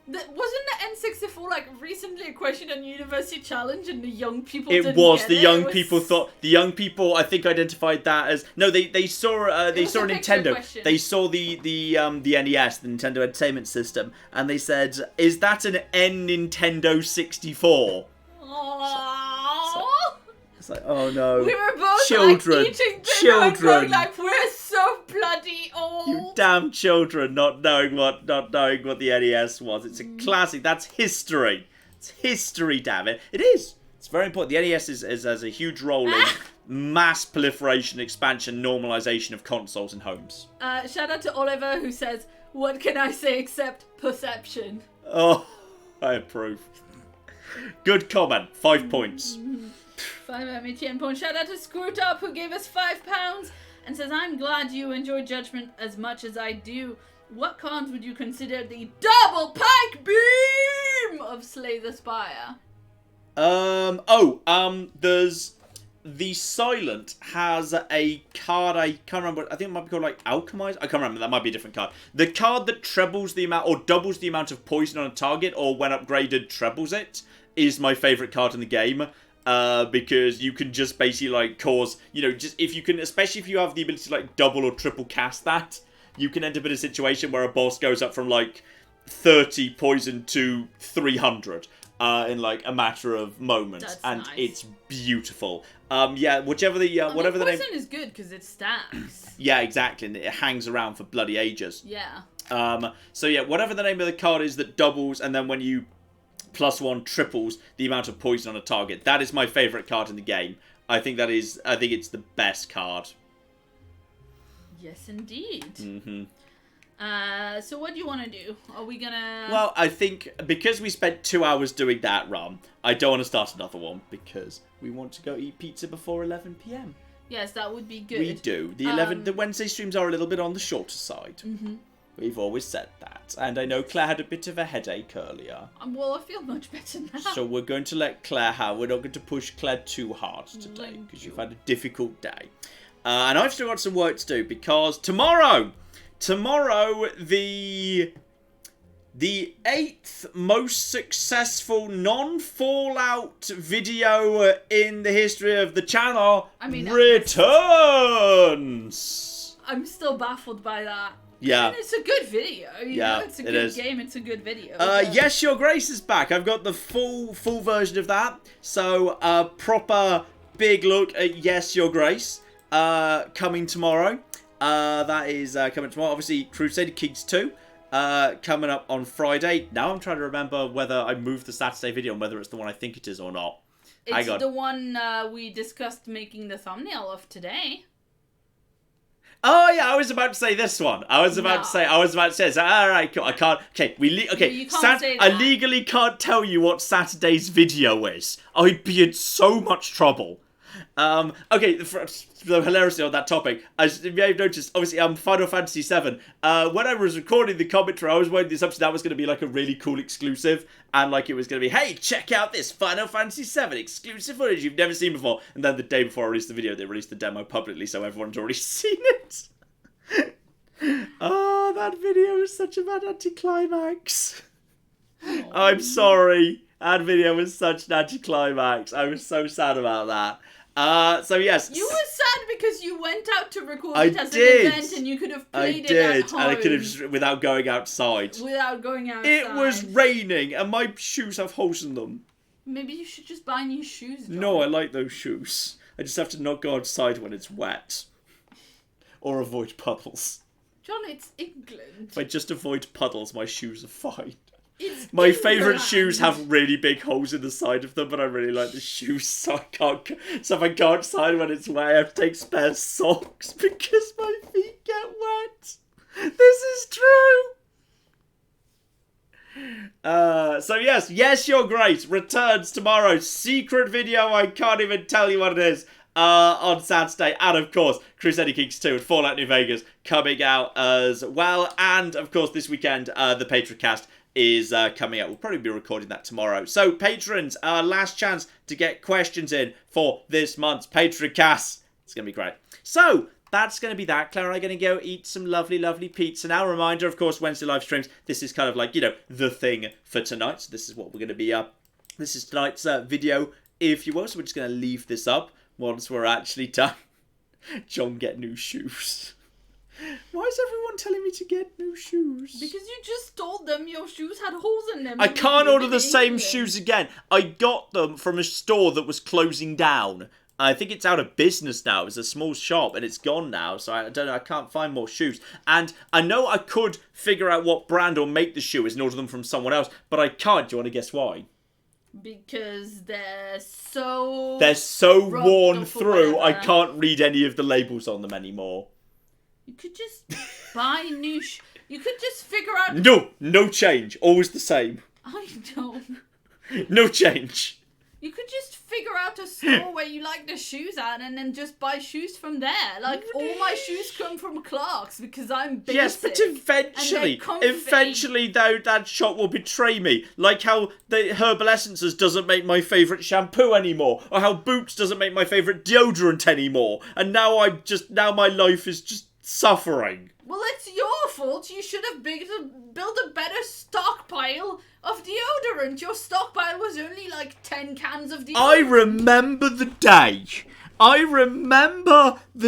Wasn't the N64 like recently a question on University Challenge and the young people? It was. The young people thought. The young people, I think, identified that as no. They saw Nintendo. Question. They saw the NES, the Nintendo Entertainment System, and they said, "Is that an N Nintendo 64?" It's like, oh no. We were both children, like eating dinner and going like, we're so bloody old. You damn children, not knowing what the NES was. It's a classic. That's history. It's history, damn it. It is. It's very important. The NES has a huge role in mass proliferation, expansion, normalization of consoles and homes. Shout out to Oliver who says, "What can I say except perception?" Oh, I approve. Good comment. 5 points. 5 out of me, 10 points. Shout out to Screwtop who gave us £5 and says, "I'm glad you enjoy Judgment as much as I do. What cards would you consider the double pike beam of Slay the Spire?" There's the Silent has a card, I can't remember, I think it might be called like Alchemize. I can't remember, that might be a different card. The card that trebles the amount or doubles the amount of poison on a target, or when upgraded trebles it, is my favourite card in the game. Because you can just basically like cause, you know, just if you can, especially if you have the ability to like double or triple cast that, you can end up in a situation where a boss goes up from like 30 poison to 300 in like a matter of moments. That's and nice. It's beautiful. Yeah, whatever the whatever the name. Poison is good because it stacks. Yeah, exactly, and it hangs around for bloody ages. Yeah. So yeah, whatever the name of the card is that doubles, and then when you +1 triples the amount of poison on a target. That is my favourite card in the game. I think it's the best card. Yes, indeed. Mm-hmm. So what do you want to do? Are we gonna... Well, I think because we spent 2 hours doing that run, I don't want to start another one because we want to go eat pizza before 11 PM. Yes, that would be good. We do. The Wednesday streams are a little bit on the shorter side. Mm-hmm. We've always said that. And I know Claire had a bit of a headache earlier. Well, I feel much better now. So we're going to let Claire have. We're not going to push Claire too hard today because you've had a difficult day. And I've still got some work to do because tomorrow, the 8th most successful non-Fallout video in the history of the channel returns. I'm still baffled by that. Yeah. And it's a good video. You know, it's a good game. It's a good video. Yes, Your Grace is back. I've got the full version of that. So, proper big look at Yes, Your Grace coming tomorrow. That is coming tomorrow. Obviously, Crusader Kings 2 coming up on Friday. Now I'm trying to remember whether I moved the Saturday video and whether it's the one I think it is or not. It's the one we discussed making the thumbnail of today. Oh yeah, I was about to say this one. I was about to say. So, all right, cool. I can't. Okay, you can't say that. I legally can't tell you what Saturday's video is. I'd be in so much trouble. Okay, the hilarity on that topic, as you may have noticed, obviously, Final Fantasy VII, when I was recording the commentary, I was weighing the assumption that was going to be like a really cool exclusive, and like it was going to be, hey, check out this Final Fantasy VII exclusive footage you've never seen before, and then the day before I released the video, they released the demo publicly, so everyone's already seen it. Oh, that video was such a bad anticlimax. I'm sorry. That video was such an anticlimax. I was so sad about that. So yes. You were sad because you went out to record it as an event and you could have played it at home. And I could have just, without going outside. It was raining and my shoes have holes in them. Maybe you should just buy new shoes, John. No, I like those shoes. I just have to not go outside when it's wet. Or avoid puddles. John, it's England. If I just avoid puddles, my shoes are fine. It's my favourite shoes have really big holes in the side of them, but I really like the shoes, so if I go outside when it's wet, I have to take spare socks because my feet get wet. This is true. So yes, You're Great returns tomorrow. Secret video, I can't even tell you what it is. On Saturday, and of course, Crusader Kings 2 and Fallout New Vegas coming out as well, and of course this weekend, the Patreon is coming out. We'll probably be recording that tomorrow. So, patrons, last chance to get questions in for this month's Patreon cast. It's going to be great. So, that's going to be that. Claire and I are going to go eat some lovely, lovely pizza now. Reminder, of course, Wednesday live streams. This is kind of like, the thing for tonight. So, this is what we're going to be this is tonight's video, if you will. So, we're just going to leave this up once we're actually done. John, get new shoes. Why is everyone telling me to get new shoes? Because you just told them your shoes had holes in them. I can't order the same shoes again. I got them from a store that was closing down. I think it's out of business now. It was a small shop and it's gone now. So I don't know. I can't find more shoes. And I know I could figure out what brand or make the shoe is and order them from someone else. But I can't. Do you want to guess why? Because they're so worn through, I can't read any of the labels on them anymore. You could just buy new you could just figure out... No change. Always the same. I don't. No change. You could just figure out a store where you like the shoes at and then just buy shoes from there. Like, all my shoes come from Clark's because I'm basic. Yes, but eventually though, that shop will betray me. Like how the Herbal Essences doesn't make my favourite shampoo anymore. Or how Boots doesn't make my favourite deodorant anymore. And now my life is just suffering. Well, it's your fault. You should have built a better stockpile of deodorant. Your stockpile was only like 10 cans of deodorant. I remember the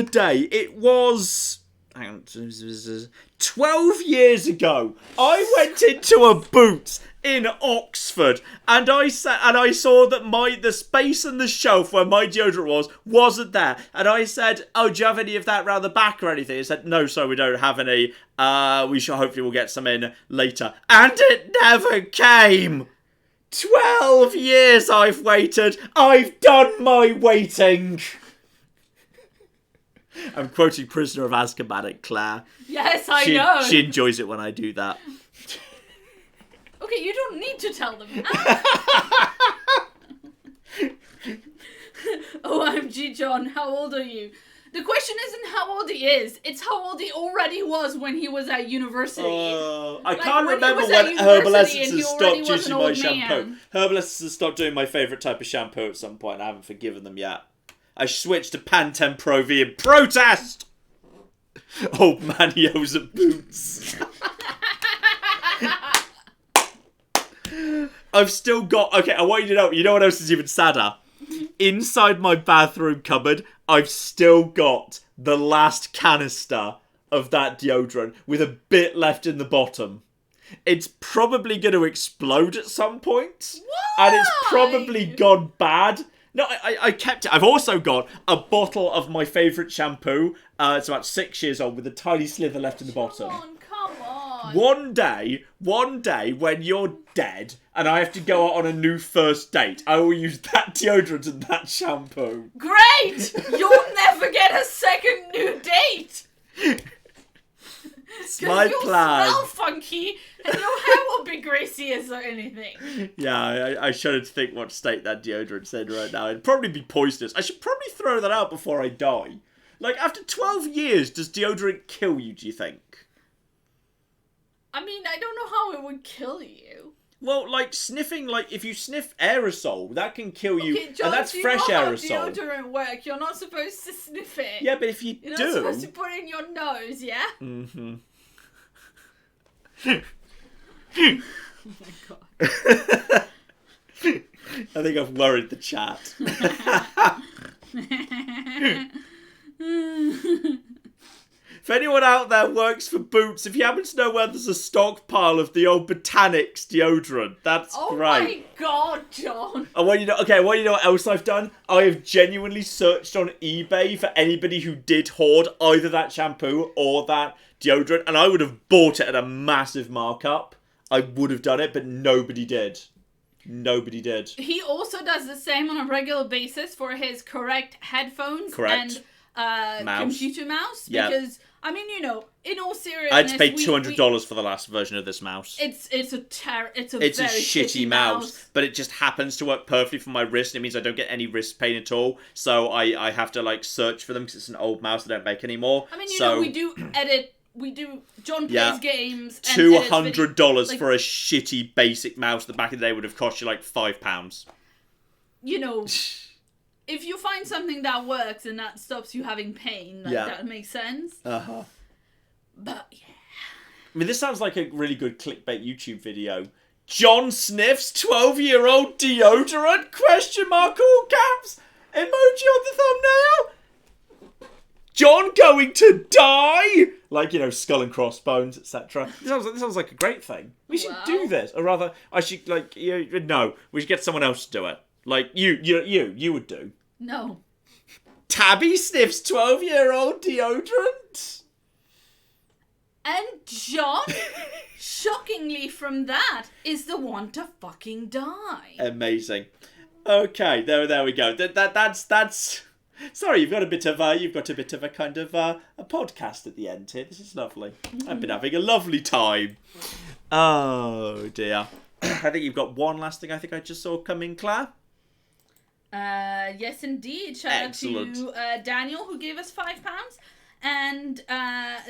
day. It was... hang on. 12 years ago. I went into a Boots in Oxford and I saw that the space on the shelf where my deodorant wasn't there, and I said, oh, do you have any of that round the back or anything? He said, no, sorry, we don't have any. Hopefully we'll get some in later. And it never came. 12 years I've waited. I've done my waiting. I'm quoting Prisoner of Azkaban at Claire. Yes, I know. She enjoys it when I do that. Okay, you don't need to tell them. OMG, John, how old are you? The question isn't how old he is, it's how old he already was when he was at university. I can't remember when Herbal Essences stopped using my shampoo. Herbal Essences stopped doing my favourite type of shampoo at some point. I haven't forgiven them yet. I switched to Pantene Pro V in protest! Old man yells at Boots. I've still got... Okay, I want you to know what else is even sadder? Inside my bathroom cupboard, I've still got the last canister of that deodorant with a bit left in the bottom. It's probably going to explode at some point. Why? And it's probably gone bad. No, I kept it. I've also got a bottle of my favourite shampoo. It's about 6 years old with a tiny slither left in the bottom. Come on. One day, when you're dead and I have to go out on a new first date, I will use that deodorant and that shampoo. Great! You'll never get a second new date! It's my you'll plan. Smell funky, and your hair will be greasy as anything. Yeah, I shudder to think what state that deodorant's in right now. It'd probably be poisonous. I should probably throw that out before I die. Like, after 12 years, does deodorant kill you, do you think? I mean, I don't know how it would kill you. Well, like, sniffing, like, if you sniff aerosol, that can kill you. Okay, John, and that's fresh aerosol. How deodorant work? You're not supposed to sniff it. Yeah, but if you You're do... not supposed to put it in your nose, yeah? Mm-hmm. Oh my god. I think I've worried the chat. If anyone out there works for Boots, if you happen to know where there's a stockpile of the old Botanics deodorant, that's great. Oh my god, John. I want you to know what else I've done? I have genuinely searched on eBay for anybody who did hoard either that shampoo or that deodorant, and I would have bought it at a massive markup. I would have done it, but nobody did. Nobody did. He also does the same on a regular basis for his correct headphones and computer mouse. Yep. Because, I mean, you know, in all seriousness, I had to pay $200 for the last version of this mouse. It's a very shitty mouse, but it just happens to work perfectly for my wrist. It means I don't get any wrist pain at all. So I have to like search for them because it's an old mouse I don't make anymore. I mean, you know, we do edit. John plays games. And $200 for a shitty basic mouse that back in the day would have cost you like £5. You know, if you find something that works and that stops you having pain, like that makes sense. Uh-huh. But yeah. I mean, this sounds like a really good clickbait YouTube video. John sniffs 12-year-old deodorant? Question mark, all caps. Emoji on the thumbnail. John going to die? Like, you know, skull and crossbones, etc. This sounds like a great thing. We should do this. Or rather, I should, like, no, we should get someone else to do it. Like, you would do. No. Tabby sniffs 12-year-old deodorant? And John, shockingly from that, is the one to fucking die. Amazing. Okay, there we go. That's... Sorry, you've got a bit of a kind of a podcast at the end here. This is lovely. I've been having a lovely time. Oh dear. I think you've got one last thing I think I just saw coming, Claire. Yes indeed. Shout out to Daniel who gave us £5 and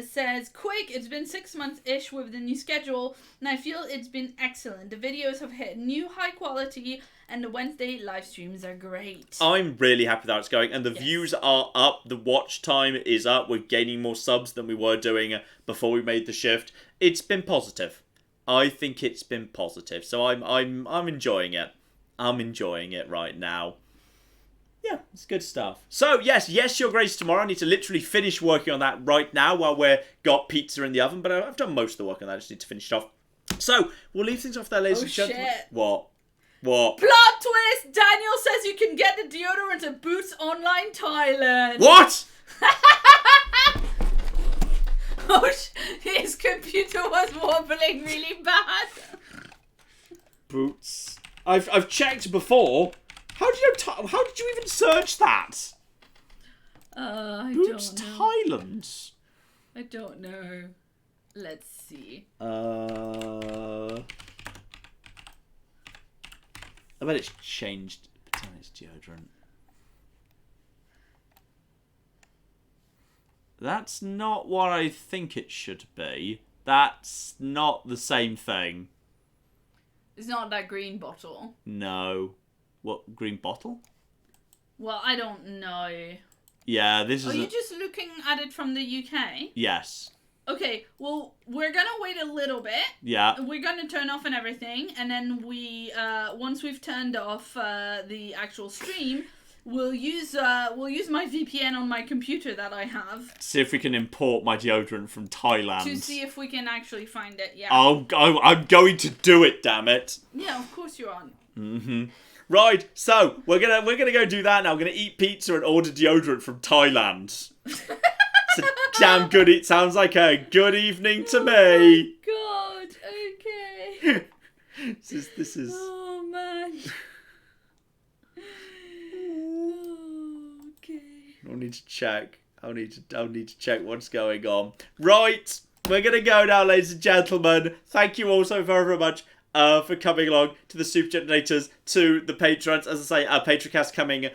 says, quick, it's been 6 months-ish with the new schedule and I feel it's been excellent. The videos have hit new high quality and the Wednesday live streams are great. I'm really happy that it's going and the views are up. The watch time is up. We're gaining more subs than we were doing before we made the shift. It's been positive. I think it's been positive. So I'm enjoying it. I'm enjoying it right now. Yeah, it's good stuff. So, yes, Your Grace tomorrow. I need to literally finish working on that right now while we've got pizza in the oven. But I've done most of the work on that. I just need to finish it off. So, we'll leave things off there, ladies and gentlemen. Shit. What? Plot twist! Daniel says you can get the deodorant at Boots Online Thailand. What? His computer was wobbling really bad. Boots. I've checked before. How did you even search that? I Boots don't know. Thailand. I don't know. Let's see. I bet it's changed. It's deodorant. That's not what I think it should be. That's not the same thing. It's not that green bottle. No. What, green bottle? Well, I don't know. Yeah, this is... Are you just looking at it from the UK? Yes. Okay, well, we're gonna wait a little bit. Yeah. We're gonna turn off and everything, and then we, once we've turned off the actual stream, we'll use my VPN on my computer that I have See if we can import my deodorant from Thailand. to see if we can actually find it. Yeah. I'm going to do it, damn it. Yeah, of course you are. Right, so we're gonna go do that now. We're gonna eat pizza and order deodorant from Thailand. It's a damn good. It sounds like a good evening to me. God. Okay. This is. Oh man. Okay. I'll need to check. I'll need to check what's going on. Right, we're gonna go now, ladies and gentlemen. Thank you all so very much for coming along, to the Super Chat donators, to the patrons. As I say, Patrocast coming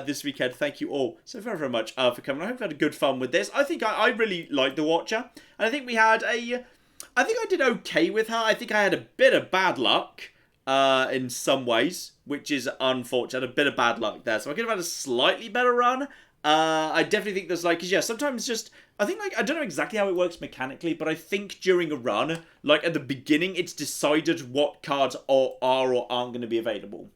this weekend. Thank you all so very, very much for coming. I hope you had a good fun with this. I think I really liked The Watcher. And I think we had I think I did okay with her. I think I had a bit of bad luck in some ways, which is unfortunate. A bit of bad luck there. So I could have had a slightly better run. I definitely think there's like, 'cause yeah, sometimes just, I think like, I don't know exactly how it works mechanically, but I think during a run, like at the beginning, it's decided what cards are or aren't going to be available.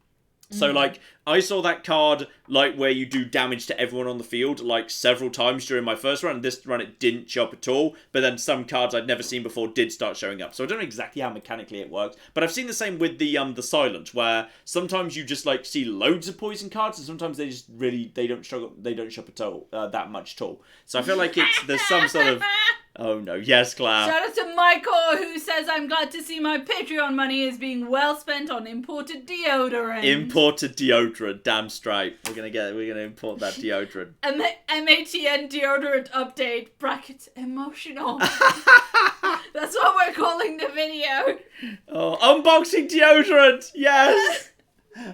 So, like, I saw that card, like, where you do damage to everyone on the field, like, several times during my first run. This run, it didn't show up at all. But then some cards I'd never seen before did start showing up. So I don't know exactly how mechanically it works. But I've seen the same with the Silent, where sometimes you just, like, see loads of poison cards, and sometimes they just really, they don't show up at all, that much at all. So I feel like there's some sort of... Oh no, yes, Claire. Shout out to Michael, who says, I'm glad to see my Patreon money is being well spent on imported deodorant. Imported deodorant, damn straight. We're gonna import that deodorant. MATN deodorant update, brackets, emotional. That's what we're calling the video. Oh, unboxing deodorant, yes!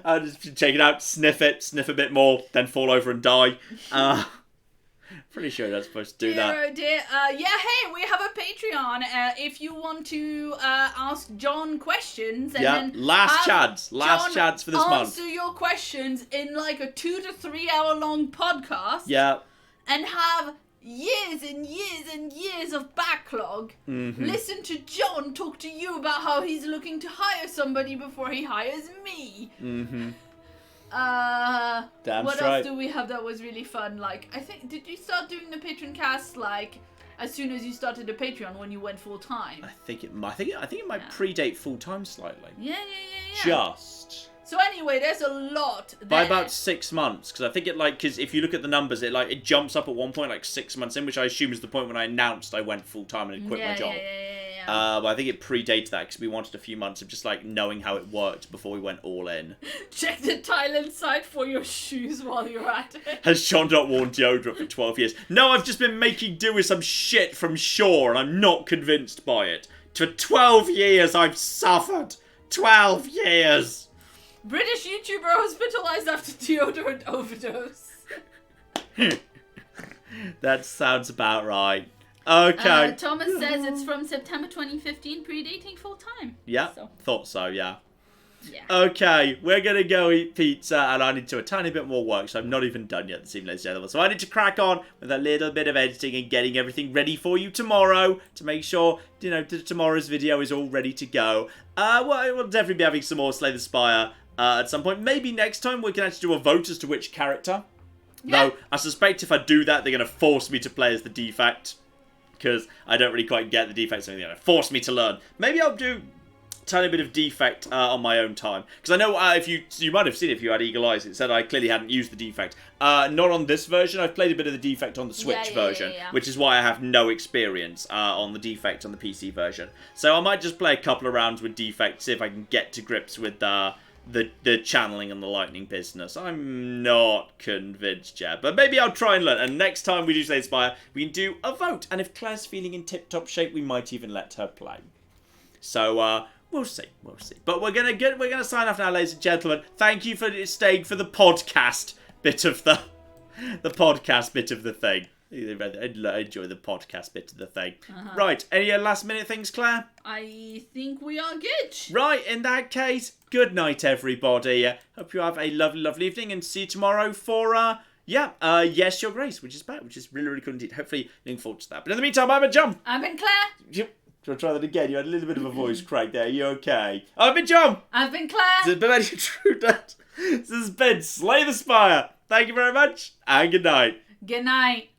I'll just check it out, sniff a bit more, then fall over and die. Pretty sure that's supposed to do that. Oh dear. Yeah, hey, we have a Patreon. If you want to ask John questions, and then last chance for this month. Answer your questions in like a 2 to 3 hour long podcast. Yeah. And have years and years and years of backlog. Listen to John talk to you about how he's looking to hire somebody before he hires me. Damn what straight. else do we have that was really fun? Like, I think, did you start doing the Patreon cast like as soon as you started the Patreon when you went full time? I think it might predate full time slightly. Yeah. Just. So anyway, there's a lot there. By about 6 months, because I think because if you look at the numbers, it jumps up at one point like 6 months in, which I assume is the point when I announced I went full time and had quit my job. But I think it predates that because we wanted a few months of just like knowing how it worked before we went all in. Check the Thailand site for your shoes while you're at it. Has John not worn deodorant for 12 years? No, I've just been making do with some shit from shore and I'm not convinced by it. For 12 years I've suffered. 12 years. British YouTuber hospitalized after deodorant overdose. That sounds about right. Okay. Thomas says it's from September 2015, predating full time. Yeah, so. Thought so, yeah. Yeah. Okay, we're going to go eat pizza, and I need to do a tiny bit more work, so I'm not even done yet this evening, ladies and gentlemen. So I need to crack on with a little bit of editing and getting everything ready for you tomorrow to make sure, tomorrow's video is all ready to go. We'll definitely be having some more Slay the Spire at some point. Maybe next time we can actually do a vote as to which character. Yeah. Though, I suspect if I do that, they're going to force me to play as the defect. Because I don't really quite get the defect, so they're going to force me to learn. Maybe I'll do a tiny bit of defect on my own time. Because I know if you might have seen it if you had eagle eyes, it said I clearly hadn't used the defect. Not on this version, I've played a bit of the defect on the Switch version. Which is why I have no experience on the defect on the PC version. So I might just play a couple of rounds with defect, see if I can get to grips with the channeling and the lightning business. I'm not convinced yet, but maybe I'll try and learn. And next time we do Slay the Spire, we can do a vote. And if Claire's feeling in tip-top shape, we might even let her play. So we'll see. But we're gonna sign off now, ladies and gentlemen. Thank you for staying for the podcast bit of the podcast bit of the thing. I enjoy the podcast bit of the thing. Right, any last minute things, Claire? I think we are good. Right, in that case, good night, everybody. Hope you have a lovely, lovely evening, and see you tomorrow for, Yes, Your Grace, which is really, really cool indeed. Hopefully, looking forward to that. But in the meantime, I've been John. I've been Claire. Do you want to try that again? You had a little bit of a voice crack there. You okay? I've been John. I've been Claire. This has been Slay the Spire. Thank you very much, and good night. Good night.